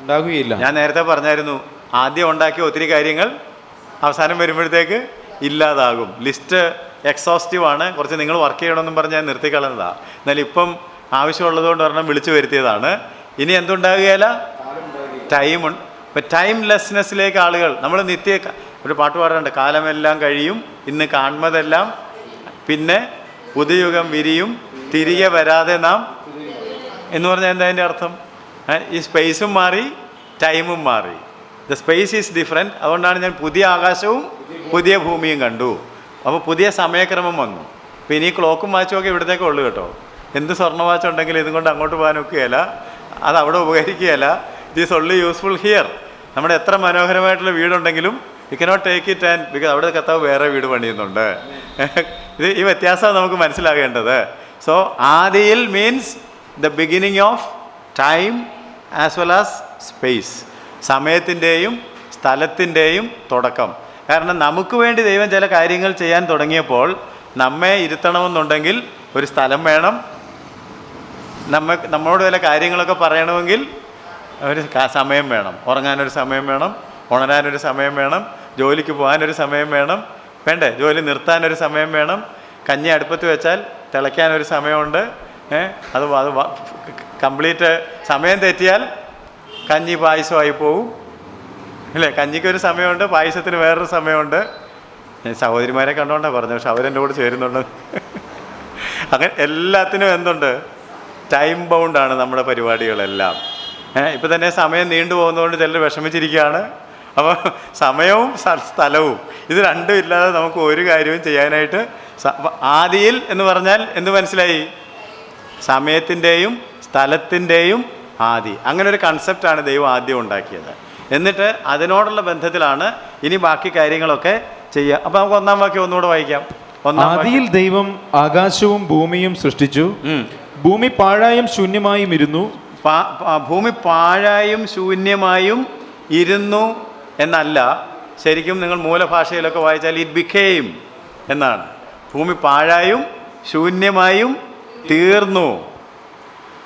ഉണ്ടാകുകയില്ല. ഞാൻ നേരത്തെ പറഞ്ഞായിരുന്നു, ആദ്യം ഉണ്ടാക്കിയ ഒത്തിരി കാര്യങ്ങൾ അവസാനം വരുമ്പോഴത്തേക്ക് ഇല്ലാതാകും. ലിസ്റ്റ് എക്സോസ്റ്റീവ് ആണ്, കുറച്ച് നിങ്ങൾ വർക്ക് ചെയ്യണമെന്നും പറഞ്ഞ് ഞാൻ നിർത്തിക്കളഞ്ഞതാണ്. എന്നാലും ഇപ്പം ആവശ്യമുള്ളതുകൊണ്ട് ഒരെണ്ണം വിളിച്ചു വരുത്തിയതാണ്. ഇനി എന്തുണ്ടാകുകയില്ല? ടൈം. ഇപ്പം ടൈംലെസ്നെസ്സിലേക്ക് ആളുകൾ, നമ്മൾ ഒരു പാട്ട് പാടാറുണ്ട്, കാലമെല്ലാം കഴിയും ഇന്ന് കാൺമതെല്ലാം പിന്നെ പുതുയുഗം വിരിയും തിരികെ വരാതെ നാം എന്ന് പറഞ്ഞാൽ എന്താ അതിൻ്റെ അർത്ഥം? ഈ സ്പേസും മാറി ടൈമും മാറി. The space is different. അതുകൊണ്ടാണ് ഞാൻ പുതിയ ആകാശവും പുതിയ ഭൂമിയും കണ്ടു. അപ്പോൾ പുതിയ സമയക്രമം വന്നു. അപ്പോൾ ഇനി ക്ലോക്കും വാച്ചും ഒക്കെ ഇവിടത്തേക്കേ ഉള്ളൂ കേട്ടോ. എന്ത് സ്വർണ്ണ വാച്ച് ഉണ്ടെങ്കിലും ഇതും കൊണ്ട് അങ്ങോട്ട് പോകാൻ ഒക്കുകയില്ല, അത് അവിടെ ഉപകരിക്കുകയില്ല. It is only useful here. നമ്മുടെ എത്ര മനോഹരമായിട്ടുള്ള വീടുണ്ടെങ്കിലും you cannot take it and because അവിടെ കർത്താവ് വേറെ വീട് പണിയുന്നുണ്ട്. ഈ വ്യത്യാസമാണ് നമുക്ക് മനസ്സിലാകേണ്ടത്. സോ ആദിയിൽ means the beginning of time as well as space. സമയത്തിൻ്റെയും സ്ഥലത്തിൻ്റെയും തുടക്കം. കാരണം നമുക്ക് വേണ്ടി ദൈവം ചില കാര്യങ്ങൾ ചെയ്യാൻ തുടങ്ങിയപ്പോൾ നമ്മെ ഇരുത്തണമെന്നുണ്ടെങ്കിൽ ഒരു സ്ഥലം വേണം, നമ്മളോട് ചില കാര്യങ്ങളൊക്കെ പറയണമെങ്കിൽ ഒരു സമയം വേണം. ഉറങ്ങാനൊരു സമയം വേണം, ഉണരാനൊരു സമയം വേണം, ജോലിക്ക് പോകാനൊരു സമയം വേണം, വേണ്ടേ? ജോലി നിർത്താനൊരു സമയം വേണം, കഞ്ഞി അടുപ്പത്ത് വെച്ചാൽ തിളയ്ക്കാനൊരു സമയമുണ്ട്. അത് കംപ്ലീറ്റ് സമയം തെറ്റിയാൽ കഞ്ഞി പായസമായി പോവും, അല്ലേ? കഞ്ഞിക്കൊരു സമയമുണ്ട്, പായസത്തിന് വേറൊരു സമയമുണ്ട്. ഞാൻ സഹോദരിമാരെ കണ്ടുകൊണ്ടാണ് പറഞ്ഞത്, പക്ഷെ അവരെൻ്റെ കൂടെ ചേരുന്നുണ്ട്. അങ്ങനെ എല്ലാത്തിനും എന്തുണ്ട്? ടൈം ബൗണ്ടാണ് നമ്മുടെ പരിപാടികളെല്ലാം. ഇപ്പം തന്നെ സമയം നീണ്ടു പോകുന്നതുകൊണ്ട് ചിലർ വിഷമിച്ചിരിക്കുകയാണ്. അപ്പോൾ സമയവും സ്ഥലവും ഇത് രണ്ടും ഇല്ലാതെ നമുക്ക് ഒരു കാര്യവും ചെയ്യാനായിട്ട് ആദിയിൽ എന്ന് പറഞ്ഞാൽ എന്ത് മനസ്സിലായി? സമയത്തിൻ്റെയും സ്ഥലത്തിൻ്റെയും ആദി. അങ്ങനെ ഒരു കൺസെപ്റ്റാണ് ദൈവം ആദ്യം ഉണ്ടാക്കിയത്. എന്നിട്ട് അതിനോടുള്ള ബന്ധത്തിലാണ് ഇനി ബാക്കി കാര്യങ്ങളൊക്കെ ചെയ്യുക. അപ്പോൾ നമുക്ക് ഒന്നാം വാക്യം ഒന്നുകൂടെ വായിക്കാം. ആദിയിൽ ദൈവം ആകാശവും ഭൂമിയും സൃഷ്ടിച്ചു. ഭൂമി പാഴായും ശൂന്യമായും ഇരുന്നു. ഭൂമി പാഴായും ശൂന്യമായും ഇരുന്നു എന്നല്ല, ശരിക്കും നിങ്ങൾ മൂലഭാഷയിലൊക്കെ വായിച്ചാൽ ഇറ്റ് ബിക്കെയിം എന്നാണ്. ഭൂമി പാഴായും ശൂന്യമായും തീർന്നു.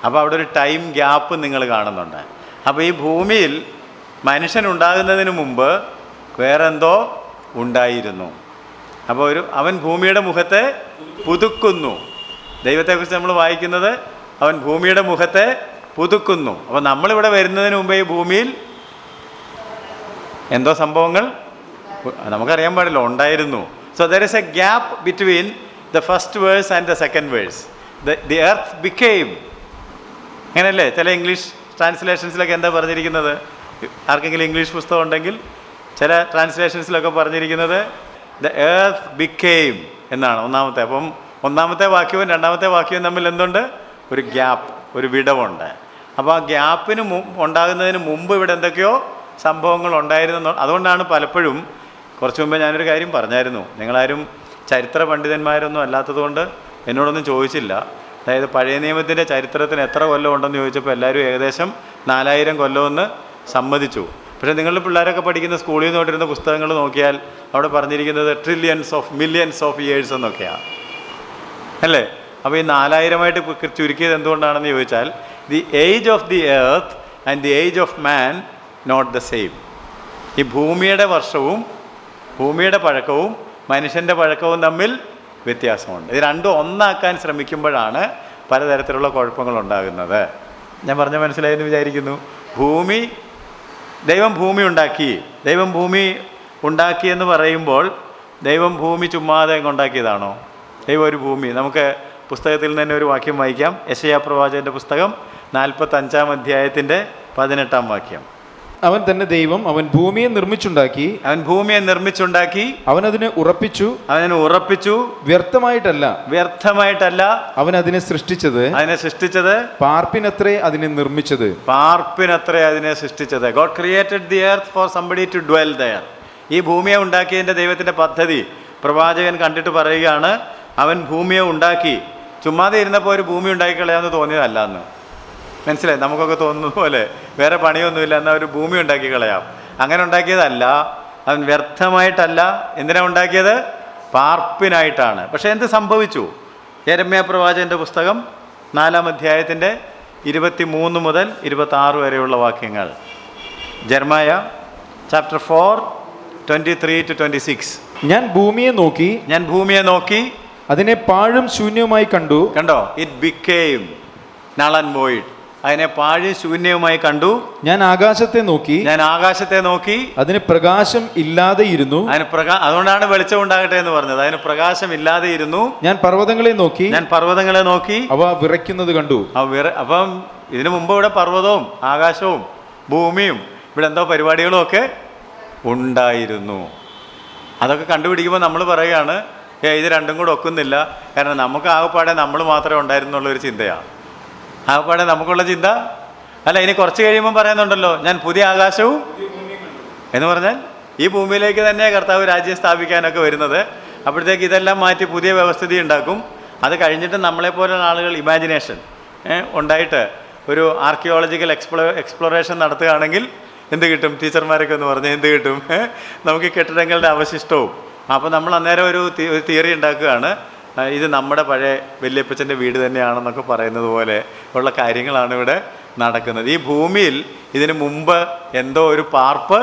അപ്പോൾ അവിടെ ഒരു ടൈം ഗ്യാപ്പ് നിങ്ങൾ കാണുന്നുണ്ട്. അപ്പോൾ ഈ ഭൂമിയിൽ മനുഷ്യനുണ്ടാകുന്നതിന് മുമ്പ് വേറെന്തോ ഉണ്ടായിരുന്നു. അപ്പോൾ അവൻ ഭൂമിയുടെ മുഖത്തെ പുതുക്കുന്നു. ദൈവത്തെക്കുറിച്ച് നമ്മൾ വായിക്കുന്നത് അവൻ ഭൂമിയുടെ മുഖത്തെ പുതുക്കുന്നു. അപ്പോൾ നമ്മളിവിടെ വരുന്നതിന് മുമ്പേ ഈ ഭൂമിയിൽ എന്തോ സംഭവങ്ങൾ നമുക്കറിയാൻ പാടില്ല, ഉണ്ടായിരുന്നു. So there is a gap between the first verse and the second verse. The earth became. അങ്ങനെയല്ലേ ചില ഇംഗ്ലീഷ് ട്രാൻസ്ലേഷൻസിലൊക്കെ എന്താ പറഞ്ഞിരിക്കുന്നത്? ആർക്കെങ്കിലും ഇംഗ്ലീഷ് പുസ്തകം ഉണ്ടെങ്കിൽ ചില ട്രാൻസ്ലേഷൻസിലൊക്കെ പറഞ്ഞിരിക്കുന്നത് ദ എർത്ത് ബിക്കെയിം എന്നാണ് ഒന്നാമത്തെ. അപ്പം ഒന്നാമത്തെ വാക്യവും രണ്ടാമത്തെ വാക്യവും തമ്മിൽ എന്തുണ്ട്? ഒരു ഗ്യാപ്പ്, ഒരു വിടവുണ്ട്. അപ്പോൾ ആ ഗ്യാപ്പിന് ഉണ്ടാകുന്നതിന് മുമ്പ് ഇവിടെ എന്തൊക്കെയോ സംഭവങ്ങൾ ഉണ്ടായിരുന്നു. അതുകൊണ്ടാണ് പലപ്പോഴും, കുറച്ച് മുമ്പ് ഞാനൊരു കാര്യം പറഞ്ഞായിരുന്നു, നിങ്ങളാരും ചരിത്ര പണ്ഡിതന്മാരൊന്നും അല്ലാത്തതുകൊണ്ട് എന്നോടൊന്നും ചോദിച്ചില്ല. അതായത് പഴയ നിയമത്തിൻ്റെ ചരിത്രത്തിന് എത്ര കൊല്ലം ഉണ്ടെന്ന് ചോദിച്ചപ്പോൾ എല്ലാവരും ഏകദേശം 4000 കൊല്ലമെന്ന് സമ്മതിച്ചു. പക്ഷേ നിങ്ങളുടെ പിള്ളേരൊക്കെ പഠിക്കുന്ന സ്കൂളിൽ നിന്ന് കൊണ്ടിരുന്ന പുസ്തകങ്ങൾ നോക്കിയാൽ അവിടെ പറഞ്ഞിരിക്കുന്നത് trillions of millions of years എന്നൊക്കെയാണ്, അല്ലേ? അപ്പോൾ ഈ 4000 ചുരുക്കിയത് എന്തുകൊണ്ടാണെന്ന് ചോദിച്ചാൽ the age of the earth and the age of man not the same. ഈ ഭൂമിയുടെ വർഷവും ഭൂമിയുടെ പഴക്കവും മനുഷ്യൻ്റെ പഴക്കവും തമ്മിൽ വ്യത്യാസമുണ്ട്. ഇത് രണ്ടും ഒന്നാക്കാൻ ശ്രമിക്കുമ്പോഴാണ് പലതരത്തിലുള്ള കുഴപ്പങ്ങളുണ്ടാകുന്നത്. ഞാൻ പറഞ്ഞ മനസ്സിലായെന്ന് വിചാരിക്കുന്നു. ദൈവം ഭൂമി ഉണ്ടാക്കി. ദൈവം ഭൂമി ഉണ്ടാക്കിയെന്ന് പറയുമ്പോൾ ദൈവം ഭൂമി ചുമ്മാതെ ഉണ്ടാക്കിയതാണോ? ദൈവം ഒരു ഭൂമി, നമുക്ക് പുസ്തകത്തിൽ നിന്ന് തന്നെ ഒരു വാക്യം വായിക്കാം. യെശയ്യാ പ്രവാചകൻ്റെ പുസ്തകം 45-ാം അധ്യായത്തിൻ്റെ 18-ാം വാക്യം. അവൻ തന്നെ ദൈവം, അവൻ ഭൂമിയെ നിർമ്മിച്ചുണ്ടാക്കി. അവൻ അതിനെ ഉറപ്പിച്ചു. വ്യർത്ഥമായിട്ടല്ല അവൻ അതിനെ സൃഷ്ടിച്ചത്. പാർപ്പിനത്രേ അതിനെ സൃഷ്ടിച്ചത്. God created the earth for somebody to dwell there. ഈ ഭൂമിയെ ഉണ്ടാക്കിയതിൻ്റെ ദൈവത്തിൻ്റെ പദ്ധതി പ്രവാചകൻ കണ്ടിട്ട് പറയുകയാണ്, അവൻ ഭൂമിയെ ഉണ്ടാക്കി. ചുമ്മാതെ ഇരുന്നപ്പോൾ ഒരു ഭൂമി ഉണ്ടാക്കി കളയാമെന്ന് തോന്നിയതല്ല എന്ന്. മനസ്സിലായി? നമുക്കൊക്കെ തോന്നുന്നത് പോലെ വേറെ പണിയൊന്നുമില്ല, എന്നാൽ ഒരു ഭൂമി ഉണ്ടാക്കി കളയാം. അങ്ങനെ ഉണ്ടാക്കിയതല്ല. അവൻ വ്യർത്ഥമായിട്ടല്ല. എന്തിനാണ് ഉണ്ടാക്കിയത്? പാർപ്പിനായിട്ടാണ്. പക്ഷേ എന്ത് സംഭവിച്ചു? യെരമ്യാ പ്രവാചകൻ്റെ പുസ്തകം 4-ാം അധ്യായത്തിൻ്റെ 23 മുതൽ 26 വരെയുള്ള വാക്യങ്ങൾ. Jeremiah chapter 4, 23 to 26. ഞാൻ ഭൂമിയെ നോക്കി അതിനെ പാഴും ശൂന്യവുമായി കണ്ടു. കണ്ടോ? It became null and void. അതിനെ പാഴും ശൂന്യവുമായി കണ്ടു. ഞാൻ ആകാശത്തെ നോക്കി അതിന് പ്രകാശം ഇല്ലാതെ ഇരുന്നു. അതുകൊണ്ടാണ് വെളിച്ചം ഉണ്ടാകട്ടെ എന്ന് പറഞ്ഞത്. അതിന് പ്രകാശം ഇല്ലാതെ ഇരുന്നു. ഞാൻ പർവ്വതങ്ങളെ നോക്കി അവ വിറയ്ക്കുന്നത് കണ്ടു. അപ്പം ഇതിനു മുമ്പ് ഇവിടെ പർവ്വതവും ആകാശവും ഭൂമിയും ഇവിടെ എന്തോ പരിപാടികളും ഒക്കെ ഉണ്ടായിരുന്നു. അതൊക്കെ കണ്ടുപിടിക്കുമ്പോൾ നമ്മൾ പറയുകയാണ്, ഇത് രണ്ടും കൂടെ ഒക്കുന്നില്ല. കാരണം നമുക്ക് ആകെപ്പാടെ നമ്മൾ മാത്രമേ ഉണ്ടായിരുന്നുള്ളൊരു ചിന്തയാണ്. ആകെപ്പാടെ നമുക്കുള്ള ചിന്ത അല്ല. ഇനി കുറച്ച് കഴിയുമ്പോൾ പറയുന്നുണ്ടല്ലോ, ഞാൻ പുതിയ ആകാശവും എന്ന് പറഞ്ഞാൽ ഈ ഭൂമിയിലേക്ക് തന്നെ കർത്താവ് രാജ്യം സ്ഥാപിക്കാനൊക്കെ വരുന്നത്. അപ്പോഴത്തേക്ക് ഇതെല്ലാം മാറ്റി പുതിയ വ്യവസ്ഥിതി ഉണ്ടാക്കും. അത് കഴിഞ്ഞിട്ട് നമ്മളെപ്പോലുള്ള ആളുകൾ ഇമാജിനേഷൻ ഉണ്ടായിട്ട് ഒരു ആർക്കിയോളജിക്കൽ എക്സ്പ്ലോറേഷൻ നടത്തുകയാണെങ്കിൽ എന്ത് കിട്ടും? ടീച്ചർമാരൊക്കെ ഒന്ന് പറഞ്ഞാൽ എന്ത് കിട്ടും? നമുക്ക് കെട്ടിടങ്ങളുടെ അവശിഷ്ടവും. അപ്പോൾ നമ്മൾ അന്നേരം ഒരു തിയറി ഉണ്ടാക്കുകയാണ്, ഇത് നമ്മുടെ പഴയ വല്യപ്പച്ചൻ്റെ വീട് തന്നെയാണെന്നൊക്കെ പറയുന്നത് പോലെ ഉള്ള കാര്യങ്ങളാണ് ഇവിടെ നടക്കുന്നത്. ഈ ഭൂമിയിൽ ഇതിനു മുമ്പ് എന്തോ ഒരു പാർപ്പ്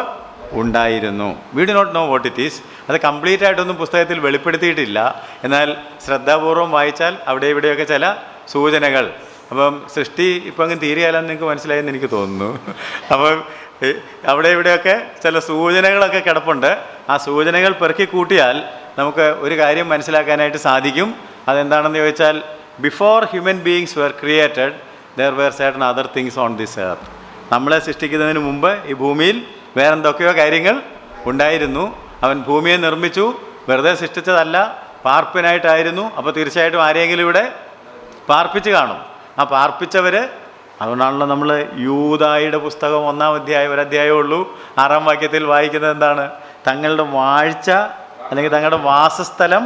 ഉണ്ടായിരുന്നു. We do not know what it is. അത് കംപ്ലീറ്റ് ആയിട്ടൊന്നും പുസ്തകത്തിൽ വെളിപ്പെടുത്തിയിട്ടില്ല. എന്നാൽ ശ്രദ്ധാപൂർവം വായിച്ചാൽ അവിടെ ഇവിടെയൊക്കെ ചില സൂചനകൾ. അപ്പം സൃഷ്ടി ഇപ്പം അങ്ങ് തീരെയല്ലെന്ന് നിങ്ങൾക്ക് മനസ്സിലായെന്ന് എനിക്ക് തോന്നുന്നു. അപ്പം അവിടെ ഇവിടെയൊക്കെ ചില സൂചനകളൊക്കെ കിടപ്പുണ്ട്. ആ സൂചനകൾ പെറുക്കി കൂട്ടിയാൽ നമുക്ക് ഒരു കാര്യം മനസ്സിലാക്കാനായിട്ട് സാധിക്കും. അതെന്താണെന്ന് ചോദിച്ചാൽ, before human beings were created there were certain other things on this earth. നമ്മളെ സൃഷ്ടിക്കുന്നതിന് മുമ്പ് ഈ ഭൂമിയിൽ വേറെന്തൊക്കെയോ കാര്യങ്ങൾ ഉണ്ടായിരുന്നു. അവൻ ഭൂമിയെ നിർമ്മിച്ചു, വെറുതെ സൃഷ്ടിച്ചതല്ല, പാർപ്പിനായിട്ടായിരുന്നു. അപ്പോൾ തീർച്ചയായിട്ടും ആരെങ്കിലും ഇവിടെ പാർപ്പിച്ച് കാണും. ആ പാർപ്പിച്ചവർ, അതുകൊണ്ടാണല്ലോ നമ്മൾ യൂദായുടെ പുസ്തകം 1-ാം അധ്യായം, ഒരധ്യായമേ ഉള്ളൂ, 6-ാം വാക്യത്തിൽ വായിക്കുന്നത് എന്താണ്? തങ്ങളുടെ വാഴ്ച അല്ലെങ്കിൽ തങ്ങളുടെ വാസസ്ഥലം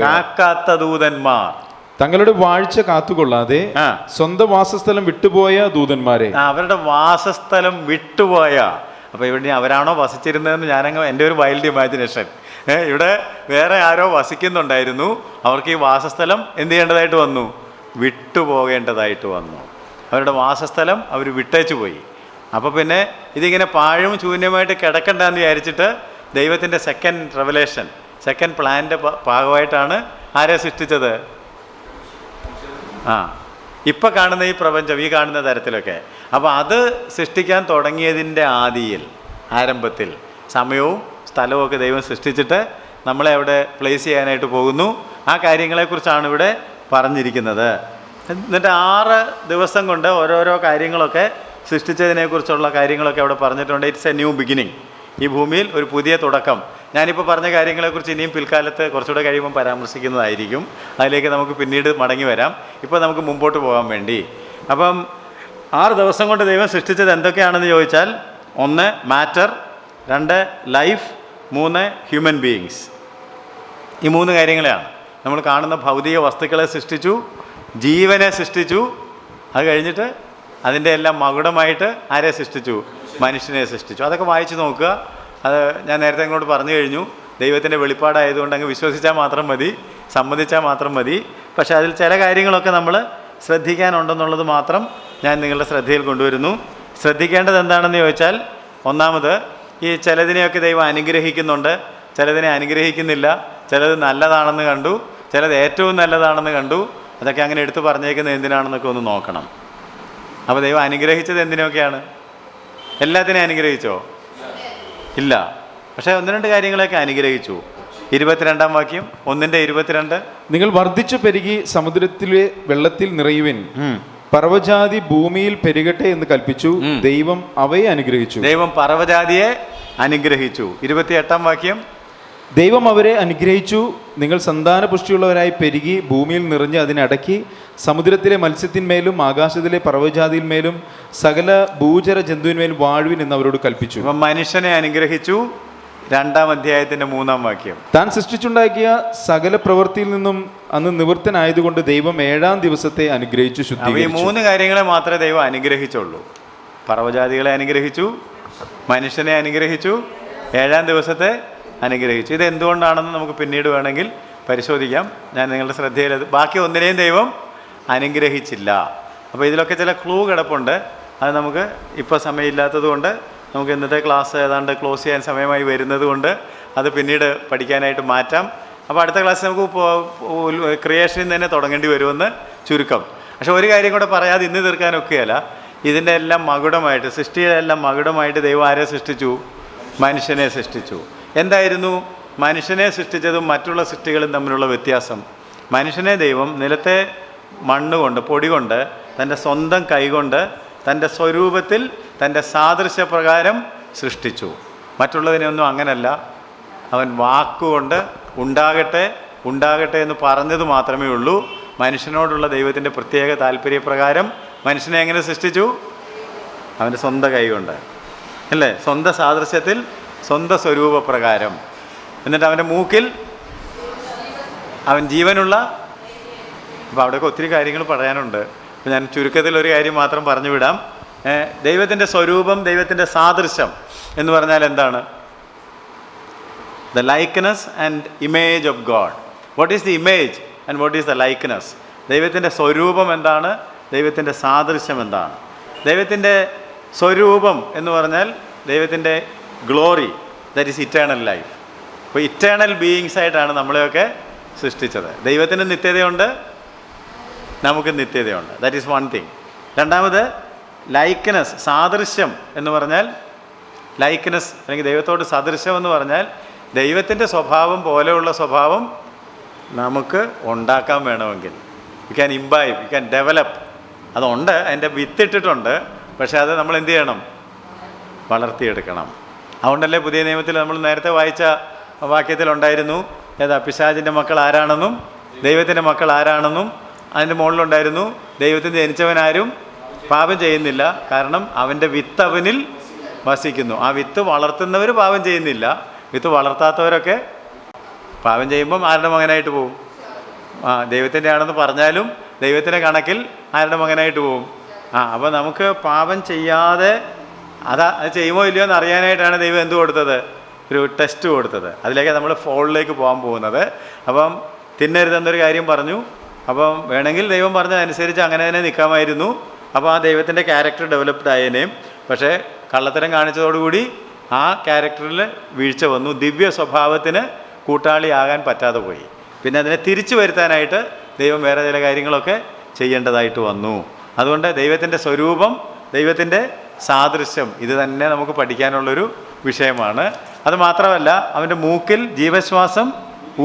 കാക്കാത്ത ദൂതന്മാർ. തങ്ങളുടെ വാഴ്ച കാത്തുകൊള്ളാതെ സ്വന്തം വാസസ്ഥലം വിട്ടുപോയ ദൂതന്മാരെ. അവരുടെ വാസസ്ഥലം വിട്ടുപോയ. അപ്പോൾ ഇവിടെ അവരാണോ വസിച്ചിരുന്നതെന്ന് ഞാനങ്ങ് എൻ്റെ ഒരു വൈൽഡ് ഇമാജിനേഷൻ. ഇവിടെ വേറെ ആരോ വസിക്കുന്നുണ്ടായിരുന്നു. അവർക്ക് ഈ വാസസ്ഥലം എന്ത് ചെയ്യേണ്ടതായിട്ട് വന്നു? വിട്ടുപോകേണ്ടതായിട്ട് വന്നു. അവരുടെ വാസസ്ഥലം അവർ വിട്ടേച്ചു പോയി. അപ്പോൾ പിന്നെ ഇതിങ്ങനെ പാഴും ശൂന്യമായിട്ട് കിടക്കണ്ടെന്ന് വിചാരിച്ചിട്ട് ദൈവത്തിൻ്റെ സെക്കൻഡ് റെവലേഷൻ, സെക്കൻഡ് പ്ലാനിൻ്റെ ഭാഗമായിട്ടാണ് ആരെ സൃഷ്ടിച്ചത്? ഇപ്പം കാണുന്ന ഈ പ്രപഞ്ചം, ഈ കാണുന്ന തരത്തിലൊക്കെ. അപ്പോൾ അത് സൃഷ്ടിക്കാൻ തുടങ്ങിയതിൻ്റെ ആരംഭത്തിൽ സമയവും സ്ഥലവും ഒക്കെ ദൈവം സൃഷ്ടിച്ചിട്ട് നമ്മളെ അവിടെ പ്ലേസ് ചെയ്യാനായിട്ട് പോകുന്നു. ആ കാര്യങ്ങളെക്കുറിച്ചാണ് ഇവിടെ പറഞ്ഞിരിക്കുന്നത്. എന്നിട്ട് 6 ദിവസം കൊണ്ട് ഓരോരോ കാര്യങ്ങളൊക്കെ സൃഷ്ടിച്ചതിനെക്കുറിച്ചുള്ള കാര്യങ്ങളൊക്കെ അവിടെ പറഞ്ഞിട്ടുണ്ട്. It's A new beginning. ഈ ഭൂമിയിൽ ഒരു പുതിയ തുടക്കം. ഞാനിപ്പോൾ പറഞ്ഞ കാര്യങ്ങളെക്കുറിച്ച് ഇനിയും പിൽക്കാലത്ത് കുറച്ചുകൂടെ കഴിയുമ്പോൾ പരാമർശിക്കുന്നതായിരിക്കും. അതിലേക്ക് നമുക്ക് പിന്നീട് മടങ്ങി വരാം. ഇപ്പോൾ നമുക്ക് മുമ്പോട്ട് പോകാൻ വേണ്ടി. അപ്പം 6 ദിവസം കൊണ്ട് ദൈവം സൃഷ്ടിച്ചത് എന്തൊക്കെയാണെന്ന് ചോദിച്ചാൽ, 1 മാറ്റർ, 2 ലൈഫ്, 3 ഹ്യൂമൻ ബീയിങ്സ്. ഈ 3 കാര്യങ്ങളെയാണ്. നമ്മൾ കാണുന്ന ഭൗതിക വസ്തുക്കളെ സൃഷ്ടിച്ചു, ജീവനെ സൃഷ്ടിച്ചു. അത് കഴിഞ്ഞിട്ട് അതിൻ്റെ എല്ലാം മകുടമായിട്ട് ആരെ സൃഷ്ടിച്ചു? മനുഷ്യനെ സൃഷ്ടിച്ചു. അതൊക്കെ വായിച്ച് നോക്കുക. അത് ഞാൻ നേരത്തെ നിങ്ങളോട് പറഞ്ഞു കഴിഞ്ഞു. ദൈവത്തിൻ്റെ വെളിപ്പാടായതുകൊണ്ട് അങ്ങ് വിശ്വസിച്ചാൽ മാത്രം മതി, സമ്മതിച്ചാൽ മാത്രം മതി. പക്ഷേ അതിൽ ചില കാര്യങ്ങളൊക്കെ നമ്മൾ ശ്രദ്ധിക്കാനുണ്ടെന്നുള്ളത് മാത്രം ഞാൻ നിങ്ങളുടെ ശ്രദ്ധയിൽ കൊണ്ടുവരുന്നു. ശ്രദ്ധിക്കേണ്ടത് എന്താണെന്ന് ചോദിച്ചാൽ, ഒന്നാമത് ഈ ചിലതിനെയൊക്കെ ദൈവം അനുഗ്രഹിക്കുന്നുണ്ട്, ചിലതിനെ അനുഗ്രഹിക്കുന്നില്ല. ചിലത് നല്ലതാണെന്ന് കണ്ടു, ചിലത് ഏറ്റവും നല്ലതാണെന്ന് കണ്ടു. അതൊക്കെ അങ്ങനെ എടുത്തു പറഞ്ഞേക്കുന്നത് എന്തിനാണെന്നൊക്കെ ഒന്ന് നോക്കണം. അപ്പോൾ ദൈവം അനുഗ്രഹിച്ചത് എന്തിനൊക്കെയാണ്? എല്ലാത്തിനെയും അനുഗ്രഹിച്ചോ? ഇല്ല. പക്ഷേ 1-2 കാര്യങ്ങളൊക്കെ അനുഗ്രഹിച്ചു. 22-ാം വാക്യം, 1:22, നിങ്ങൾ വർദ്ധിച്ചു പെരുകി സമുദ്രത്തിലെ വെള്ളത്തിൽ നിറയുവിൻ, പർവ്വജാതി ഭൂമിയിൽ പെരുകട്ടെ എന്ന് കൽപ്പിച്ചു. ദൈവം അവയെ അനുഗ്രഹിച്ചു. ദൈവം പർവ്വജാതിയെ അനുഗ്രഹിച്ചു. 28-ാം വാക്യം, ദൈവം അവരെ അനുഗ്രഹിച്ചു. നിങ്ങൾ സന്താനപുഷ്ടിയുള്ളവരായി പെരുകി ഭൂമിയിൽ നിറഞ്ഞ് അതിനടക്കി സമുദ്രത്തിലെ മത്സ്യത്തിന്മേലും ആകാശത്തിലെ പർവ്വജാതിന്മേലും സകല ഭൂചര ജന്തുവിന്മേലും വാഴുവിൻ എന്ന് അവരോട് കൽപ്പിച്ചു. മനുഷ്യനെ അനുഗ്രഹിച്ചു. 2-ാം അധ്യായത്തിൻ്റെ 3-ാം വാക്യം, താൻ സൃഷ്ടിച്ചുണ്ടാക്കിയ സകല പ്രവൃത്തിയിൽ നിന്നും അന്ന് നിവൃത്തനായതുകൊണ്ട് ദൈവം 7-ാം ദിവസത്തെ അനുഗ്രഹിച്ചു ശുദ്ധീകരിച്ചു. ഈ 3 കാര്യങ്ങളെ മാത്രമേ ദൈവം അനുഗ്രഹിച്ചുള്ളൂ. പർവ്വജാതികളെ അനുഗ്രഹിച്ചു, മനുഷ്യനെ അനുഗ്രഹിച്ചു, 7-ാം ദിവസത്തെ അനുഗ്രഹിച്ചു. ഇത് എന്തുകൊണ്ടാണെന്ന് നമുക്ക് പിന്നീട് വേണമെങ്കിൽ പരിശോധിക്കാം. ഞാൻ നിങ്ങളുടെ ശ്രദ്ധയിൽ ബാക്കി ഒന്നിനെയും ദൈവം അനുഗ്രഹിച്ചില്ല. അപ്പോൾ ഇതിലൊക്കെ ചില ക്ലൂ കിടപ്പുണ്ട്. അത് നമുക്ക് ഇപ്പോൾ സമയമില്ലാത്തത് കൊണ്ട്, നമുക്ക് ഇന്നത്തെ ക്ലാസ് ഏതാണ്ട് ക്ലോസ് ചെയ്യാൻ സമയമായി വരുന്നത് കൊണ്ട് അത് പിന്നീട് പഠിക്കാനായിട്ട് മാറ്റാം. അപ്പോൾ അടുത്ത ക്ലാസ്സിൽ നമുക്ക് ക്രിയേഷനിൽ തന്നെ തുടങ്ങേണ്ടി വരുമെന്ന് ചുരുക്കം. പക്ഷെ ഒരു കാര്യം കൂടെ പറയാതെ ഇന്ന് തീർക്കാനൊക്കെയല്ല, ഇതിൻ്റെ എല്ലാം മകുടമായിട്ട്, സൃഷ്ടിയുടെ എല്ലാം മകുടമായിട്ട് ദൈവം ആരെ സൃഷ്ടിച്ചു? മനുഷ്യനെ സൃഷ്ടിച്ചു. എന്തായിരുന്നു മനുഷ്യനെ സൃഷ്ടിച്ചതും മറ്റുള്ള സൃഷ്ടികളും തമ്മിലുള്ള വ്യത്യാസം? മനുഷ്യനെ ദൈവം നിലത്തെ മണ്ണ് കൊണ്ട്, പൊടി കൊണ്ട്, തൻ്റെ സ്വന്തം കൈകൊണ്ട് തൻ്റെ സ്വരൂപത്തിൽ തൻ്റെ സാദൃശ്യപ്രകാരം സൃഷ്ടിച്ചു. മറ്റുള്ളതിനെയൊന്നും അങ്ങനല്ല. അവൻ വാക്കുകൊണ്ട് ഉണ്ടാകട്ടെ ഉണ്ടാകട്ടെ എന്ന് പറഞ്ഞത് മാത്രമേ ഉള്ളൂ. മനുഷ്യനോടുള്ള ദൈവത്തിൻ്റെ പ്രത്യേക താല്പര്യപ്രകാരം മനുഷ്യനെ എങ്ങനെ സൃഷ്ടിച്ചു? അവൻ്റെ സ്വന്തം കൈകൊണ്ട്, അല്ലേ? സ്വന്തം സാദൃശ്യത്തിൽ, സ്വന്തം സ്വരൂപപ്രകാരം. എന്നിട്ട് അവൻ്റെ മൂക്കിൽ അവൻ ജീവനുള്ള. അപ്പോൾ അവിടെയൊക്കെ ഒത്തിരി കാര്യങ്ങൾ പറയാനുണ്ട്. അപ്പോൾ ഞാൻ ചുരുക്കത്തിൽ ഒരു കാര്യം മാത്രം പറഞ്ഞു വിടാം. ദൈവത്തിൻ്റെ സ്വരൂപം, ദൈവത്തിൻ്റെ സാദൃശ്യം എന്ന് പറഞ്ഞാൽ എന്താണ്? The likeness and image of God. What is the image and what is the likeness? ദൈവത്തിൻ്റെ സ്വരൂപം എന്താണ്? ദൈവത്തിൻ്റെ സാദൃശ്യം എന്താണ്? ദൈവത്തിൻ്റെ സ്വരൂപം എന്ന് പറഞ്ഞാൽ ദൈവത്തിൻ്റെ glory, that is eternal life. അപ്പോൾ ഇറ്റേണൽ ബീയിങ്സ് ആയിട്ടാണ് നമ്മളെയൊക്കെ സൃഷ്ടിച്ചത്. ദൈവത്തിന് നിത്യതയുണ്ട്, നമുക്ക് നിത്യതയുണ്ട്. That is one thing. രണ്ടാമത് ലൈക്ക്നെസ്, സാദൃശ്യം എന്ന് പറഞ്ഞാൽ, ലൈക്ക്നെസ് അല്ലെങ്കിൽ ദൈവത്തോട് സദൃശ്യം എന്ന് പറഞ്ഞാൽ ദൈവത്തിൻ്റെ സ്വഭാവം പോലെയുള്ള സ്വഭാവം നമുക്ക് ഉണ്ടാക്കാൻ വേണമെങ്കിൽ you can imbibe, you can develop. അതുണ്ട്, അതിൻ്റെ വിത്തിട്ടിട്ടുണ്ട്. പക്ഷേ അത് നമ്മൾ എന്ത് ചെയ്യണം? വളർത്തിയെടുക്കണം. അതുകൊണ്ടല്ലേ പുതിയ നിയമത്തിൽ നമ്മൾ നേരത്തെ വായിച്ച വാക്യത്തിലുണ്ടായിരുന്നു, ഏതാ? പിശാചിൻ്റെ മക്കൾ ആരാണെന്നും ദൈവത്തിൻ്റെ മക്കൾ ആരാണെന്നും. അതിൻ്റെ മുകളിലുണ്ടായിരുന്നു, ദൈവത്തിന് ജനിച്ചവനാരും പാപം ചെയ്യുന്നില്ല, കാരണം അവൻ്റെ വിത്ത് അവനിൽ വസിക്കുന്നു. ആ വിത്ത് വളർത്തുന്നവർ പാപം ചെയ്യുന്നില്ല, വിത്ത് വളർത്താത്തവരൊക്കെ പാപം ചെയ്യുമ്പം ആരുടെ മകനായിട്ട് പോവും? ദൈവത്തിൻ്റെ ആണെന്ന് പറഞ്ഞാലും ദൈവത്തിൻ്റെ കണക്കിൽ ആരുടെ മകനായിട്ട് പോവും? അപ്പോൾ നമുക്ക് പാപം ചെയ്യാതെ അത് ചെയ്യുമോ ഇല്ലയോ എന്ന് അറിയാനായിട്ടാണ് ദൈവം എന്ത് കൊടുത്തത്? ഒരു ടെസ്റ്റ് കൊടുത്തത്. അതിലേക്ക് നമ്മൾ ഫോളിലേക്ക് പോകാൻ പോകുന്നത്. അപ്പം തിന്നരുതെന്നൊരു കാര്യം പറഞ്ഞു. അപ്പം വേണമെങ്കിൽ ദൈവം പറഞ്ഞതനുസരിച്ച് അങ്ങനെ തന്നെ നിൽക്കാമായിരുന്നു. അപ്പോൾ ആ ദൈവത്തിൻ്റെ ക്യാരക്ടർ ഡെവലപ്ഡ് ആയതിനെയും. പക്ഷേ കള്ളത്തരം കാണിച്ചതോടുകൂടി ആ ക്യാരക്ടറിൽ വീഴ്ച വന്നു. ദിവ്യ സ്വഭാവത്തിന് കൂട്ടാളിയാകാൻ പറ്റാതെ പോയി. പിന്നെ അതിനെ തിരിച്ചു വരുത്താനായിട്ട് ദൈവം വേറെ ചില കാര്യങ്ങളൊക്കെ ചെയ്യേണ്ടതായിട്ട് വന്നു. അതുകൊണ്ട് ദൈവത്തിൻ്റെ സ്വരൂപം, ദൈവത്തിൻ്റെ സാദൃശ്യം, ഇത് തന്നെ നമുക്ക് പഠിക്കാനുള്ളൊരു വിഷയമാണ്. അതുമാത്രമല്ല, അവൻ്റെ മൂക്കിൽ ജീവശ്വാസം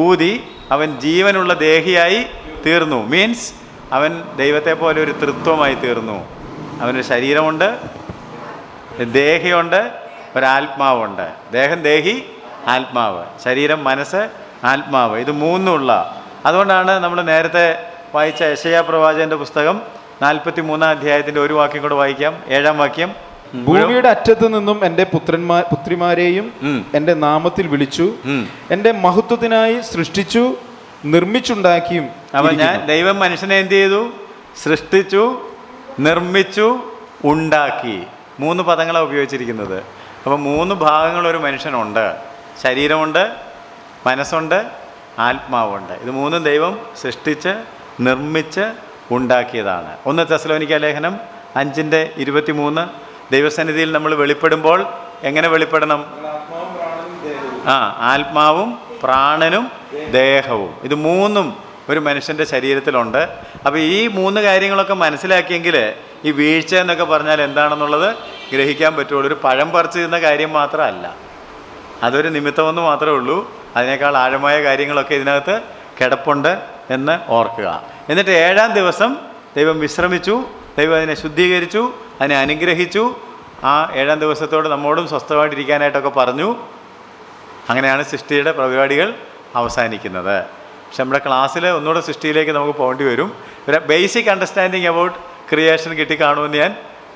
ഊതി അവൻ ജീവനുള്ള ദേഹിയായി തീർന്നു. മീൻസ് അവൻ ദൈവത്തെ പോലെ ഒരു തൃത്വമായി തീർന്നു. അവനൊരു ശരീരമുണ്ട്, ദേഹിയുണ്ട്, ഒരാത്മാവുണ്ട്. ദേഹം, ദേഹി, ആത്മാവ്. ശരീരം, മനസ്സ്, ആത്മാവ്, ഇത് മൂന്നുമുള്ള. അതുകൊണ്ടാണ് നമ്മൾ നേരത്തെ വായിച്ച യെശയ്യാ പ്രവാചകൻ്റെ പുസ്തകം 43-ാം അധ്യായത്തിൻ്റെ ഒരു വാക്യം കൂടെ വായിക്കാം. 7-ാം വാക്യം. ഭൂമിയുടെ അറ്റത്ത് നിന്നും എൻ്റെ പുത്രിമാരെയും എൻ്റെ നാമത്തിൽ വിളിച്ചു, എൻ്റെ മഹത്വത്തിനായി സൃഷ്ടിച്ചു, നിർമ്മിച്ചുണ്ടാക്കിയും. അപ്പം ദൈവം മനുഷ്യനെ എന്ത് ചെയ്തു? സൃഷ്ടിച്ചു, നിർമ്മിച്ചു, ഉണ്ടാക്കി. 3 പദങ്ങളാണ് ഉപയോഗിച്ചിരിക്കുന്നത്. അപ്പം 3 ഭാഗങ്ങളൊരു മനുഷ്യനുണ്ട്. ശരീരമുണ്ട്, മനസ്സുണ്ട്, ആത്മാവുണ്ട്. ഇത് 3 ദൈവം സൃഷ്ടിച്ച് നിർമ്മിച്ച് ഉണ്ടാക്കിയതാണ്. 1 തെസ്സലോനിക്ക ലേഖനം 5:23. ദൈവസന്നിധിയിൽ നമ്മൾ വെളിപ്പെടുമ്പോൾ എങ്ങനെ വെളിപ്പെടണം? ആത്മാവും പ്രാണനും ദേഹവും. ഇത് 3 ഒരു മനുഷ്യൻ്റെ ശരീരത്തിലുണ്ട്. അപ്പോൾ ഈ 3 കാര്യങ്ങളൊക്കെ മനസ്സിലാക്കിയെങ്കിൽ ഈ വീഴ്ച എന്നൊക്കെ പറഞ്ഞാൽ എന്താണെന്നുള്ളത് ഗ്രഹിക്കാൻ പറ്റുള്ളൂ. ഒരു പഴം പറിച്ചു തിന്ന കാര്യം മാത്രമല്ല, അതൊരു നിമിത്തമെന്ന് മാത്രമേ ഉള്ളൂ. അതിനേക്കാൾ ആഴമായ കാര്യങ്ങളൊക്കെ ഇതിനകത്ത് കിടപ്പുണ്ട് എന്ന് ഓർക്കുക. എന്നിട്ട് 7-ാം ദിവസം ദൈവം വിശ്രമിച്ചു. ദൈവം അതിനെ ശുദ്ധീകരിച്ചു, അതിനെ അനുഗ്രഹിച്ചു. ആ 7-ാം ദിവസത്തോട് നമ്മോടും സ്വസ്ഥമായിട്ടിരിക്കാനായിട്ടൊക്കെ പറഞ്ഞു. അങ്ങനെയാണ് സൃഷ്ടിയുടെ പരിപാടികൾ അവസാനിക്കുന്നത്. പക്ഷെ നമ്മുടെ ക്ലാസ്സിൽ ഒന്നുകൂടെ സൃഷ്ടിയിലേക്ക് നമുക്ക് പോകേണ്ടി വരും. ഒരു ബേസിക് അണ്ടർസ്റ്റാൻഡിങ് അബൌട്ട് ക്രിയേഷൻ കിട്ടിക്കാണുമെന്ന് ഞാൻ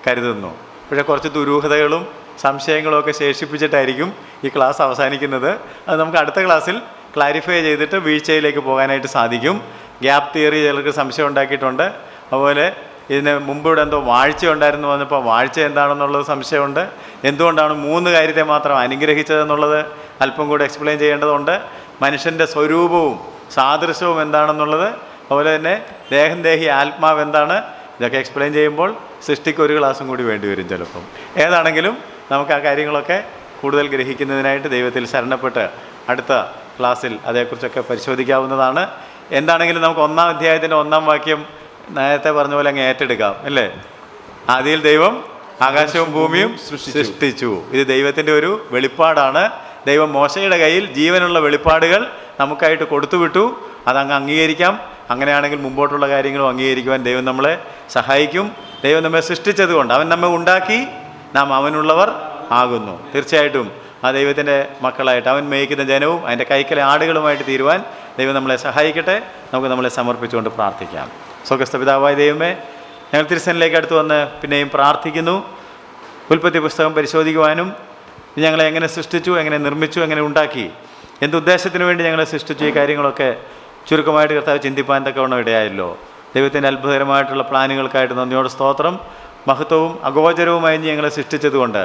കരുതുന്നു. പക്ഷേ കുറച്ച് ദുരൂഹതകളും സംശയങ്ങളും ഒക്കെ ശേഷിപ്പിച്ചിട്ടായിരിക്കും ഈ ക്ലാസ് അവസാനിക്കുന്നത്. അത് നമുക്ക് അടുത്ത ക്ലാസ്സിൽ ക്ലാരിഫൈ ചെയ്തിട്ട് വീഴ്ചയിലേക്ക് പോകാനായിട്ട് സാധിക്കും. ഗ്യാപ്പ് തിയറി ചിലർക്ക് സംശയം ഉണ്ടാക്കിയിട്ടുണ്ട്. അതുപോലെ ഇതിന് മുമ്പ് ഇവിടെ എന്തോ വാഴ്ച ഉണ്ടായിരുന്നു വന്നപ്പോൾ വാഴ്ച എന്താണെന്നുള്ളത് സംശയമുണ്ട്. എന്തുകൊണ്ടാണ് 3 കാര്യത്തെ മാത്രം അനുഗ്രഹിച്ചതെന്നുള്ളത് അല്പം കൂടെ എക്സ്പ്ലെയിൻ ചെയ്യേണ്ടതുണ്ട്. മനുഷ്യൻ്റെ സ്വരൂപവും സാദൃശ്യവും എന്താണെന്നുള്ളത്, അതുപോലെ തന്നെ ദേഹം, ദേഹി, ആത്മാവ് എന്താണ്, ഇതൊക്കെ എക്സ്പ്ലെയിൻ ചെയ്യുമ്പോൾ സൃഷ്ടിക്ക് ഒരു ക്ലാസ്സും കൂടി വേണ്ടി വരും ചിലപ്പം. ഏതാണെങ്കിലും നമുക്ക് ആ കാര്യങ്ങളൊക്കെ കൂടുതൽ ഗ്രഹിക്കുന്നതിനായിട്ട് ദൈവത്തിൽ ശരണപ്പെട്ട് അടുത്ത ക്ലാസ്സിൽ അതേക്കുറിച്ചൊക്കെ പരിശോധിക്കാവുന്നതാണ്. എന്താണെങ്കിലും നമുക്ക് 1-ാം അധ്യായത്തിൻ്റെ 1-ാം വാക്യം നേരത്തെ പറഞ്ഞ പോലെ അങ്ങ് ഏറ്റെടുക്കാം അല്ലേ? ആദിയിൽ ദൈവം ആകാശവും ഭൂമിയും സൃഷ്ടിച്ചു. ഇത് ദൈവത്തിൻ്റെ ഒരു വെളിപ്പാടാണ്. ദൈവം മോശയുടെ കയ്യിൽ ജീവനുള്ള വെളിപ്പാടുകൾ നമുക്കായിട്ട് കൊടുത്തുവിട്ടു. അതങ്ങ് അംഗീകരിക്കാം. അങ്ങനെയാണെങ്കിൽ മുമ്പോട്ടുള്ള കാര്യങ്ങളും അംഗീകരിക്കുവാൻ ദൈവം നമ്മളെ സഹായിക്കും. ദൈവം നമ്മെ സൃഷ്ടിച്ചതുകൊണ്ട്, അവൻ നമ്മെ ഉണ്ടാക്കി, നാം അവനുള്ളവർ ആകുന്നു. തീർച്ചയായിട്ടും ആ ദൈവത്തിൻ്റെ മക്കളായിട്ട്, അവൻ മേയ്ക്കുന്ന ജനവും അതിൻ്റെ കൈക്കലെ ആടുകളുമായിട്ട് തീരുവാൻ ദൈവം നമ്മളെ സഹായിക്കട്ടെ. നമുക്ക് നമ്മളെ സമർപ്പിച്ചുകൊണ്ട് പ്രാർത്ഥിക്കാം. സ്വർഗ്ഗസ്ഥ പിതാവായ ദൈവമേ, ഞങ്ങൾ തിരുസന്നിലേക്ക് അടുത്ത് വന്ന് പിന്നെയും പ്രാർത്ഥിക്കുന്നു. ഉൽപ്പത്തി പുസ്തകം പരിശോധിക്കുവാനും ഞങ്ങളെ എങ്ങനെ സൃഷ്ടിച്ചു, എങ്ങനെ നിർമ്മിച്ചു, എങ്ങനെ ഉണ്ടാക്കി, എന്തുദ്ദേശത്തിന് വേണ്ടി ഞങ്ങളെ സൃഷ്ടിച്ചു, ഈ കാര്യങ്ങളൊക്കെ ചുരുക്കമായിട്ട് കർത്താവ് ചിന്തിപ്പാൻ തക്കവണ്ണം ഇടയായല്ലോ. ദൈവത്തിൻ്റെ അത്ഭുതകരമായിട്ടുള്ള പ്ലാനുകൾക്കായിട്ട് നന്ദിയോട് സ്തോത്രം. മഹത്വവും അഗോചരവുമായി ഞങ്ങളെ സൃഷ്ടിച്ചതുകൊണ്ട്,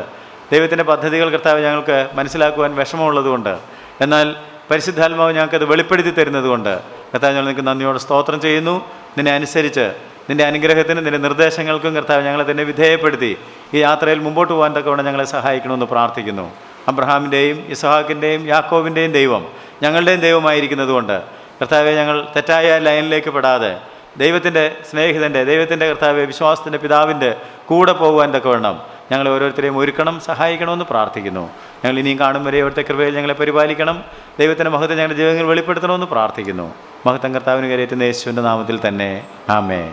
ദൈവത്തിൻ്റെ പദ്ധതികൾ കർത്താവ് ഞങ്ങൾക്ക് മനസ്സിലാക്കുവാൻ വിഷമമുള്ളതുകൊണ്ട്, എന്നാൽ പരിശുദ്ധാത്മാവ് ഞങ്ങൾക്കത് വെളിപ്പെടുത്തി തരുന്നതുകൊണ്ട് കർത്താവ് ഞങ്ങൾ നിങ്ങൾക്ക് നന്ദിയോട് സ്തോത്രം ചെയ്യുന്നു. നിന്നെ അനുസരിച്ച്, നിൻ്റെ അനുഗ്രഹത്തിനും നിൻ്റെ നിർദ്ദേശങ്ങൾക്കും കർത്താവ് ഞങ്ങളെ തന്നെ വിധേയപ്പെടുത്തി ഈ യാത്രയിൽ മുമ്പോട്ട് പോകാൻ തക്കവണ്ണം ഞങ്ങളെ സഹായിക്കണമെന്ന് പ്രാർത്ഥിക്കുന്നു. അബ്രഹാമിൻ്റെയും ഇസ്ഹാക്കിൻ്റെയും യാക്കോബിൻ്റെയും ദൈവം ഞങ്ങളുടെയും ദൈവമായിരിക്കുന്നതുകൊണ്ട് കർത്താവെ, ഞങ്ങൾ തെറ്റായ ലൈനിലേക്ക് പെടാതെ ദൈവത്തിൻ്റെ സ്നേഹിതൻ്റെ, ദൈവത്തിൻ്റെ കർത്താവെ, വിശ്വാസത്തിൻ്റെ പിതാവിൻ്റെ കൂടെ പോകുവാൻ തക്കവണ്ണം ഞങ്ങളെ ഓരോരുത്തരെയും ഒരുക്കണം, സഹായിക്കണമെന്ന് പ്രാർത്ഥിക്കുന്നു. ഞങ്ങൾ ഇനിയും കാണും വരെ അവിടുത്തെ കൃപയിൽ ഞങ്ങളെ പരിപാലിക്കണം. ദൈവത്തിൻ്റെ മഹത്വം ഞങ്ങളുടെ ജീവിതങ്ങളിൽ വെളിപ്പെടുത്തണമെന്ന് പ്രാർത്ഥിക്കുന്നു. മഹത്വം കർത്താവിന് കയറിയേറ്റുന്ന യേശുവിൻ്റെ നാമത്തിൽ തന്നെ. ആമേൻ.